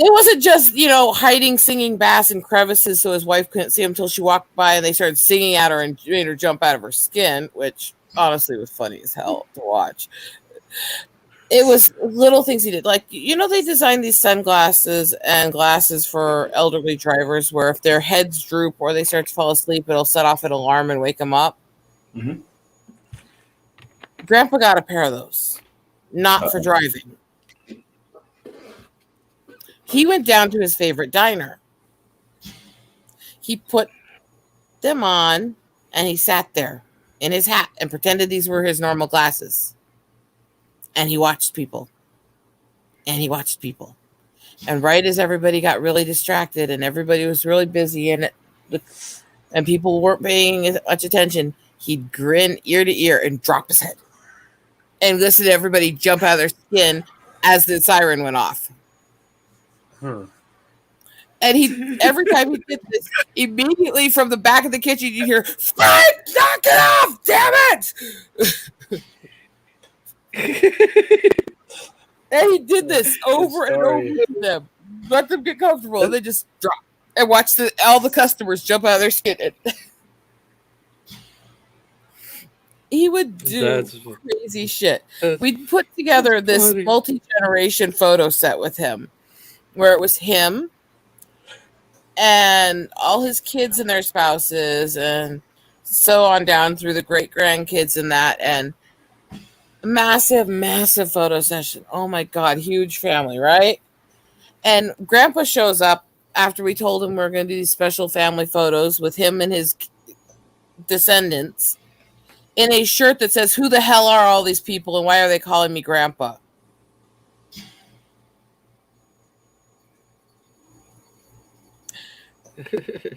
It wasn't just, hiding singing bass in crevices so his wife couldn't see him until she walked by and they started singing at her and made her jump out of her skin, which honestly was funny as hell to watch. It was little things he did. Like, they designed these sunglasses and glasses for elderly drivers where if their heads droop or they start to fall asleep, it'll set off an alarm and wake them up. Mm-hmm. Grandpa got a pair of those, not for driving. He went down to his favorite diner. He put them on and he sat there in his hat and pretended these were his normal glasses. And he watched people. And he watched people. And right as everybody got really distracted and everybody was really busy and people weren't paying as much attention, he'd grin ear to ear and drop his head. And listen to everybody jump out of their skin as the siren went off. And every time he did this, immediately from the back of the kitchen, you hear, "Frank, knock it off! Damn it!" And he did this over and over with them. Let them get comfortable, and they just drop and watch all the customers jump out of their skin. He would do crazy shit. We'd put together this multi-generation photo set with him, where it was him and all his kids and their spouses and so on down through the great-grandkids and that, and massive photo session. Oh my God, huge family, right? And Grandpa shows up after we told him we were going to do these special family photos with him and his descendants in a shirt that says, "Who the hell are all these people and why are they calling me Grandpa?"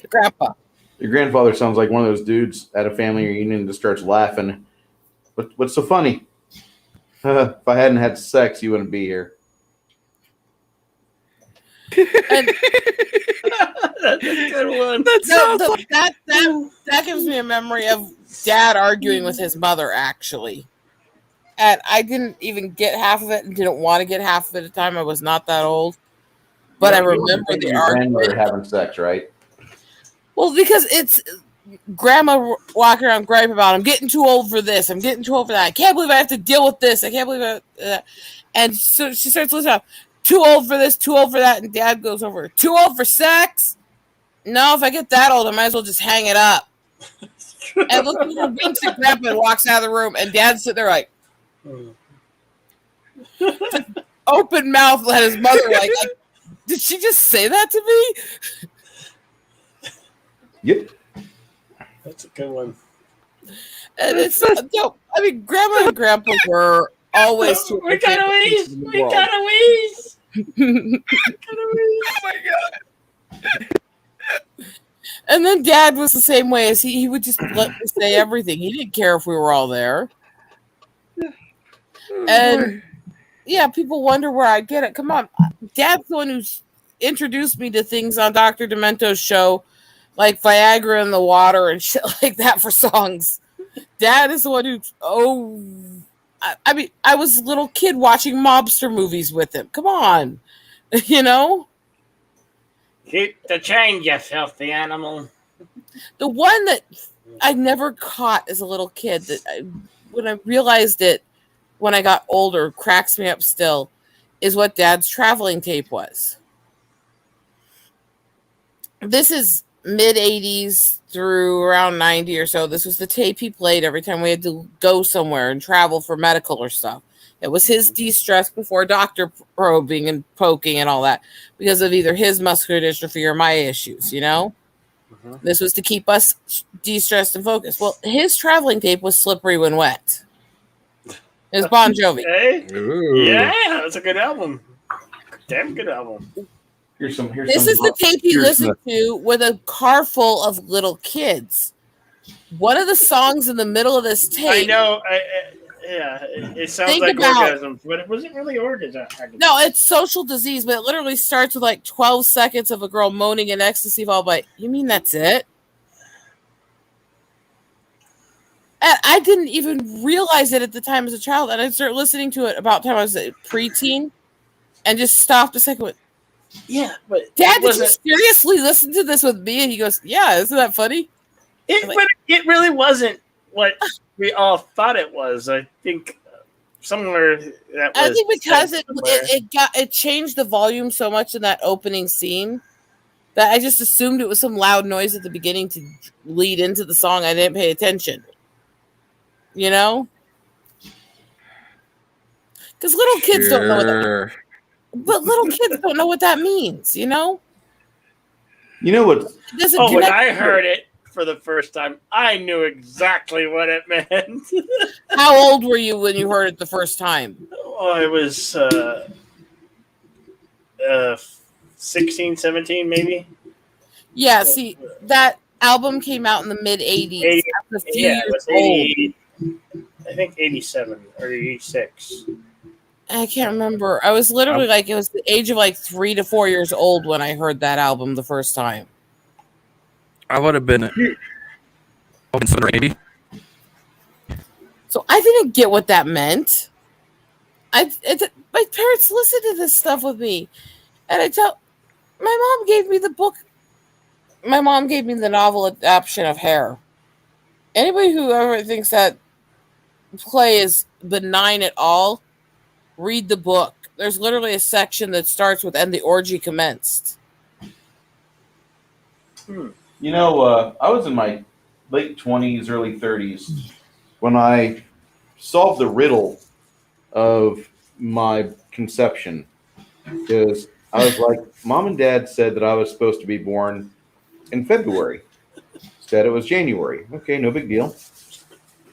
Grandpa. Your grandfather sounds like one of those dudes at a family reunion that starts laughing. What's so funny? If I hadn't had sex, you wouldn't be here. And that's a good one. That gives me a memory of Dad arguing with his mother, actually. And I didn't even get half of it and didn't want to get half of it at the time. I was not that old. But I remember the argument. Having sex, right? Well, because it's Grandma walking around griping about, "I'm getting too old for this. I'm getting too old for that. I can't believe I have to deal with this. I can't believe that." And so she starts listening up. "Too old for this, too old for that." And Dad goes over, "Too old for sex? No, if I get that old, I might as well just hang it up." And look, winks at Grandpa and walks out of the room. And Dad's sitting there like, open mouth at his mother, like, did she just say that to me? Yep. That's a good one. And it's I mean, Grandma and Grandpa were always We gotta wheeze. We gotta wheeze. Oh my god! And then Dad was the same way as he would just let me say everything. He didn't care if we were all there. And yeah, people wonder where I get it. Come on, Dad's the one who's introduced me to things on Dr. Demento's show, like Viagra in the Water and shit like that for songs. Dad is the one who. I mean, I was a little kid watching mobster movies with him. Come on, you know. Keep the change, you filthy animal. The one that I never caught as a little kid, when I realized it when I got older, cracks me up still, is what Dad's traveling tape was. This is mid 80s through around 90 or so. This was the tape he played every time we had to go somewhere and travel for medical or stuff. It was his de-stress before doctor probing and poking and all that because of either his muscular dystrophy or my issues, you know? Mm-hmm. This was to keep us de-stressed and focused. Well, his traveling tape was Slippery When Wet. It was Bon Jovi. Hey? Yeah, that's a good album. Damn good album. This is the tape he listened to with a car full of little kids. One of the songs in the middle of this tape. I know. It sounds like orgasm, but it wasn't really orgasm. No, it's social disease, but it literally starts with like 12 seconds of a girl moaning in ecstasy, followed by, you mean that's it? And I didn't even realize it at the time as a child, and I started listening to it about the time I was a preteen, and just stopped a second with, yeah, but Dad, did you seriously listen to this with me? And he goes, yeah, isn't that funny? But it really wasn't what we all thought it was. I think somewhere that was. I think because it changed the volume so much in that opening scene that I just assumed it was some loud noise at the beginning to lead into the song. I didn't pay attention. You know? Because little kids don't know what that means. But little kids don't know what that means, you know? You know what? When I heard it for the first time, I knew exactly what it meant. How old were you when you heard it the first time? Oh, I was 16, 17, maybe. Yeah, see, that album came out in the mid-'80s. A few years old. I think 87 or 86. I can't remember. I was literally it was the age of like 3 to 4 years old when I heard that album the first time. I would have been 7 or 80. So I didn't get what that meant. My parents listened to this stuff with me. And my mom gave me the book. My mom gave me the novel adaptation of Hair. Anybody who ever thinks that play is benign at all, read the book. There's literally a section that starts with "and the orgy commenced." You know, I was in my late 20s, early 30s when I solved the riddle of my conception. Because I was like, Mom and Dad said that I was supposed to be born in February. Instead, it was January. Okay, no big deal.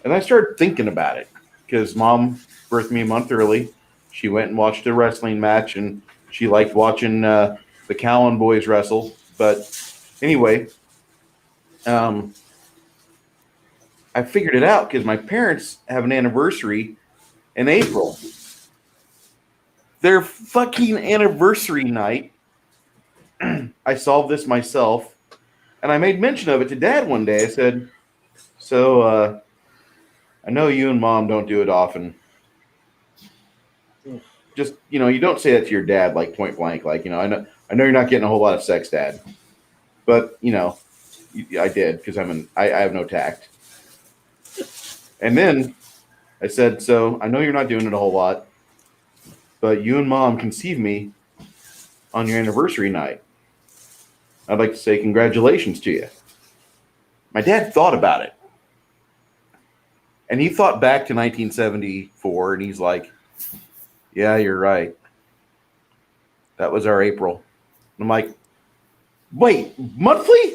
And I started thinking about it because Mom birthed me a month early. She went and watched a wrestling match, and she liked watching the Cowan boys wrestle. But anyway, I figured it out because my parents have an anniversary in April. Their fucking anniversary night, I solved this myself, and I made mention of it to Dad one day. I said, so I know you and Mom don't do it often. Just, you don't say that to your dad, like point blank. Like, I know you're not getting a whole lot of sex, Dad. But, I did because I have no tact. And then I said, so I know you're not doing it a whole lot, but you and Mom conceived me on your anniversary night. I'd like to say congratulations to you. My dad thought about it. And he thought back to 1974, and he's like, yeah, you're right. That was our April. I'm like, wait, monthly?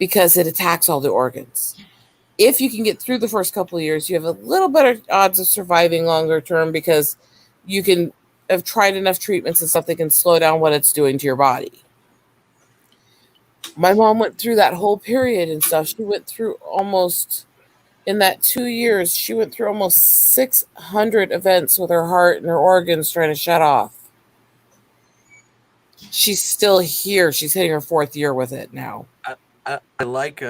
because it attacks all the organs. If you can get through the first couple of years, you have a little better odds of surviving longer term because you can have tried enough treatments and stuff that can slow down what it's doing to your body. My mom went through that whole period and stuff. She went through almost, in that 2 years, she went through almost 600 events with her heart and her organs trying to shut off. She's still here. She's hitting her 4th year with it now. I like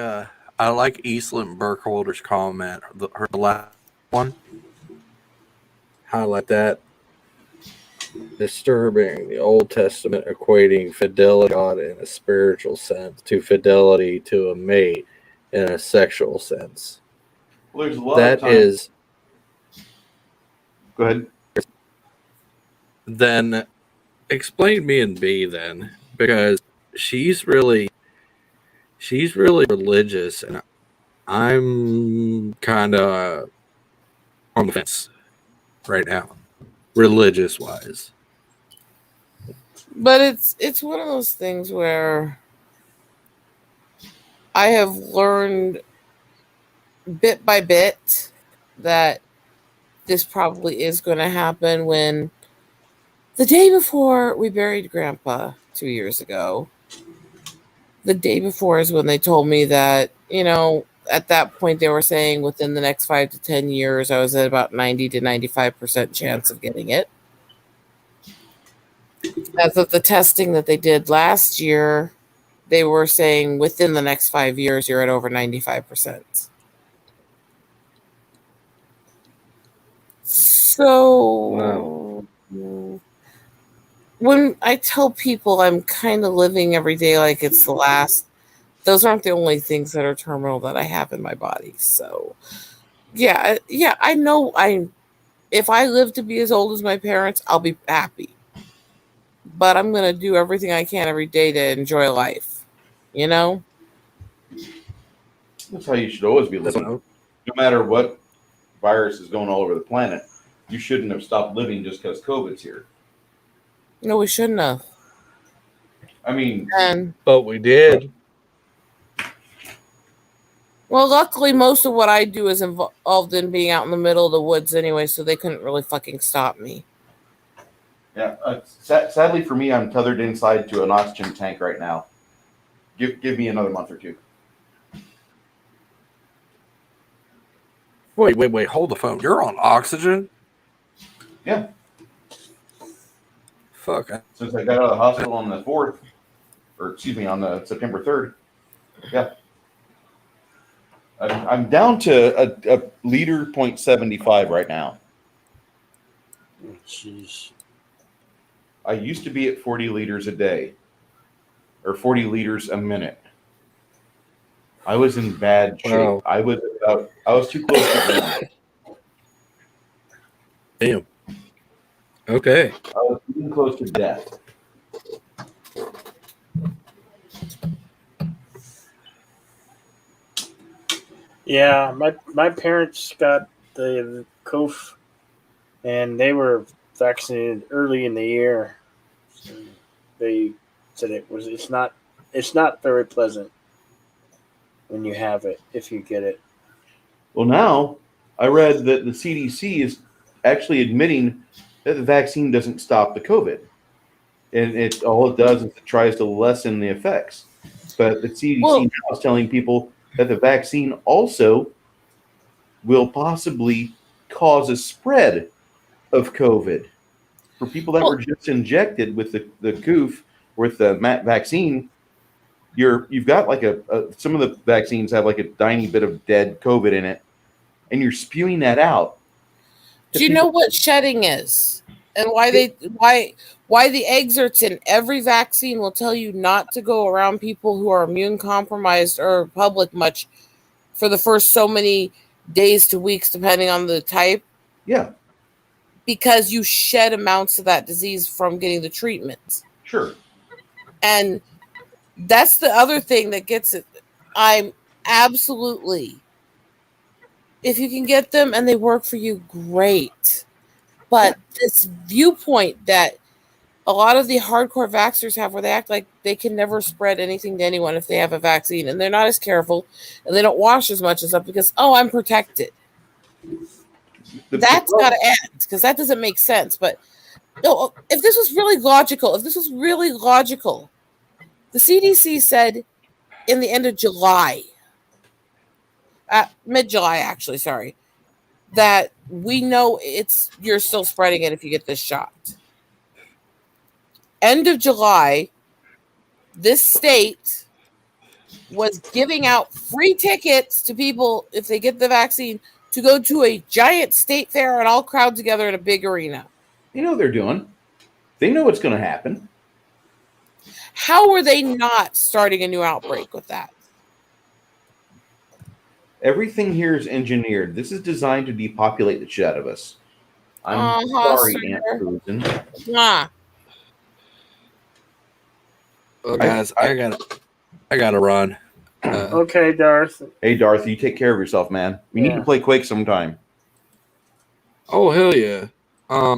Eastland Burkholder's comment, her last one. Highlight that. Disturbing, the Old Testament equating fidelity to God in a spiritual sense to fidelity to a mate in a sexual sense. Well, there's a lot That of times. is, Go ahead. then explain me and B then, because she's really religious, and I'm kind of on the fence right now, religious wise. But it's one of those things where I have learned bit by bit that this probably is going to happen. When the day before we buried Grandpa 2 years ago, the day before is when they told me that, at that point they were saying within the next 5 to 10 years, I was at about 90 to 95% chance of getting it. As of the testing that they did last year, they were saying within the next 5 years, you're at over 95%. So when I tell people I'm kind of living every day like it's the last, those aren't the only things that are terminal that I have in my body. So yeah, I know if I live to be as old as my parents, I'll be happy. But I'm going to do everything I can every day to enjoy life. That's how you should always be living. No matter what virus is going all over the planet, you shouldn't have stopped living just because COVID's here. No, we shouldn't have. I mean, but we did. Well, luckily, most of what I do is involved in being out in the middle of the woods anyway, so they couldn't really fucking stop me. Yeah, sadly for me, I'm tethered inside to an oxygen tank right now. Give me another month or two. Wait, hold the phone. You're on oxygen? Yeah. Fuck. Since I got out of the hospital on the 4th, on the September 3rd. Yeah. I'm down to a liter 0.75 right now. Jeez. I used to be at 40 liters a day, or 40 liters a minute. I was in bad shape. Wow. I was too close to death. Damn. Okay. I was getting close to death. Yeah, my parents got the COVID, and they were vaccinated early in the year. So they said it's not very pleasant when you have it, if you get it. Well, now I read that the CDC is actually admitting that the vaccine doesn't stop the COVID, and all it does is it tries to lessen the effects. But the CDC now is telling people that the vaccine also will possibly cause a spread of COVID for people that were just injected with the goof with the vaccine. You've got like some of the vaccines have like a tiny bit of dead COVID in it, and you're spewing that out. Do you know what shedding is, and why the excerpts in every vaccine will tell you not to go around people who are immune compromised or public much for the first so many days to weeks, depending on the type? Yeah. Because you shed amounts of that disease from getting the treatment. Sure. And that's the other thing that gets it. I'm absolutely, if you can get them and they work for you, great. But this viewpoint that a lot of the hardcore vaxxers have where they act like they can never spread anything to anyone if they have a vaccine, and they're not as careful, and they don't wash as much as up because, oh, I'm protected. That's got to end because that doesn't make sense. But no, if this was really logical, the CDC said in the end of July, mid-July actually, sorry, that we know you're still spreading it if you get this shot. End of July, this state was giving out free tickets to people if they get the vaccine to go to a giant state fair and all crowd together in a big arena. They know what they're doing. They know what's going to happen. How were they not starting a new outbreak with that? Everything here is engineered. This is designed to depopulate the shit out of us. I'm sorry, Aunt Susan. Well, guys, I gotta run. Okay, Darth. Hey, Darth, you take care of yourself, man. We need to play Quake sometime. Oh, hell yeah. Are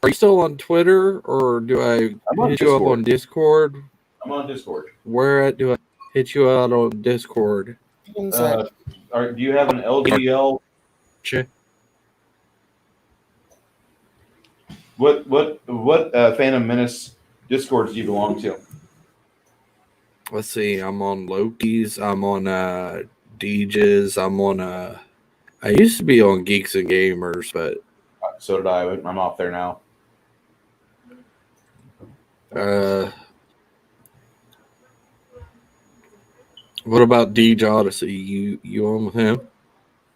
you still on Twitter, or do I hit you up on Discord? I'm on Discord. Where do I hit you out on Discord? Do you have an LGL? Check. What Phantom Menace Discords do you belong to? Let's see. I'm on Loki's. I'm on Deege's. I'm on I used to be on Geeks and Gamers, but so did I. I'm off there now. What about Deej Odyssey? You on with him?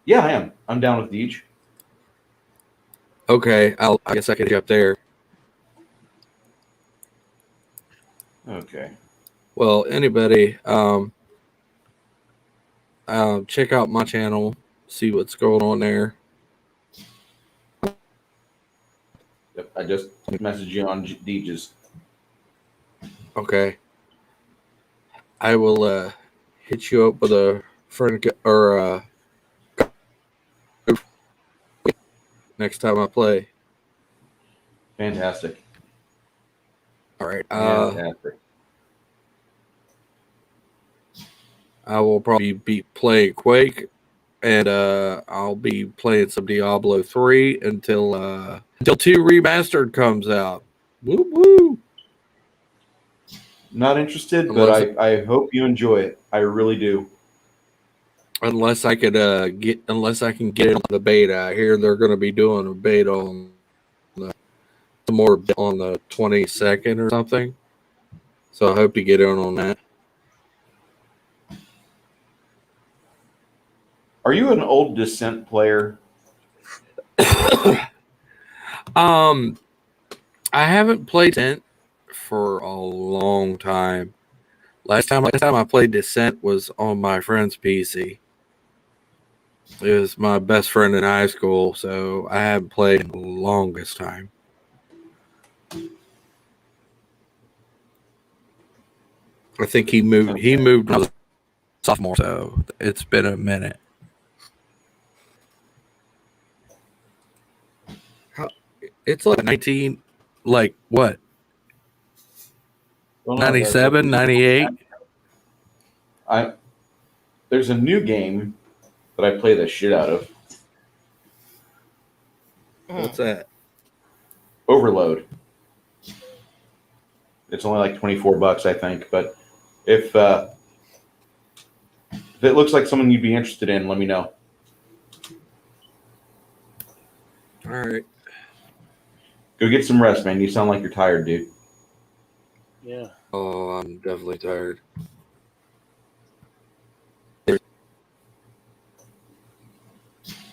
Yeah, I am. I'm down with Deej. Okay, I guess I could get up there. Okay. Well, anybody, check out my channel, see what's going on there. Yep, I just messaged you on Deej's. Okay. I will hit you up with a friend or next time I play. Fantastic. All right. Fantastic. I will probably be playing Quake, and I'll be playing some Diablo 3 until 2 Remastered comes out. Woo woo! Not interested, but I hope you enjoy it. I really do. Unless I can get it on the beta. I hear they're going to be doing a beta on the 22nd or something. So I hope to get in on that. Are you an old Descent player? I haven't played Descent for a long time. Last time I played Descent was on my friend's PC. It was my best friend in high school, so I haven't played in the longest time. I think he moved when I was a sophomore, so it's been a minute. It's like 19, like what? 97, 98? There's a new game that I play the shit out of. What's that? Overload. It's only like $24, I think. But if it looks like something you'd be interested in, let me know. All right. Go get some rest, man. You sound like you're tired, dude. Yeah. Oh, I'm definitely tired.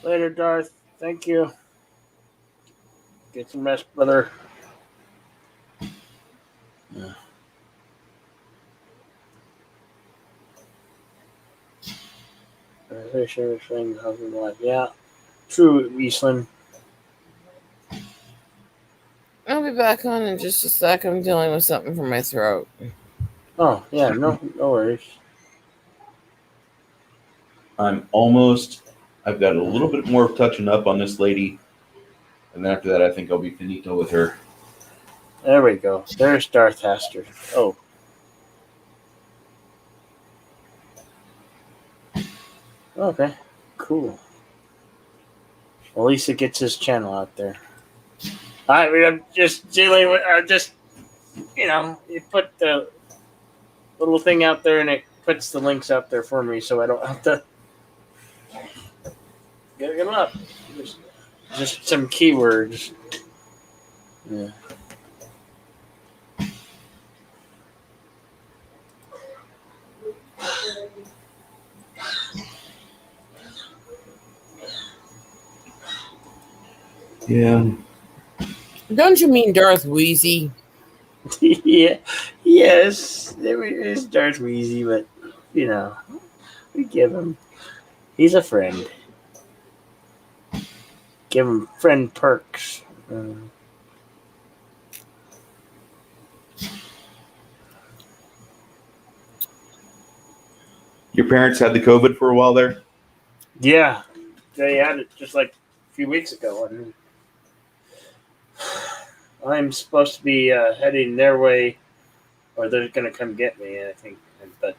Later, Darth. Thank you. Get some rest, brother. Yeah. Husband, wife. Yeah. True, Eastland. I'll be back on in just a sec. I'm dealing with something for my throat. Oh, yeah. No worries. I've got a little bit more touching up on this lady. And then after that, I think I'll be finito with her. There we go. There's Darth Haster. Oh. Okay. Cool. Well, at least it gets his channel out there. I mean, I'm just dealing with. You put the little thing out there and it puts the links out there for me, so I don't have to get them up. Just some keywords. Yeah. Yeah. Don't you mean Darth Wheezy? Yeah. Yes. There is Darth Weezy, but we give him. He's a friend. Give him friend perks. Your parents had the COVID for a while there? Yeah, they had it just like a few weeks ago. And I'm supposed to be heading their way, or they're going to come get me, I think. But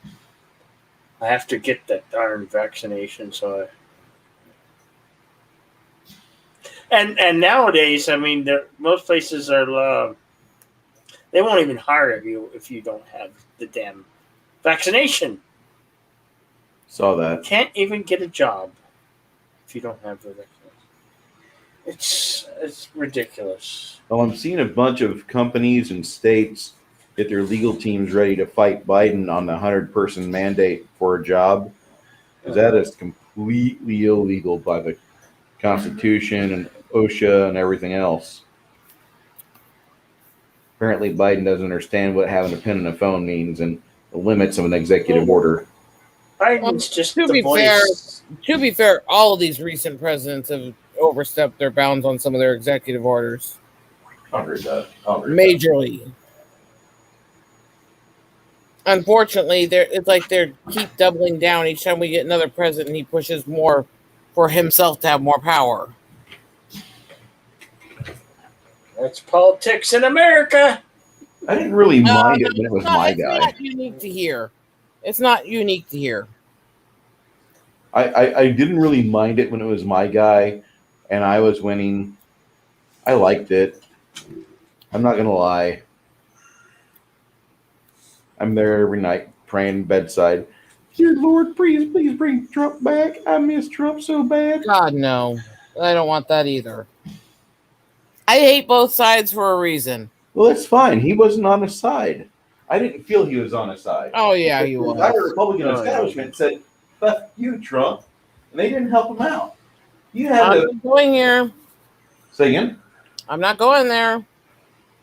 I have to get that darn vaccination, so. And nowadays, I mean, most places are. They won't even hire you if you don't have the damn vaccination. Saw that. You can't even get a job if you don't have the vaccination. It's ridiculous. Well, I'm seeing a bunch of companies and states get their legal teams ready to fight Biden on the 100-person mandate for a job, because that is completely illegal by the Constitution and OSHA and everything else. Apparently, Biden doesn't understand what having a pen and a phone means and the limits of an executive order. Biden's just To the be voice. To be fair, all of these recent presidents have overstepped their bounds on some of their executive orders. I'll agree with that. Majorly. Unfortunately, it's like they keep doubling down each time we get another president. He pushes more for himself to have more power. That's politics in America. I didn't really mind it when it was my guy. It's not unique to here. It's not unique to here. I didn't really mind it when it was my guy and I was winning. I liked it. I'm not going to lie. I'm there every night praying bedside. Dear Lord, please bring Trump back. I miss Trump so bad. God, no. I don't want that either. I hate both sides for a reason. Well, that's fine. He wasn't on his side. I didn't feel he was on his side. Oh, yeah, he The was. entire Republican establishment said, "Fuck you, Trump," and they didn't help him out. You had I'm to not going here. say again. I'm not going there.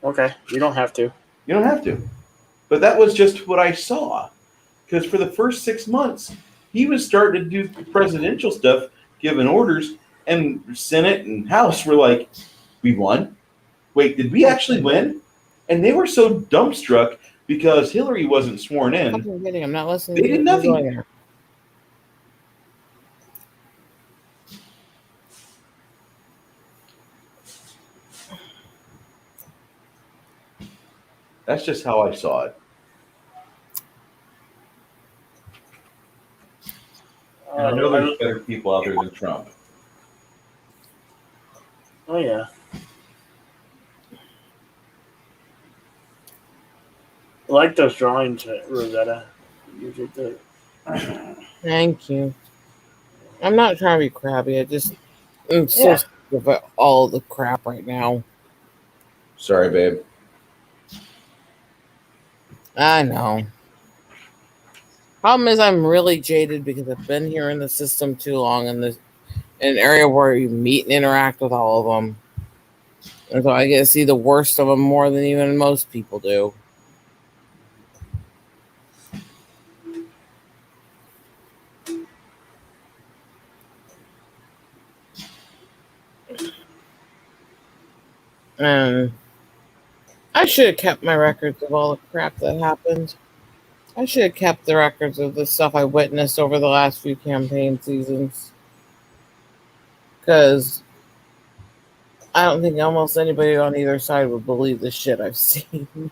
Okay, you don't have to. You don't have to. But that was just what I saw. Because for the first 6 months, he was starting to do presidential stuff, giving orders, and Senate and House were like, "We won? Wait, did we actually win?" And they were so dumbstruck because Hillary wasn't sworn in. I'm kidding. I'm not listening. They did I'm nothing. going there. That's just how I saw it. And I know there's better people out there than Trump. Oh, yeah. I like those drawings, Rosetta. You did the. Thank you. I'm not trying to be crabby. I'm so sick of all the crap right now. Sorry, babe. I know. Problem is, I'm really jaded because I've been here in the system too long in an area where you meet and interact with all of them. And so I get to see the worst of them more than even most people do. And I should have kept my records of all the crap that happened. I should have kept the records of the stuff I witnessed over the last few campaign seasons. Because I don't think almost anybody on either side would believe the shit I've seen.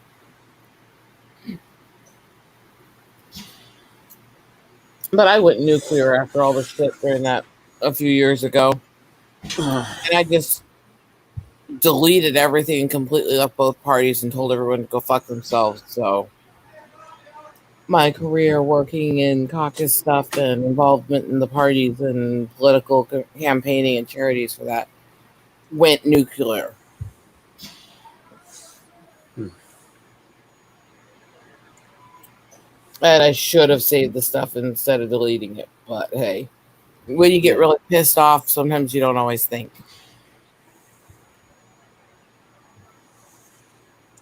But I went nuclear after all the shit during that a few years ago. And I just deleted everything and completely left both parties and told everyone to go fuck themselves. So my career working in caucus stuff and involvement in the parties and political campaigning and charities for that went nuclear. And I should have saved the stuff instead of deleting it. But hey, when you get really pissed off, sometimes you don't always think.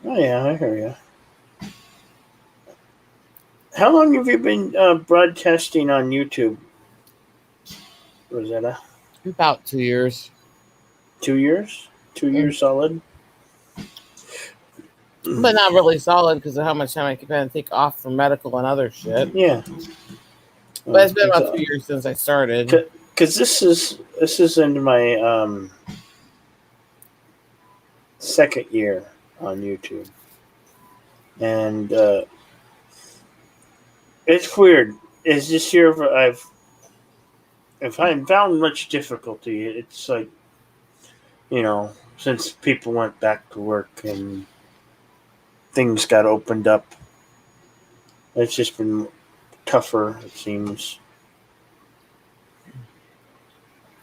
Oh yeah, I hear you. How long have you been broadcasting on YouTube, Rosetta? About 2 years. 2 years? 2 years solid? But not really solid because of how much time I keep having to take off from medical and other shit. Yeah. But it's been about 2 years since I started. Because this is into my second year on YouTube, and it's weird. Is this year I've found much difficulty. It's like, since people went back to work and things got opened up, it's just been tougher, it seems,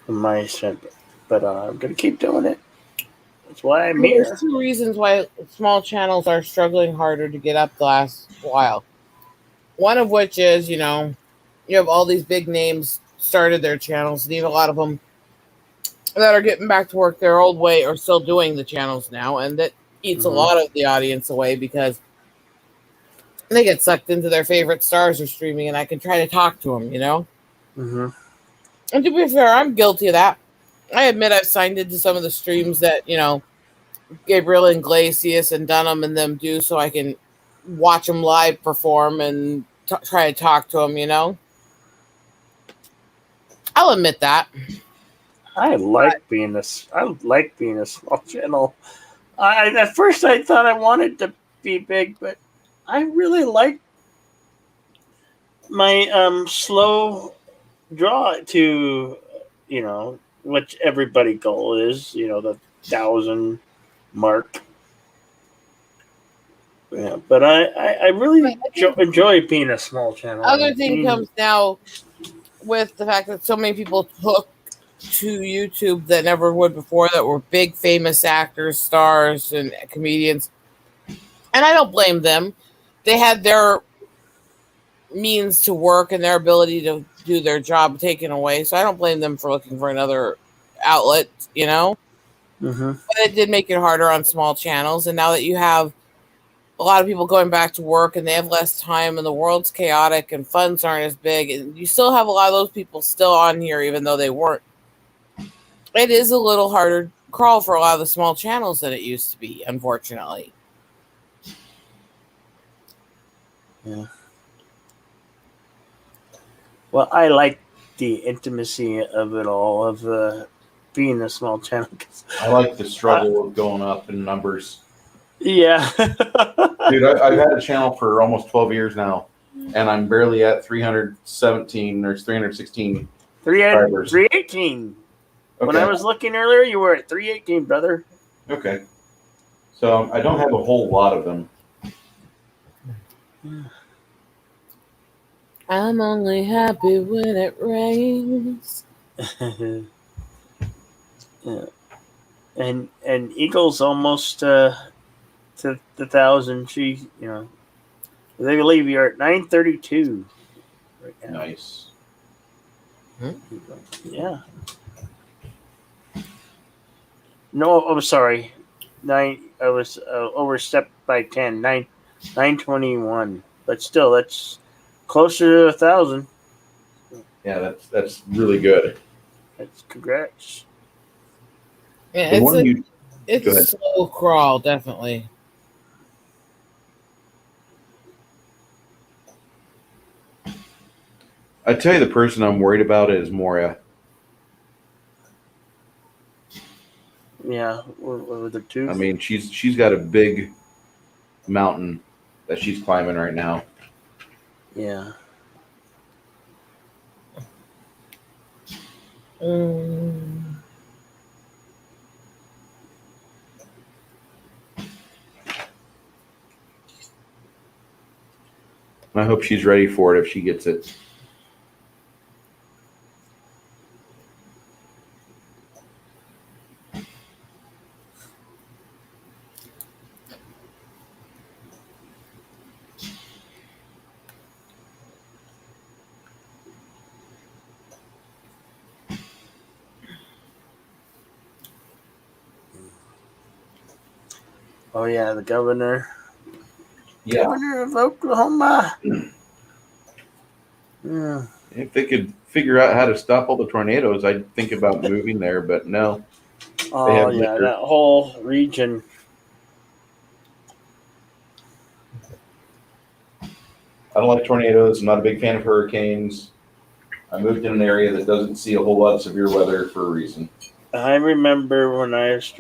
from my side. But I'm gonna keep doing it. That's why I'm here. There's 2 reasons why small channels are struggling harder to get up the last while. One of which is, you have all these big names started their channels, and even a lot of them that are getting back to work their old way are still doing the channels now, and that eats a lot of the audience away because they get sucked into their favorite stars are streaming, and I can try to talk to them, Mm-hmm. And to be fair, I'm guilty of that. I admit I've signed into some of the streams that, Gabriel Iglesias and Dunham and them do so I can watch them live perform and try to talk to them, I'll admit that. I like being a small channel. At first I thought I wanted to be big, but I really like my slow draw to what everybody goal is, the 1,000 mark. Yeah, but I really enjoy being a small channel. Other thing comes now with the fact that so many people took to YouTube that never would before, that were big famous actors, stars, and comedians. And I don't blame them. They had their means to work and their ability to do their job taken away. So I don't blame them for looking for another outlet, Mm-hmm. But it did make it harder on small channels. And now that you have a lot of people going back to work and they have less time and the world's chaotic and funds aren't as big, and you still have a lot of those people still on here even though they weren't. It is a little harder crawl for a lot of the small channels than it used to be, unfortunately. Yeah. Well, I like the intimacy of it all, of being a small channel. I like the struggle of going up in numbers. Yeah. Dude, I've had a channel for almost 12 years now, and I'm barely at 317 or 316 subscribers. 318. Okay. When I was looking earlier, you were at 318, brother. Okay. So I don't have a whole lot of them. I'm only happy when it rains. Yeah. And Eagle's almost to the 1,000. She, they believe you're at 932 right now. Nice. Yeah. No, I'm sorry. I was overstepped by 10. 921. But still, that's closer to 1,000. Yeah, that's really good. That's congrats. Yeah, Go it's ahead. a slow crawl, definitely. I tell you, the person I'm worried about is Moria. Yeah, or the tooth. I mean, she's got a big mountain that she's climbing right now. Yeah. Mm. I hope she's ready for it if she gets it. Oh yeah, the governor. Yeah. Governor of Oklahoma. Yeah. If they could figure out how to stop all the tornadoes, I'd think about moving there, but no. They Oh have yeah, liquor. that whole region. I don't like tornadoes. I'm not a big fan of hurricanes. I moved in an area that doesn't see a whole lot of severe weather for a reason. I remember when I was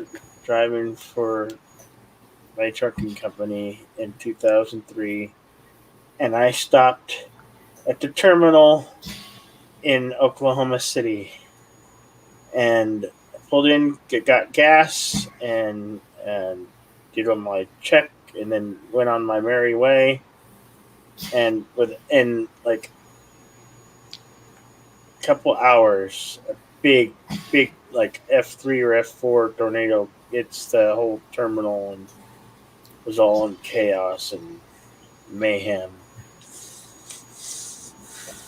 driving for my trucking company in 2003, and I stopped at the terminal in Oklahoma City, and pulled in, got gas, and did my check, and then went on my merry way. And within like a couple hours, a big like F3 or F4 tornado hits the whole terminal and was all in chaos and mayhem.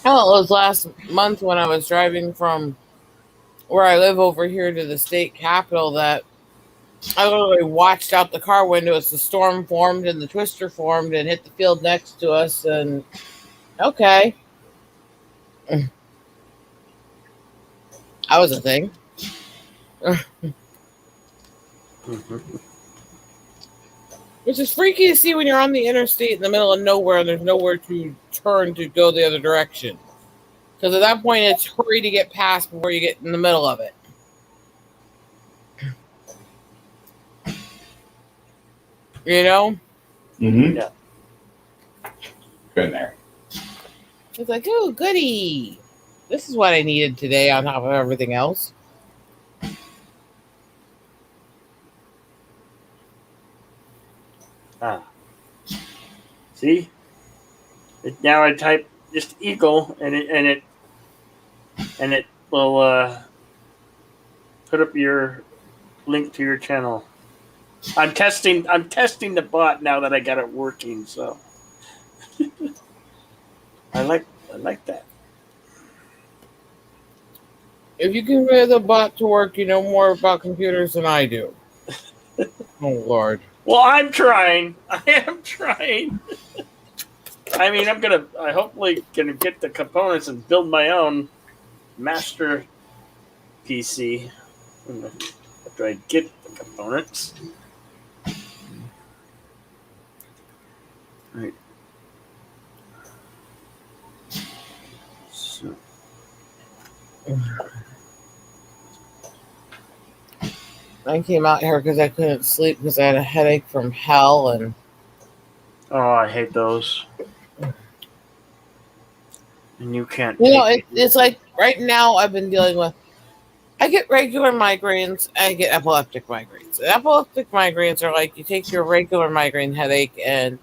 Well, it was last month when I was driving from where I live over here to the state capitol that I literally watched out the car window as the storm formed and the twister formed and hit the field next to us. And okay, that was a thing. Which is freaky to see when you're on the interstate in the middle of nowhere and there's nowhere to turn to go the other direction. Because at that point, it's hurry to get past before you get in the middle of it. You know? Mm-hmm. Yeah. Been there. It's like, oh, goody. This is what I needed today on top of everything else. See? Now I type just eagle and it will put up your link to your channel. I'm testing the bot now that I got it working, so I like that. If you can get the bot to work, you know more about computers than I do. Oh, Lord. Well, I'm trying. I am trying. I mean, I hopefully gonna get the components and build my own master PC after I get the components. Right. So. I came out here because I couldn't sleep because I had a headache from hell. And Oh, I hate those. And you can't. you know, it's like right now I've been dealing with. I get regular migraines. I get epileptic migraines. And epileptic migraines are like you take your regular migraine headache and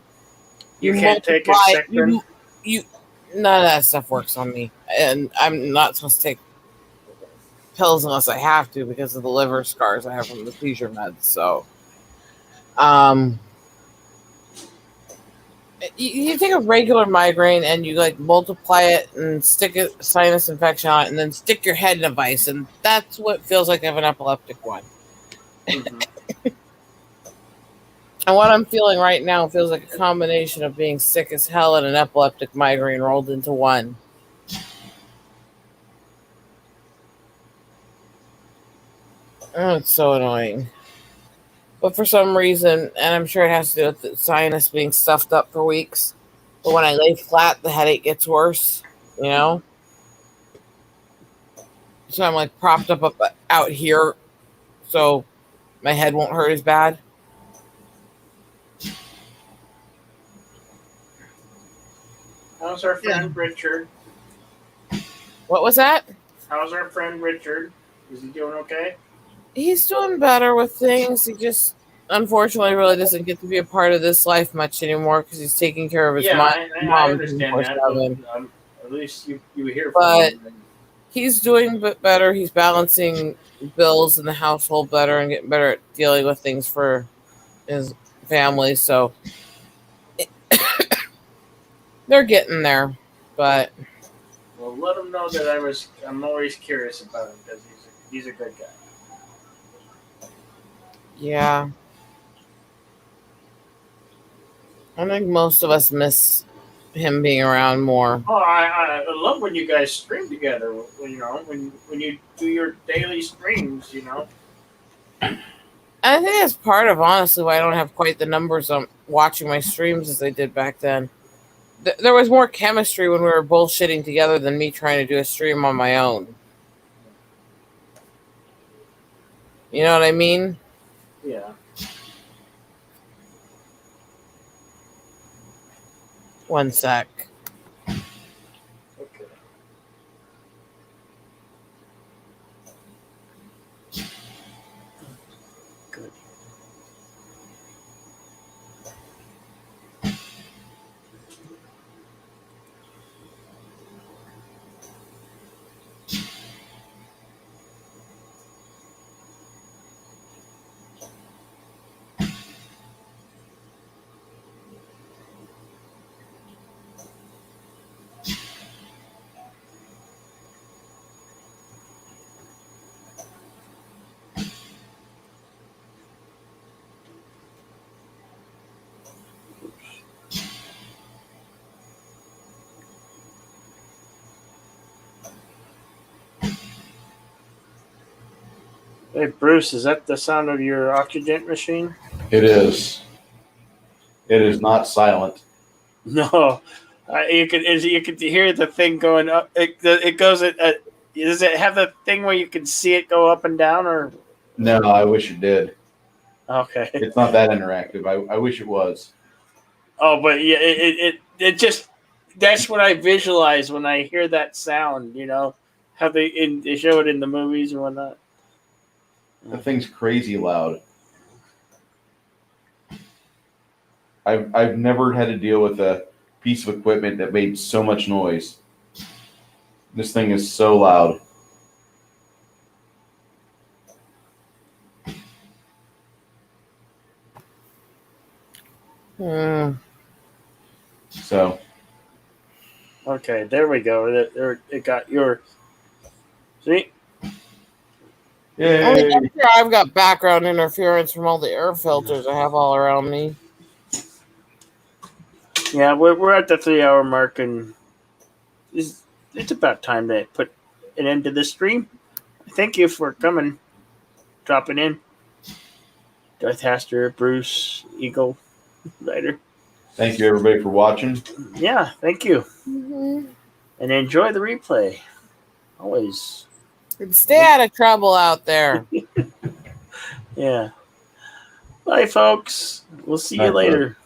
you can't take Excedrin. You none of that stuff works on me, and I'm not supposed to take pills unless I have to because of the liver scars I have from the seizure meds. So, you take a regular migraine and you like multiply it and stick a sinus infection on it and then stick your head in a vice, and that's what feels like I have an epileptic one. Mm-hmm. And what I'm feeling right now feels like a combination of being sick as hell and an epileptic migraine rolled into one. Oh, it's so annoying. But for some reason, and I'm sure it has to do with the sinus being stuffed up for weeks, but when I lay flat, the headache gets worse, you know? So I'm like propped up out here. So my head won't hurt as bad. How's our friend Richard? What was that? How's our friend Richard? Is he doing okay? He's doing better with things. He just, unfortunately, really doesn't get to be a part of this life much anymore because he's taking care of his I mom understand that. 24/7. But, at least you hear from But him. he's doing better. He's balancing bills in the household better and getting better at dealing with things for his family. So they're getting there. But Well, let him know that I'm always curious about him because he's a good guy. yeah, I think most of us miss him being around more. Oh, I love when you guys stream together. When you do your daily streams, And I think that's part of, honestly, why I don't have quite the numbers on watching my streams as I did back then. There was more chemistry when we were bullshitting together than me trying to do a stream on my own. You know what I mean? Yeah. One sec. Okay. Good. Hey, Bruce, is that the sound of your oxygen machine? It is. It is not silent. No, you could hear the thing going up. It goes at. Does it have the thing where you can see it go up and down, or No, I wish it did. okay? It's not that interactive. I wish it was. Oh, but yeah, it just that's what I visualize when I hear that sound. How they show it in the movies and whatnot. The thing's crazy loud. I've never had to deal with a piece of equipment that made so much noise. This thing is so loud. So Okay, there we go. It got your. See? I mean, yay. I'm sure I've got background interference from all the air filters I have all around me. Yeah, we're at the 3 hour mark, and it's about time to put an end to this stream. Thank you for coming, dropping in. Darth Haster, Bruce, Eagle, Ryder. Thank you everybody for watching. Yeah, thank you. Mm-hmm. And enjoy the replay. Always. And stay out of trouble out there. Yeah. Bye, folks. We'll see you Bye, later.